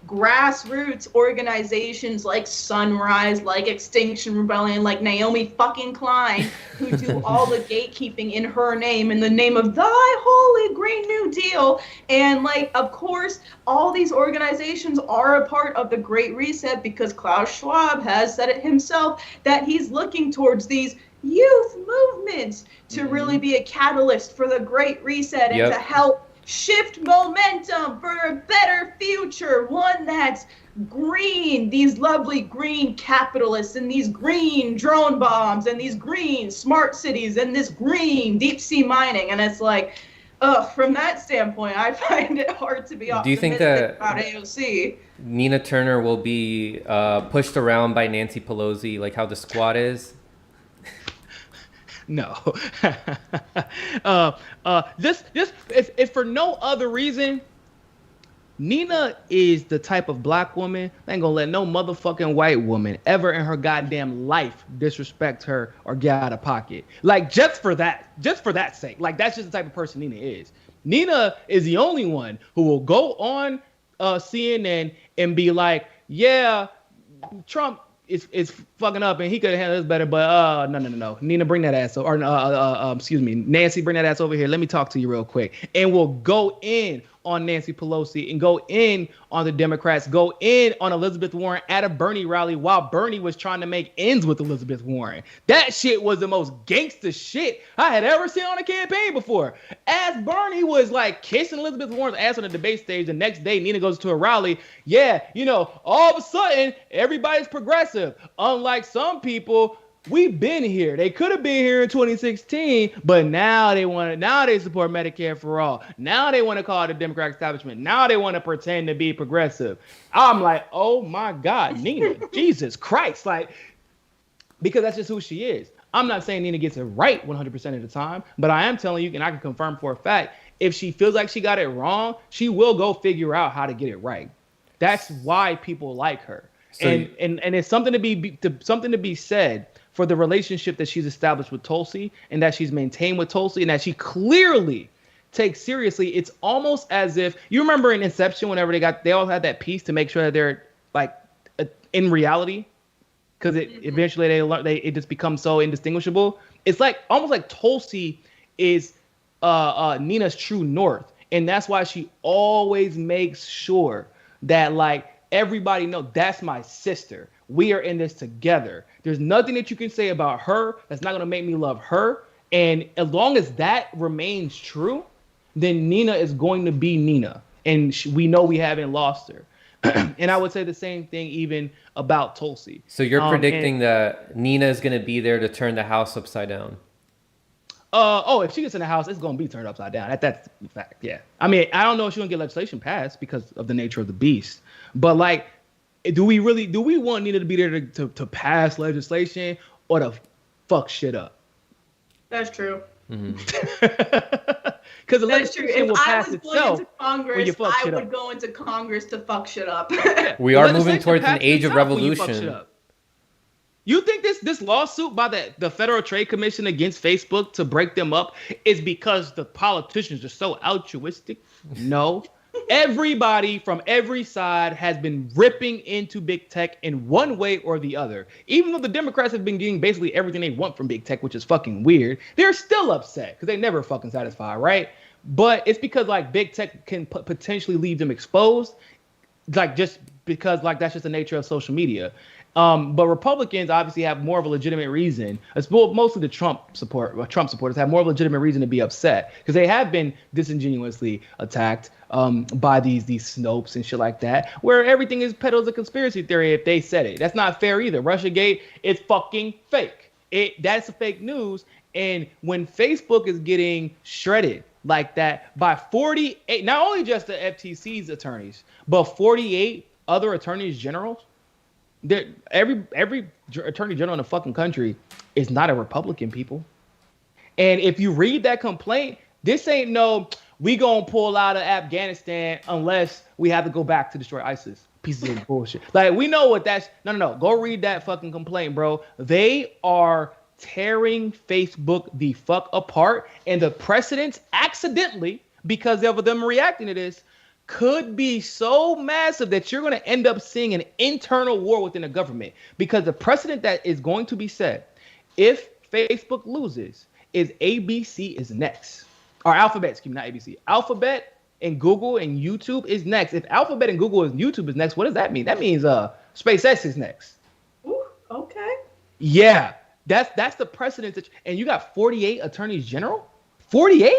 grassroots organizations like Sunrise, like Extinction Rebellion, like Naomi fucking Klein, who do all the gatekeeping in her name, in the name of thy holy Green New Deal. And like, of course, all these organizations are a part of the Great Reset because Klaus Schwab has said it himself that he's looking towards these youth movements to really be a catalyst for the Great Reset and to help shift momentum for a better future, one that's green, these lovely green capitalists and these green drone bombs and these green smart cities and this green deep sea mining. And it's like, from that standpoint, I find it hard to be optimistic. Do you think that about AOC? Nina Turner will be pushed around by Nancy Pelosi like how the squad is? No. Just if for no other reason, Nina is the type of black woman that ain't gonna let no motherfucking white woman ever in her goddamn life disrespect her or get out of pocket. Like just for that sake. Like that's just the type of person Nina is. Nina is the only one who will go on CNN and be like, yeah, Trump is fucking up and he could have handled this better, but no. Nina, bring that ass over, Nancy, bring that ass over here. Let me talk to you real quick. And we'll go in on Nancy Pelosi and go in on the Democrats, go in on Elizabeth Warren at a Bernie rally while Bernie was trying to make ends with Elizabeth Warren. That shit was the most gangster shit I had ever seen on a campaign before. As Bernie was like kissing Elizabeth Warren's ass on the debate stage, the next day Nina goes to a rally. Yeah, all of a sudden everybody's progressive. Unlike some people, we've been here. They could have been here in 2016, but now they support Medicare for all. Now they want to call it the Democratic establishment. Now they want to pretend to be progressive. I'm like, oh my God, Nina, Jesus Christ. Like, because that's just who she is. I'm not saying Nina gets it right 100% of the time, but I am telling you, and I can confirm for a fact, if she feels like she got it wrong, she will go figure out how to get it right. That's why people like her. and it's something to be said for the relationship that she's established with Tulsi and that she's maintained with Tulsi and that she clearly takes seriously. It's almost as if you remember in Inception, whenever they all had that piece to make sure that they're like in reality, because eventually it just becomes so indistinguishable. It's like almost like Tulsi is Nina's true north, and that's why she always makes sure that like everybody knows that's my sister. We are in this together. There's nothing that you can say about her that's not gonna make me love her. And as long as that remains true, then Nina is going to be Nina, and we know we haven't lost her. And I would say the same thing even about Tulsi. So you're predicting that Nina is going to be there to turn the house upside down? If she gets in the house, it's going to be turned upside down. That's the fact, yeah. I mean, I don't know if she's going to get legislation passed because of the nature of the beast. But, like, do we want Nina to be there to pass legislation or to fuck shit up? That's true. Because the legislation will pass itself. Congress, I would go into Congress to fuck shit up. We are moving towards an age of revolution. You think this lawsuit by the Federal Trade Commission against Facebook to break them up is because the politicians are so altruistic? No. Everybody from every side has been ripping into big tech in one way or the other. Even though the Democrats have been getting basically everything they want from big tech, which is fucking weird, they're still upset because they never fucking satisfy, right? But it's because like big tech can potentially leave them exposed, like just because like that's just the nature of social media. But Republicans obviously have more of a legitimate reason. It's mostly the Trump supporters have more of a legitimate reason to be upset because they have been disingenuously attacked by these Snopes and shit like that, where everything is peddled as a conspiracy theory if they said it. That's not fair either. Russiagate is fucking fake. That's fake news. And when Facebook is getting shredded like that by 48, not only just the FTC's attorneys, but 48 other attorneys generals. Every attorney general in the fucking country is not a Republican, people. And if you read that complaint, this ain't no, we gonna pull out of Afghanistan unless we have to go back to destroy ISIS. Pieces of bullshit. Like, we know what that's, no. Go read that fucking complaint, bro. They are tearing Facebook the fuck apart. And the precedents accidentally, because of them reacting to this, could be so massive that you're going to end up seeing an internal war within the government, because the precedent that is going to be set if Facebook loses is ABC is next, or Alphabet, excuse me, not ABC. Alphabet and Google and YouTube is next. If Alphabet and Google and YouTube is next, what does that mean? That means SpaceX is next. Ooh, okay. Yeah, that's the precedent. And you got 48 attorneys general. 48.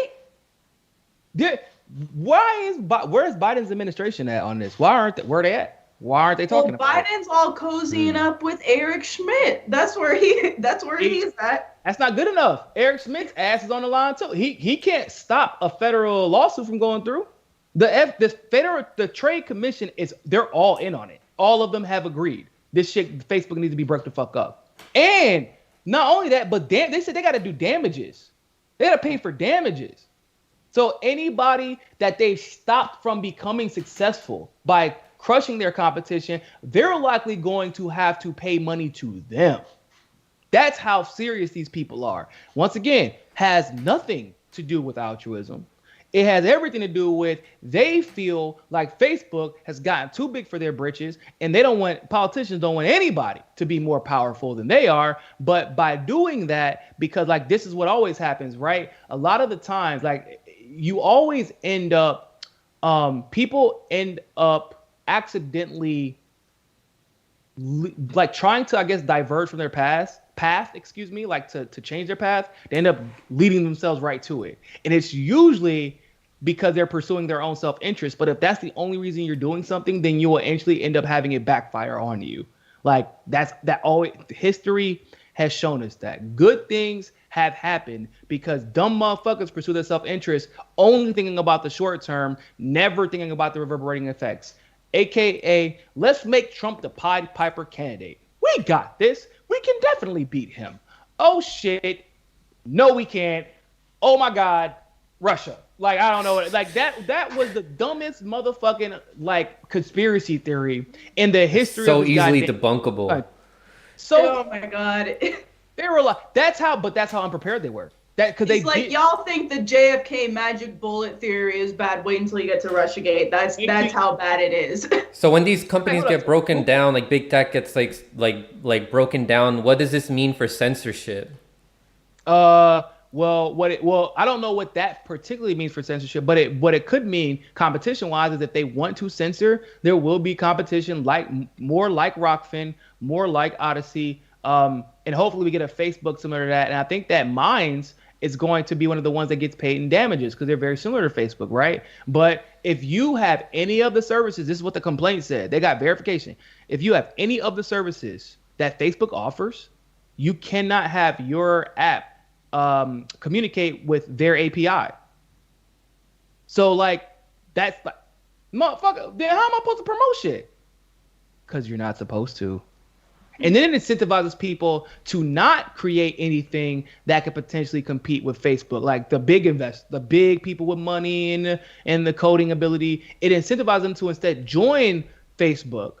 Where is Biden's administration at on this? Where are they at? Why aren't they talking about it? Biden's all cozying up with Eric Schmidt. That's where he's at. That's not good enough. Eric Schmidt's ass is on the line too. He can't stop a federal lawsuit from going through. The Trade Commission they're all in on it. All of them have agreed. This shit, Facebook needs to be broke the fuck up. And not only that, but they said they got to do damages. They got to pay for damages. So anybody that they stopped from becoming successful by crushing their competition, they're likely going to have to pay money to them. That's how serious these people are. Once again, has nothing to do with altruism. It has everything to do with they feel like Facebook has gotten too big for their britches, and politicians don't want anybody to be more powerful than they are. But by doing that, because like this is what always happens, right? A lot of the times, like you always end up, people end up accidentally like trying to, I guess, diverge from their path, like to change their path. They end up leading themselves right to it. And it's usually because they're pursuing their own self-interest. But if that's the only reason you're doing something, then you will eventually end up having it backfire on you. Like history has shown us that good things have happened because dumb motherfuckers pursue their self-interest, only thinking about the short term, never thinking about the reverberating effects. AKA, let's make Trump the Pied Piper candidate. We got this. We can definitely beat him. Oh shit. No, we can't. Oh my God. Russia. Like, I don't know. Like, that was the dumbest motherfucking, like, conspiracy theory in the history So of this easily goddamn. debunkable. So Oh my god. they were like, that's how unprepared they were. That because It's like y'all think the JFK magic bullet theory is bad. Wait until you get to Russiagate. That's how bad it is. So when these companies get broken down, like big tech gets like broken down, what does this mean for censorship? Well, I don't know what that particularly means for censorship, but what it could mean competition-wise is if they want to censor, there will be competition more like Rockfin, more like Odyssey, and hopefully we get a Facebook similar to that. And I think that Minds is going to be one of the ones that gets paid in damages because they're very similar to Facebook, right? But if you have any of the services, this is what the complaint said. They got verification. If you have any of the services that Facebook offers, you cannot have your app communicate with their API. So like that's like, motherfucker, then how am I supposed to promote shit? Because you're not supposed to. And then it incentivizes people to not create anything that could potentially compete with Facebook, like the big people with money and the coding ability. It incentivizes them to instead join Facebook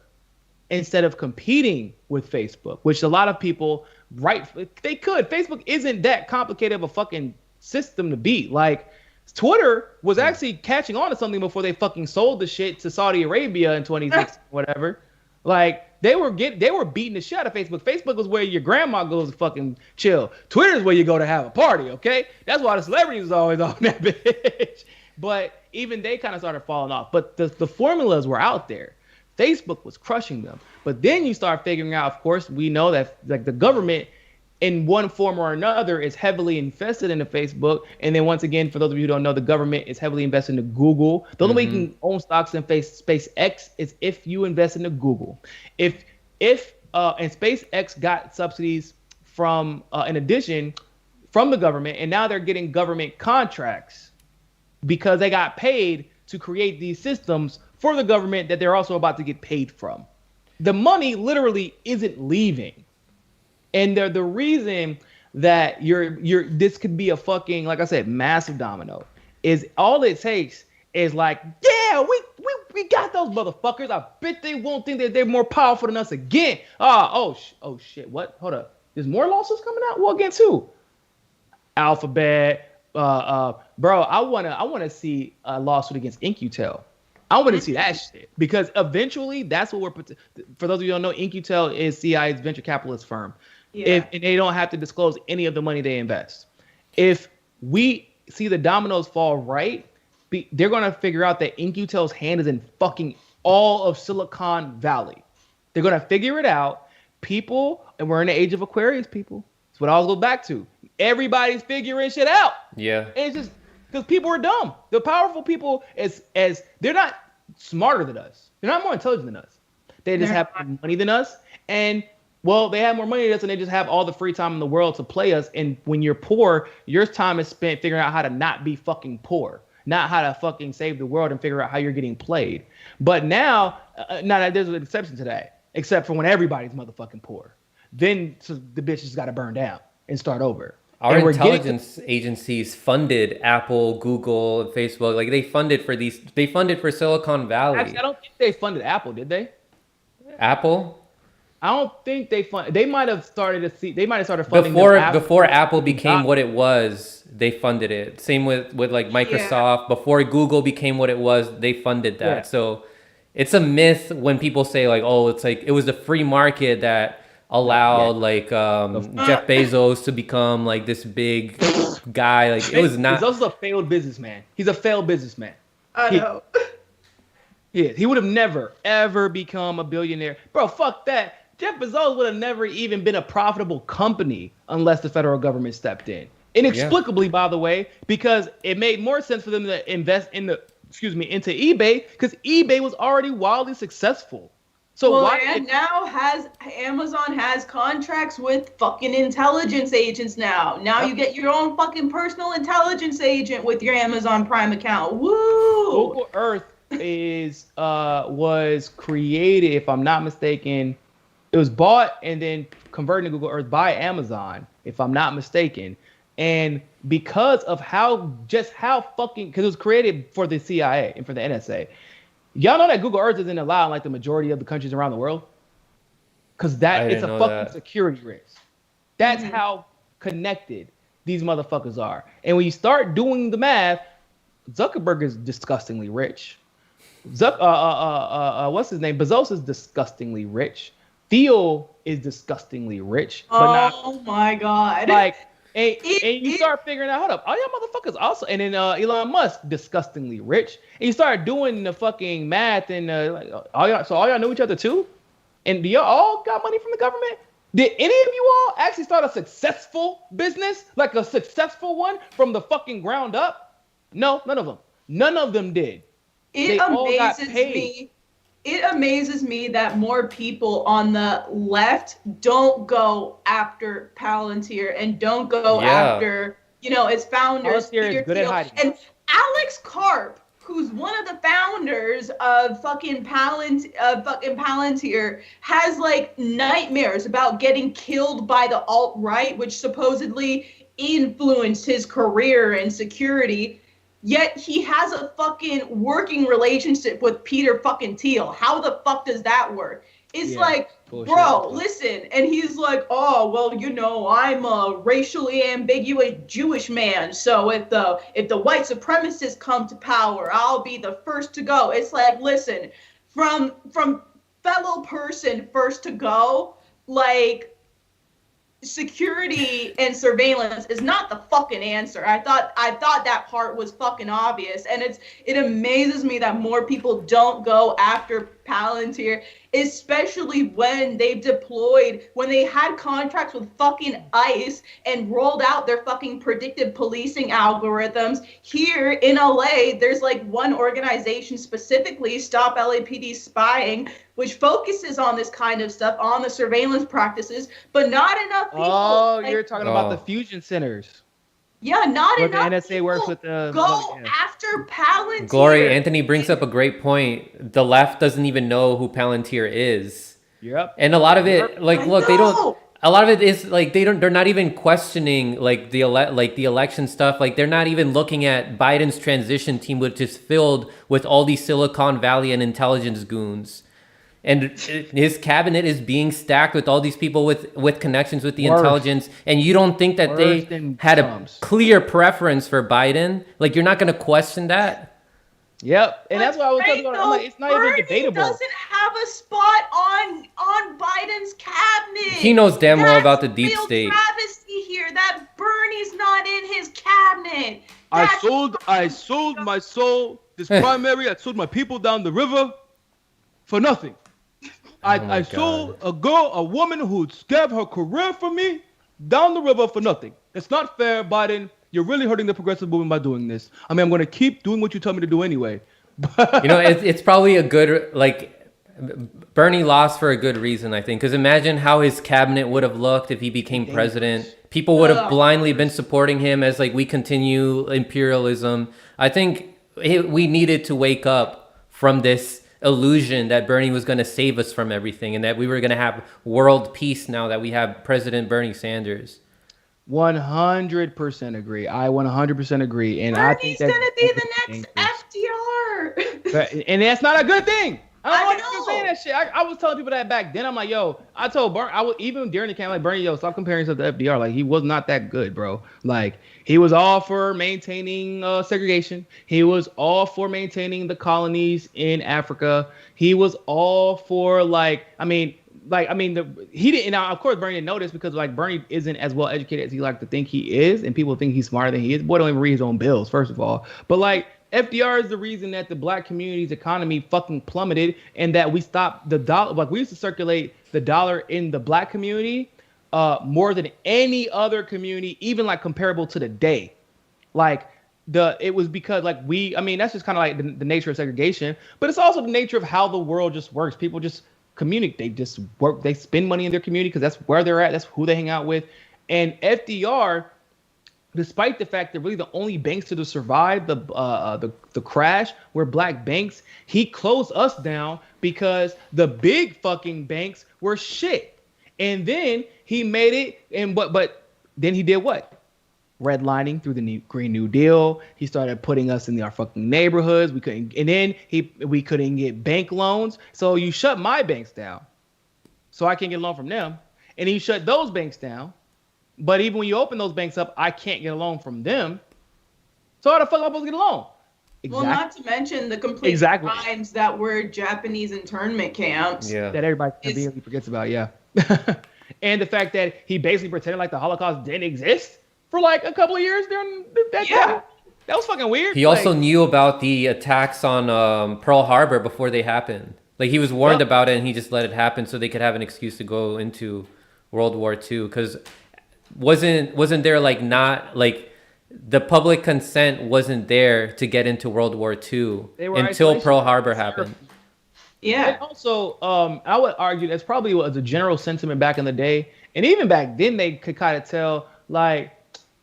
instead of competing with Facebook, which a lot of people, right, they could. Facebook isn't that complicated of a fucking system to beat. Like, Twitter was actually catching on to something before they fucking sold the shit to Saudi Arabia in 2016, whatever. Like, they were beating the shit out of Facebook. Facebook was where your grandma goes to fucking chill. Twitter is where you go to have a party, okay? That's why the celebrities was always on that bitch. But even they kind of started falling off. But the formulas were out there. Facebook was crushing them. But then you start figuring out, of course, we know that like the government in one form or another is heavily invested into Facebook. And then once again, for those of you who don't know, the government is heavily invested into Google. The only way you can own stocks in SpaceX is if you invest into Google. And SpaceX got subsidies from, in addition, from the government, and now they're getting government contracts because they got paid to create these systems for the government that they're also about to get paid from. The money literally isn't leaving. And the reason that this could be a fucking, like I said, massive domino is all it takes is like, yeah, we got those motherfuckers. I bet they won't think that they're more powerful than us again. Oh shit. What? Hold up. There's more lawsuits coming out? Well, against who? Alphabet. Bro, I wanna see a lawsuit against InQtel. I want to see that shit because eventually that's what for those of you who don't know, InQtel is CI's venture capitalist firm. Yeah. And they don't have to disclose any of the money they invest. If we see the dominoes fall right, they're going to figure out that InQtel's hand is in fucking all of Silicon Valley. They're going to figure it out. People, and we're in the age of Aquarius, people. That's what I always go back to. Everybody's figuring shit out. Yeah. And it's just because people are dumb. The powerful people, as they're not smarter than us. They're not more intelligent than us. They just have more money than us. And well, they have more money than us, and they just have all the free time in the world to play us. And when you're poor, your time is spent figuring out how to not be fucking poor, not how to fucking save the world and figure out how you're getting played. But now there's an exception to that, except for when everybody's motherfucking poor. Then the bitch just got to burn down and start over. Our intelligence agencies funded Apple, Google, and Facebook. Like they funded for Silicon Valley. Actually, I don't think they funded Apple, did they? Apple? I don't think they funded. They might have started funding before Apple became what it was. They funded it. Same with like Microsoft. Yeah. Before Google became what it was, they funded that. Yeah. So it's a myth when people say like, oh, it's like it was the free market that allowed Jeff Bezos to become like this big guy. Like it was not. He's also a failed businessman. He's a failed businessman. I know. Yeah, he would have never ever become a billionaire, bro. Fuck that. Jeff Bezos would have never even been a profitable company unless the federal government stepped in. Inexplicably, by the way, because it made more sense for them to invest into eBay because eBay was already wildly successful. So now Amazon has contracts with fucking intelligence agents now. Now you get your own fucking personal intelligence agent with your Amazon Prime account. Woo! Google Earth was created, if I'm not mistaken. It was bought and then converted to Google Earth by Amazon, if I'm not mistaken. And because of how fucking, because it was created for the CIA and for the NSA. Y'all know that Google Earth isn't allowed in like the majority of the countries around the world, because it's a fucking security risk. That's how connected these motherfuckers are. And when you start doing the math, Zuckerberg is disgustingly rich. What's his name? Bezos is disgustingly rich. Thiel is disgustingly rich. Oh my God. Like, and you start figuring out, hold up, all y'all motherfuckers also, and then Elon Musk, disgustingly rich. And you start doing the fucking math, and like, all y'all know each other too? And do y'all all got money from the government? Did any of you all actually start a successful business, like a successful one from the fucking ground up? No, none of them. None of them did. It amazes me that more people on the left don't go after Palantir and don't go after, its founders. Palantir is good at hiding. And Alex Karp, who's one of the founders of fucking Palantir, has like nightmares about getting killed by the alt-right, which supposedly influenced his career and security. Yet he has a fucking working relationship with Peter fucking Thiel. How the fuck does that work? It's like, bro, listen. And he's like, oh, well, I'm a racially ambiguous Jewish man. So if the white supremacists come to power, I'll be the first to go. It's like, listen, from fellow person first to go, like, security and surveillance is not the fucking answer. I thought that part was fucking obvious, and it amazes me that more people don't go after Palantir, especially when they had contracts with fucking ICE and rolled out their fucking predictive policing algorithms. Here in LA, there's like one organization specifically, Stop LAPD Spying, which focuses on this kind of stuff, on the surveillance practices, but not enough people. Oh, you're talking about the fusion centers. Yeah, not where enough the NSA works with the go after Palantir. Glory, Anthony brings up a great point. The left doesn't even know who Palantir is. Yep. And a lot of it, like, look, they don't. A lot of it is like they're not even questioning like the election stuff. Like they're not even looking at Biden's transition team, which is filled with all these Silicon Valley and intelligence goons. And his cabinet is being stacked with all these people with connections with the intelligence. And you don't think that they had a clear preference for Biden? Like, you're not going to question that? Yep. And that's why I was talking about. I'm like, it's not even debatable. Doesn't have a spot on Biden's cabinet. He knows damn well about the deep state. Travesty here that Bernie's not in his cabinet. I sold my soul this primary. I sold my people down the river for nothing. I sold a woman who gave her career for me down the river for nothing. It's not fair, Biden. You're really hurting the progressive movement by doing this. I mean, I'm going to keep doing what you tell me to do anyway. It's probably a good, like, Bernie lost for a good reason, I think. Because imagine how his cabinet would have looked if he became president. People would have blindly been supporting him as, like, we continue imperialism. I think we needed to wake up from this illusion that Bernie was going to save us from everything and that we were going to have world peace now that we have President Bernie Sanders. 100% agree. I 100% agree. And Bernie's I think that's going to be the next FDR. And that's not a good thing. I don't know. know. Saying that shit. I was telling people that back then. I'm like, yo, I told Bernie, even during the campaign, like, Bernie, yo, stop comparing yourself to FDR. Like, he was not that good, bro. Like, he was all for maintaining segregation. He was all for maintaining the colonies in Africa. He was all for, he didn't. Now, of course, Bernie didn't know this because, like, Bernie isn't as well educated as he like to think he is, and people think he's smarter than he is. Boy, don't even read his own bills, first of all. But, like, FDR is the reason that the black community's economy fucking plummeted and that we stopped the dollar. Like, we used to circulate the dollar in the black community more than any other community, even like comparable to the day. Like, it was because, like, that's just kind of like the nature of segregation, but it's also the nature of how the world just works. People just communicate. They just work. They spend money in their community because that's where they're at. That's who they hang out with. And FDR, despite the fact that really the only banks to survive the crash were black banks, he closed us down because the big fucking banks were shit. And then he made it, but then he did what? redlining through the Green New Deal. He started putting us in our fucking neighborhoods. We couldn't get bank loans. So you shut my banks down, so I can't get a loan from them, and then you shut those banks down. But even when you open those banks up, I can't get a loan from them. So how the fuck am I supposed to get a loan? Well, not to mention the complete crimes that were Japanese internment camps. Yeah. That everybody conveniently forgets about, yeah. And the fact that he basically pretended like the Holocaust didn't exist for like a couple of years during that time. That was fucking weird. He also knew about the attacks on Pearl Harbor before they happened. Like, he was warned about it, and he just let it happen so they could have an excuse to go into World War II. Because wasn't there like not like the public consent wasn't there to get into World War II until Pearl Harbor happened. Yeah. And also, I would argue that's probably was a general sentiment back in the day. And even back then, they could kind of tell, like,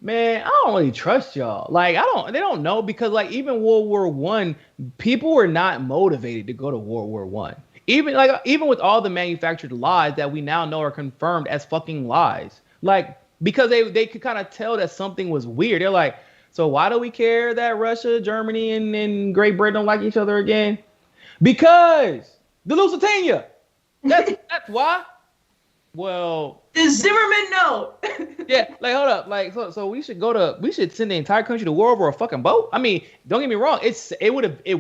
man, I don't really trust y'all. Like, they don't know, because like even World War I, people were not motivated to go to World War I. Even with all the manufactured lies that we now know are confirmed as fucking lies. Like, because they could kind of tell that something was weird. They're like, so why do we care that Russia, Germany, and Great Britain don't like each other again? Because the Lusitania. That's why. Well, the Zimmerman note. Yeah, like hold up, like so we should send the entire country to war over a fucking boat. I mean, don't get me wrong, it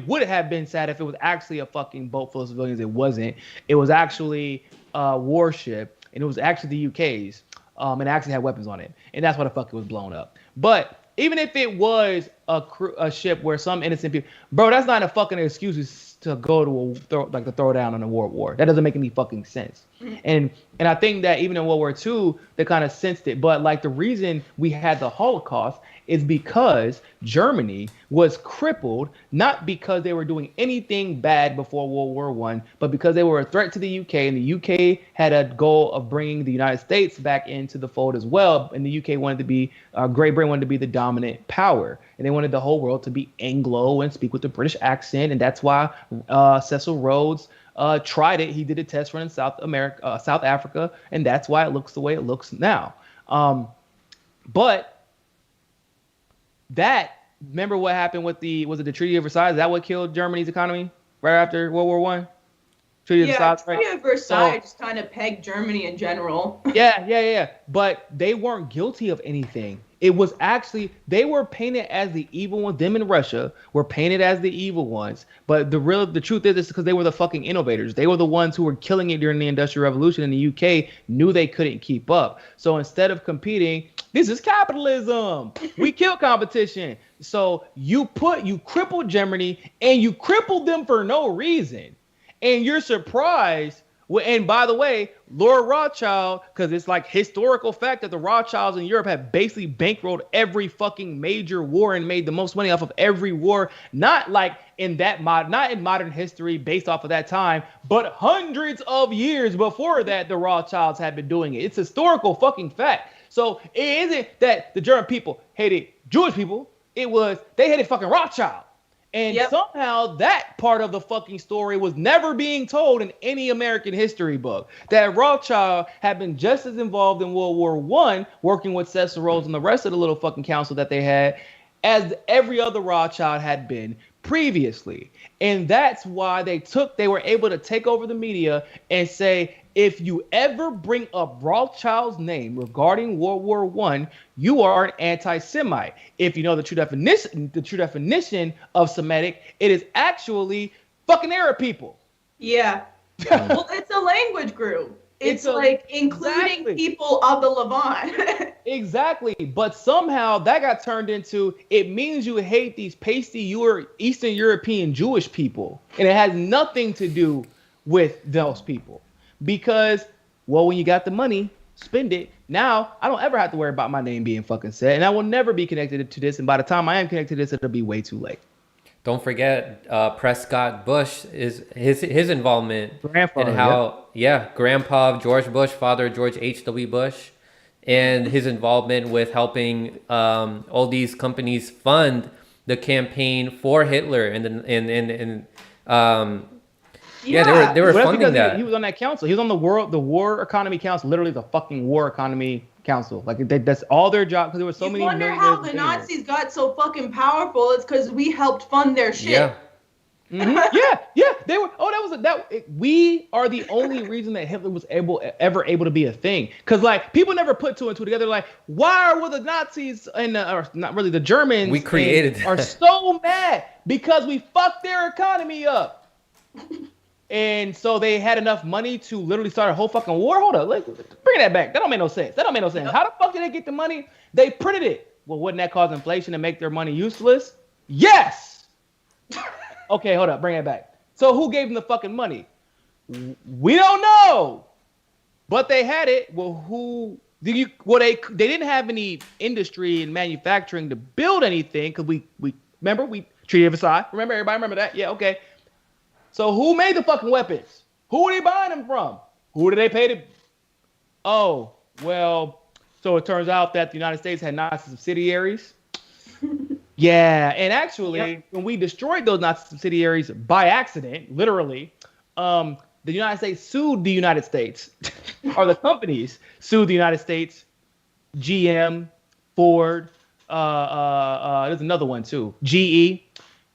would have been sad if it was actually a fucking boat full of civilians. It wasn't. It was actually a warship, and it was actually the UK's, and it actually had weapons on it, and that's why the fuck it was blown up. But even if it was a ship where some innocent people, bro, that's not a fucking excuse to go to throw down on a world war. That doesn't make any fucking sense. And I think that even in World War II, they kind of sensed it. But like the reason we had the Holocaust is because Germany was crippled, not because they were doing anything bad before World War I, but because they were a threat to the UK, and the UK had a goal of bringing the United States back into the fold as well. And the UK wanted to be, Great Britain wanted to be the dominant power, and they wanted the whole world to be Anglo and speak with the British accent. And that's why Cecil Rhodes tried it. He did a test run in South Africa, and that's why it looks the way it looks now. But remember what happened with the Treaty of Versailles? Is that what killed Germany's economy right after World War I? Treaty of Versailles, right? Treaty of Versailles just kind of pegged Germany in general. Yeah. But they weren't guilty of anything. It was actually, they were painted as the evil ones. Them in Russia were painted as the evil ones. But the truth is, it's because they were the fucking innovators. They were the ones who were killing it during the Industrial Revolution, and the UK knew they couldn't keep up. So instead of competing, this is capitalism. We kill competition. So you crippled Germany, and you crippled them for no reason. And you're surprised. And by the way, Lord Rothschild, because it's like historical fact that the Rothschilds in Europe have basically bankrolled every fucking major war and made the most money off of every war. Not in modern history based off of that time, but hundreds of years before that, the Rothschilds had been doing it. It's historical fucking fact. So it isn't that the German people hated Jewish people. It was they hated fucking Rothschild. And somehow that part of the fucking story was never being told in any American history book. That Rothschild had been just as involved in World War I, working with Cecil Rhodes and the rest of the little fucking council that they had, as every other Rothschild had been previously. And that's why they were able to take over the media and say, if you ever bring up Rothschild's name regarding World War I, you are an anti-Semite. If you know the true definition of Semitic, it is actually fucking Arab people. Yeah. Well, it's a language group. It's like including people of the Levant. Exactly. But somehow that got turned into, it means you hate these pasty Eastern European Jewish people. And it has nothing to do with those people. Because, well, when you got the money, spend it. Now, I don't ever have to worry about my name being fucking said. And I will never be connected to this. And by the time I am connected to this, it'll be way too late. Don't forget Prescott Bush, is his involvement. Grandfather, and how, grandpa of George Bush, father of George H.W. Bush, and his involvement with helping all these companies fund the campaign for Hitler they were funding that. He was on that council. He was on the War Economy Council, literally the fucking War Economy Council. Like that's all their job because there were so you many. wonder how the Nazis got so fucking powerful. It's because we helped fund their shit. Yeah. Yeah, they were. Oh, we are the only reason that Hitler was ever able to be a thing. Because like people never put two and two together. Like, why were the Nazis and or not really the Germans? We created are so mad because we fucked their economy up. And so they had enough money to literally start a whole fucking war. Hold up, bring that back. That don't make no sense. Yep. How the fuck did they get the money? They printed it. Well, wouldn't that cause inflation and make their money useless? Yes. Okay, hold up, bring it back. So who gave them the fucking money? We don't know, but they had it. Well, who? They didn't have any industry and manufacturing to build anything because we remember we treated Versailles. Remember everybody remember that? Yeah, okay. So who made the fucking weapons? Who are they buying them from? Who did they pay to? Oh, well, so it turns out that the United States had Nazi subsidiaries. Yeah, and actually, when we destroyed those Nazi subsidiaries by accident, literally, the United States sued the United States, or the companies sued the United States, GM, Ford, there's another one too, GE,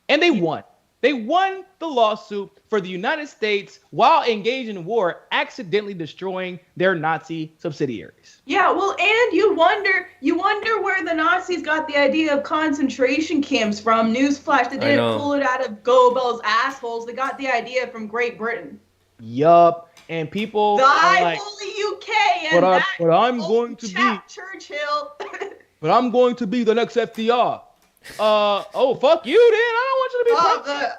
and they won. They won the lawsuit for the United States while engaged in war, accidentally destroying their Nazi subsidiaries. Yeah, well, and you wonder where the Nazis got the idea of concentration camps from. Newsflash, they didn't pull it out of Goebbels' assholes. They got the idea from Great Britain. Yup, and people are like, holy UK, and but I'm going to be Churchill. But I'm going to be the next FDR. Oh, fuck you then. I don't want you to be president.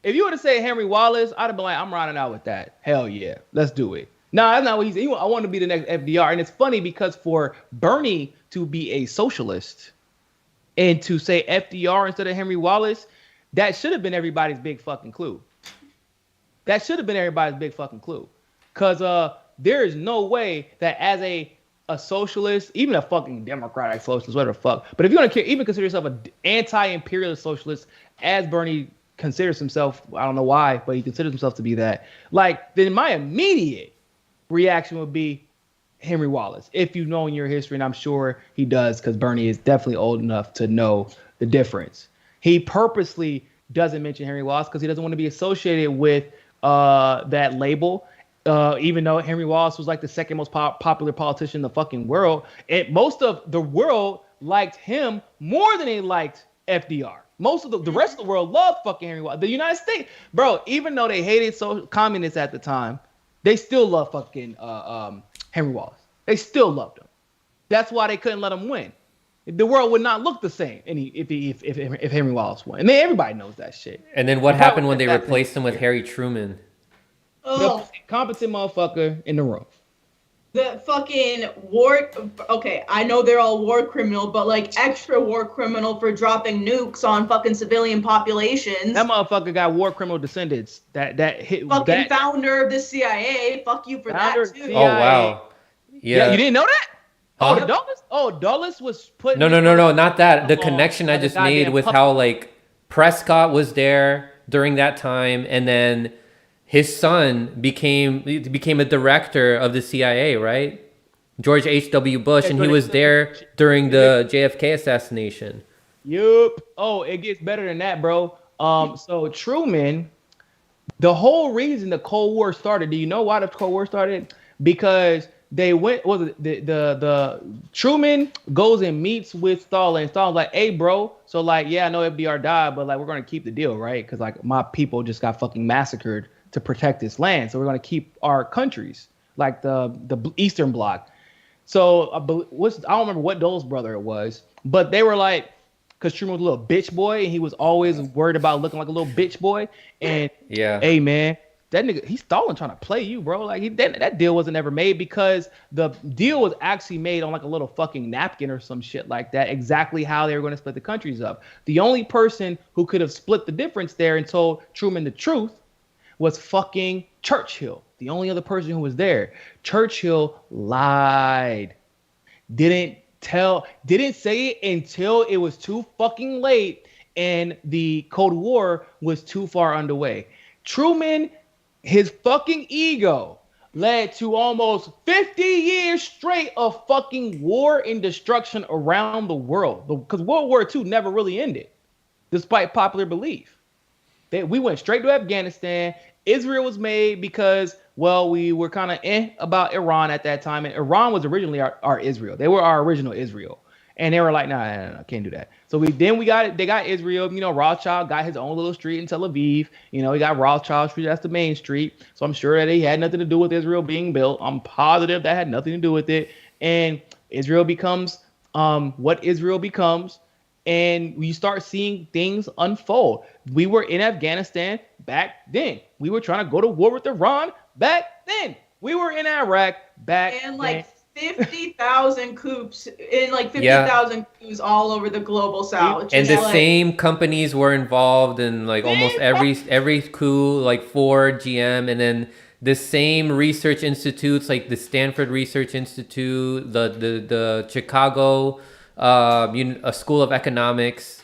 If you were to say Henry Wallace, I'd have been like, I'm riding out with that. Hell yeah. Let's do it. No, that's not what he's saying. I want to be the next FDR. And it's funny because for Bernie to be a socialist and to say FDR instead of Henry Wallace, that should have been everybody's big fucking clue. Because there is no way that as a socialist, even a fucking democratic socialist, whatever the fuck. But if you're gonna even consider yourself an anti-imperialist socialist, as Bernie considers himself, I don't know why, but he considers himself to be that. Like, then my immediate reaction would be Henry Wallace. If you know in your history, and I'm sure he does, because Bernie is definitely old enough to know the difference. He purposely doesn't mention Henry Wallace because he doesn't want to be associated with that label. Even though Henry Wallace was like the second most popular politician in the fucking world, and most of the world liked him more than they liked FDR. Most of the rest of the world loved fucking Henry Wallace. The United States, bro, even though they hated communists at the time, they still loved fucking Henry Wallace. They still loved him. That's why they couldn't let him win. The world would not look the same if Henry Wallace won. And everybody knows that shit. And then what happened when they replaced him with Harry Truman? The competent motherfucker in the room. The fucking war. Okay, I know they're all war criminal, but like extra war criminal for dropping nukes on fucking civilian populations. That motherfucker got war criminal descendants. That hit. Fucking founder of the CIA. Fuck you for that too. Oh wow. Yeah. You didn't know that? Huh? Oh, Dulles? Oh, Dulles was put. No, not that. The connection I just made with how like Prescott was there during that time, and then his son became a director of the CIA, right? George H.W. Bush, and he was there during the JFK assassination. Yup. Oh, it gets better than that, bro. So Truman, the whole reason the Cold War started. Do you know why the Cold War started? Because they went. The Truman goes and meets with Stalin. Stalin's like, "Hey, bro. So like, yeah, I know FDR died, but like, we're gonna keep the deal, right? Because like, my people just got fucking massacred to protect this land, so we're gonna keep our countries, like the Eastern Bloc." So I don't remember what Dole's brother it was, but they were like, because Truman was a little bitch boy, and he was always worried about looking like a little bitch boy. And yeah, hey man, that nigga, he's Stalin trying to play you, bro. Like that deal wasn't ever made because the deal was actually made on like a little fucking napkin or some shit like that. Exactly how they were going to split the countries up. The only person who could have split the difference there and told Truman the truth was fucking Churchill. The only other person who was there. Churchill lied. Didn't say it until it was too fucking late and the Cold War was too far underway. Truman, his fucking ego led to almost 50 years straight of fucking war and destruction around the world. Because World War II never really ended, despite popular belief. We went straight to Afghanistan. Israel was made because, well, we were kind of about Iran at that time. And Iran was originally our Israel. They were our original Israel. And they were like, nah, can't do that. So they got Israel. You know, Rothschild got his own little street in Tel Aviv. You know, he got Rothschild Street. That's the main street. So I'm sure that he had nothing to do with Israel being built. I'm positive that had nothing to do with it. And Israel becomes what Israel becomes. And we start seeing things unfold. We were in Afghanistan back then. We were trying to go to war with Iran back then. We were in Iraq back and then. 50,000 coups in 50,000 coups all over the global south. And the same companies were involved in almost every coup, like Ford, GM, and then the same research institutes like the Stanford Research Institute, the Chicago a school of economics,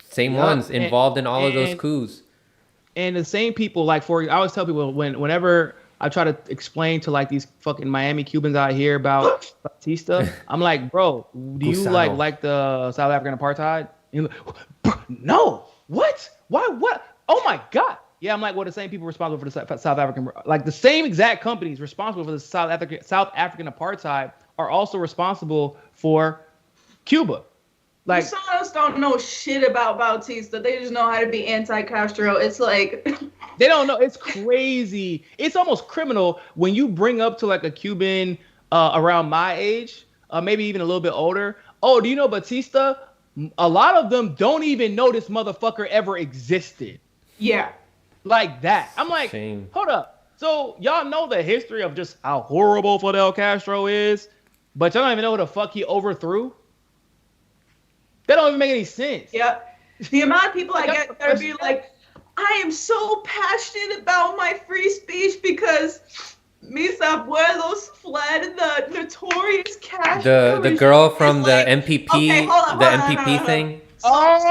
same ones involved in all of those coups. And the same people, I always tell people whenever I try to explain to these fucking Miami Cubans out here about Batista, I'm like, bro, do you like the South African apartheid? And like, no, what? Why? What? Oh my God. Yeah, I'm like, well, the same people responsible for the South African, the same exact companies responsible for the South African apartheid are also responsible for Cuba. Some of us don't know shit about Bautista. They just know how to be anti-Castro. It's like they don't know. It's crazy. It's almost criminal when you bring up to a Cuban around my age, maybe even a little bit older. Oh, do you know Batista? A lot of them don't even know this motherfucker ever existed. Yeah. Like that. I'm like, hold up. So y'all know the history of just how horrible Fidel Castro is, but y'all don't even know who the fuck he overthrew? That don't even make any sense. Yeah. The amount of people I get that be like, I am so passionate about my free speech because mis abuelos fled the notorious Castro. The girl from the MPP, MPP thing. What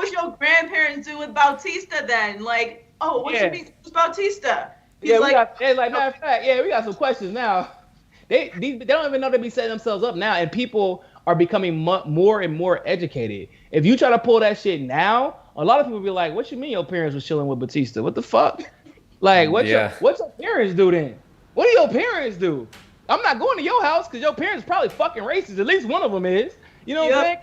was your grandparents do with Bautista then? What you mean with Bautista? He's matter of fact, we got some questions now. They don't even know they be setting themselves up now, and people are becoming more and more educated. If you try to pull that shit now, a lot of people be like, what you mean your parents was chilling with Batista? What the fuck? What's your parents do then? What do your parents do? I'm not going to your house because your parents probably fucking racist. At least one of them is. You know what I'm saying?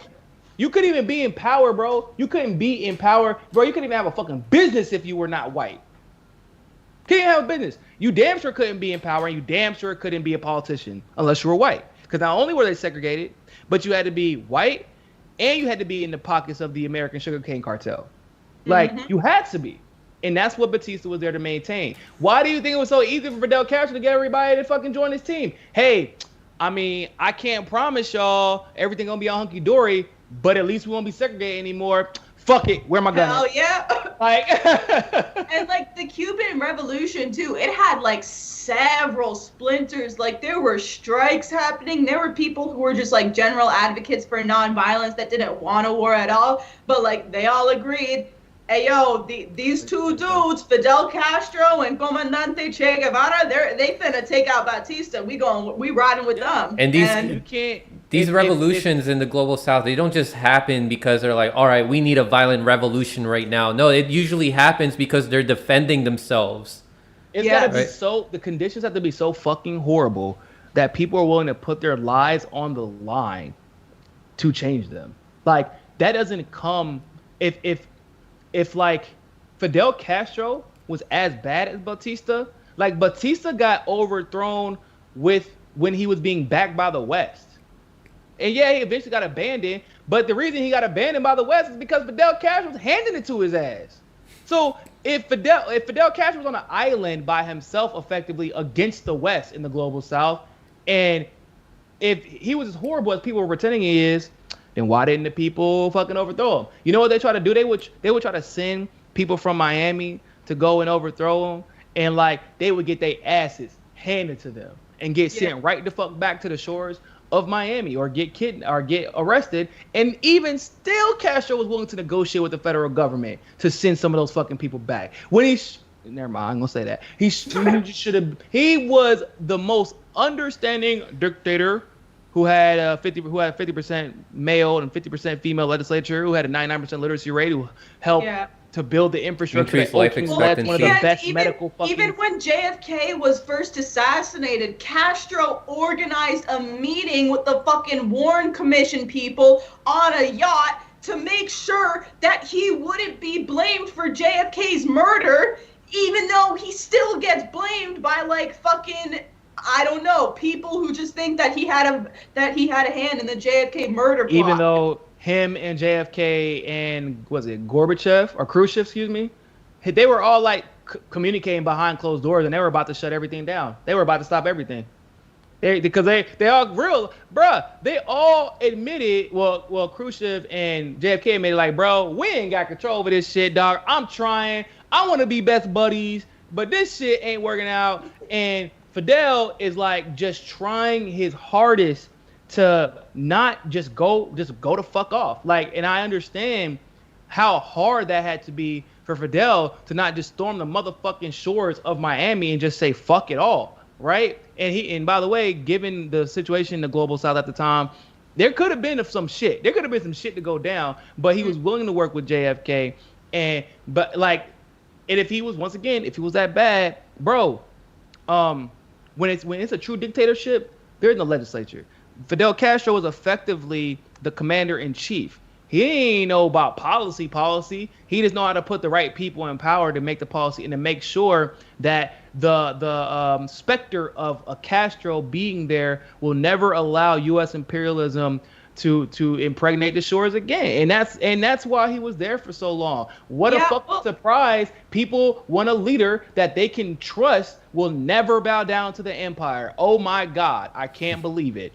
You couldn't even be in power, bro. You couldn't be in power. Bro, you couldn't even have a fucking business if you were not white. Couldn't have a business. You damn sure couldn't be in power, and you damn sure couldn't be a politician unless you were white. Because not only were they segregated, but you had to be white, and you had to be in the pockets of the American sugarcane cartel. You had to be. And that's what Batista was there to maintain. Why do you think it was so easy for Fidel Castro to get everybody to fucking join his team? Hey, I mean, I can't promise y'all everything gonna be all hunky-dory, but at least we won't be segregated anymore. Fuck it, where am I going? Hell yeah. And the Cuban Revolution too, it had several splinters. There were strikes happening. There were people who were just general advocates for nonviolence that didn't want a war at all. But they all agreed, hey yo, these two dudes, Fidel Castro and Comandante Che Guevara, they finna take out Batista. We riding with them. And these revolutions in the global south, they don't just happen because they're like, all right, we need a violent revolution right now. No, it usually happens because they're defending themselves. It's gotta be the conditions have to be so fucking horrible that people are willing to put their lives on the line to change them. That doesn't come if Fidel Castro was as bad as Batista, Batista got overthrown when he was being backed by the West. And he eventually got abandoned, but the reason he got abandoned by the West is because Fidel Castro was handing it to his ass. So if Fidel Castro was on an island by himself effectively against the West in the global south, and if he was as horrible as people were pretending he is, then why didn't the people fucking overthrow him? You know what they try to do? They would try to send people from Miami to go and overthrow him, and they would get their asses handed to them and get sent right the fuck back to the shores of Miami or get kidnapped or get arrested. And even still, Castro was willing to negotiate with the federal government to send some of those fucking people back. When he Never mind. I'm gonna say that. He should have. He was the most understanding dictator who had 50% male and 50% female legislature, who had a 99% literacy rate, who helped to build the infrastructure. Increased life expectancy. One of the best medical fucking. Even when JFK was first assassinated, Castro organized a meeting with the fucking Warren Commission people on a yacht to make sure that he wouldn't be blamed for JFK's murder, even though he still gets blamed by like fucking, I don't know, people who just think that he had a hand in the JFK murder plot. Even though him and JFK and was it Gorbachev or Khrushchev, excuse me, they were all like communicating behind closed doors, and they were about to shut everything down. They were about to stop everything. Because they all real, bruh. They all admitted. Well, Khrushchev and JFK admitted, like, bro, we ain't got control over this shit, dog. I'm trying. I want to be best buddies, but this shit ain't working out. And Fidel is like just trying his hardest to not just go the fuck off. Like, and I understand how hard that had to be for Fidel to not just storm the motherfucking shores of Miami and just say fuck it all, right? And by the way, given the situation in the global south at the time, there could have been some shit. There could have been some shit to go down, but he was willing to work with JFK. And if he was that bad, bro, when it's a true dictatorship, there's no legislature. Fidel Castro was effectively the commander in chief. He ain't know about policy. He just know how to put the right people in power to make the policy and to make sure that the specter of a Castro being there will never allow U.S. imperialism to impregnate the shores again. And that's why he was there for so long. What a fucking surprise. People want a leader that they can trust will never bow down to the empire. Oh my God, I can't believe it.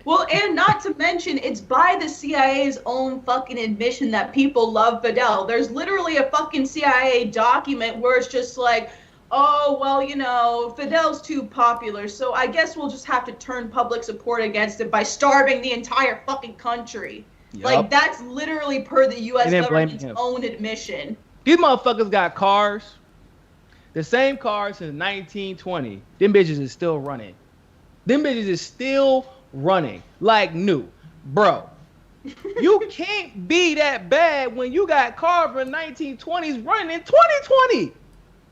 Well, and not to mention, it's by the CIA's own fucking admission that people love Fidel. There's literally a fucking CIA document where it's just like, oh, well, you know, Fidel's too popular, so I guess we'll just have to turn public support against it by starving the entire fucking country. Yep. Like, that's literally per the U.S. government's own admission. These motherfuckers got cars. The same cars since 1920. Them bitches is still running. Like new. Bro, you can't be that bad when you got cars from the 1920s running in 2020.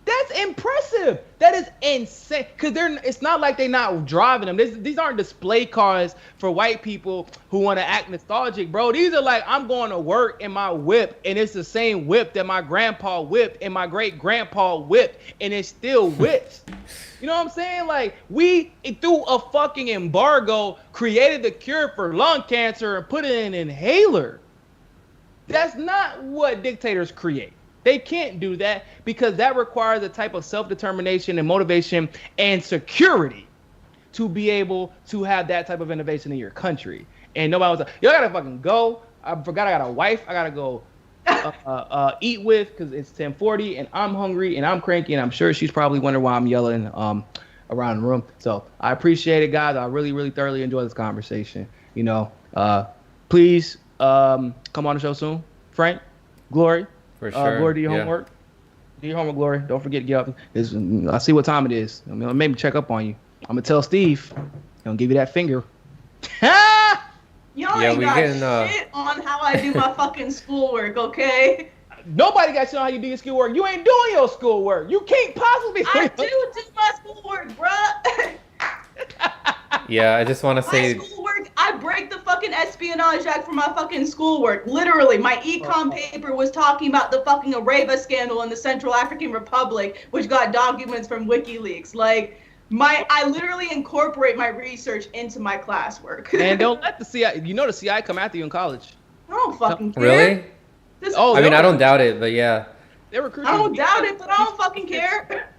That's impressive. That is insane. Because it's not like they're not driving them. These aren't display cars for white people who want to act nostalgic, bro. These are like, I'm going to work in my whip, and it's the same whip that my grandpa whipped and my great-grandpa whipped, and it still whips. You know what I'm saying? Like, we, through a fucking embargo, created the cure for lung cancer and put it in an inhaler. That's not what dictators create. They can't do that because that requires a type of self-determination and motivation and security to be able to have that type of innovation in your country. And nobody was like, yo, I gotta fucking go. I forgot I got a wife I gotta go eat with because it's 10:40 and I'm hungry and I'm cranky and I'm sure she's probably wondering why I'm yelling around the room. So I appreciate it, guys. I really, really thoroughly enjoyed this conversation. You know, please come on the show soon. Frank, Glory. For sure. Glory, do your homework. Do your homework, Glory. Don't forget to get up. I see what time it is. I'm gonna maybe check up on you. I'm gonna tell Steve. I'm gonna give you that finger. Y'all ain't got shit on how I do my fucking schoolwork, okay? Nobody got shit on how you do your schoolwork. You ain't doing your schoolwork. You can't possibly. I do my schoolwork, bruh. Yeah, I just want to say. My schoolwork, I break the fucking Espionage Act for my fucking schoolwork. Literally, my econ paper was talking about the fucking Areva scandal in the Central African Republic, which got documents from WikiLeaks. Like, I literally incorporate my research into my classwork. And don't let the CI, the CI come after you in college. I don't fucking care. Really? I mean, I don't doubt it, but yeah. They recruiting. I don't doubt it, but I don't fucking care.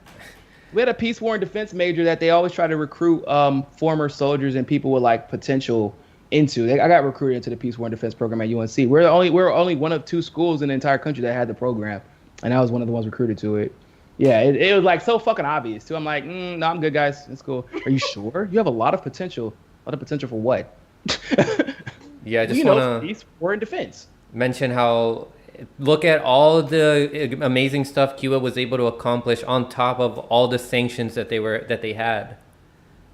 We had a peace, war, and defense major that they always try to recruit former soldiers and people with like potential into. I got recruited into the peace, war, and defense program at UNC. We're only one of two schools in the entire country that had the program, and I was one of the ones recruited to it. Yeah, it was like so fucking obvious too. I'm like, no, I'm good, guys. It's cool. Are you sure? You have a lot of potential. A lot of potential for what? Yeah, I just want to peace, war, and defense. Mention how look at all the amazing stuff Cuba was able to accomplish on top of all the sanctions that they had.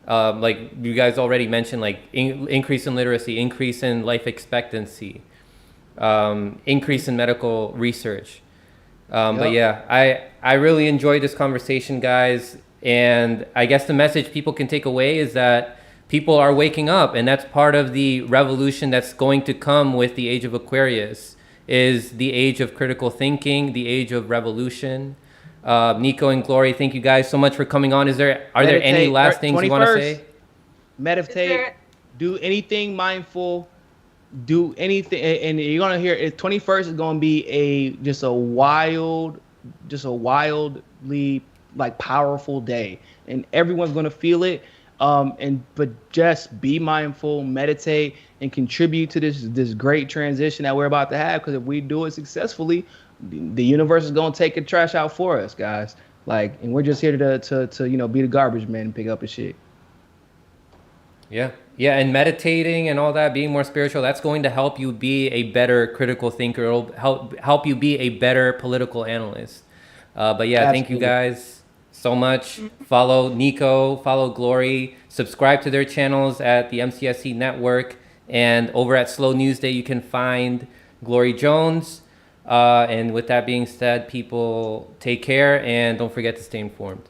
Like you guys already mentioned, like increase in literacy, increase in life expectancy, increase in medical research. But yeah, I really enjoyed this conversation, guys. And I guess the message people can take away is that people are waking up, and that's part of the revolution that's going to come with the age of Aquarius, is the age of critical thinking, the age of revolution. Niko and Glory, thank you guys so much for coming on. Are there any last things you want to say? Meditate, do anything mindful, do anything, and you're gonna hear it. 21st is gonna be just a wildly like powerful day, and everyone's gonna feel it. But just be mindful, meditate, and contribute to this great transition that we're about to have. Because if we do it successfully, the universe is gonna take the trash out for us, guys. Like, and we're just here to be the garbage man and pick up the shit. Yeah, and meditating and all that, being more spiritual, that's going to help you be a better critical thinker. It'll help you be a better political analyst. But yeah, Thank you guys so much. Follow Niko, follow Glory, subscribe to their channels at the MCSC Network, and over at Slow News Day you can find Glory Jones. And with that being said, people, take care and don't forget to stay informed.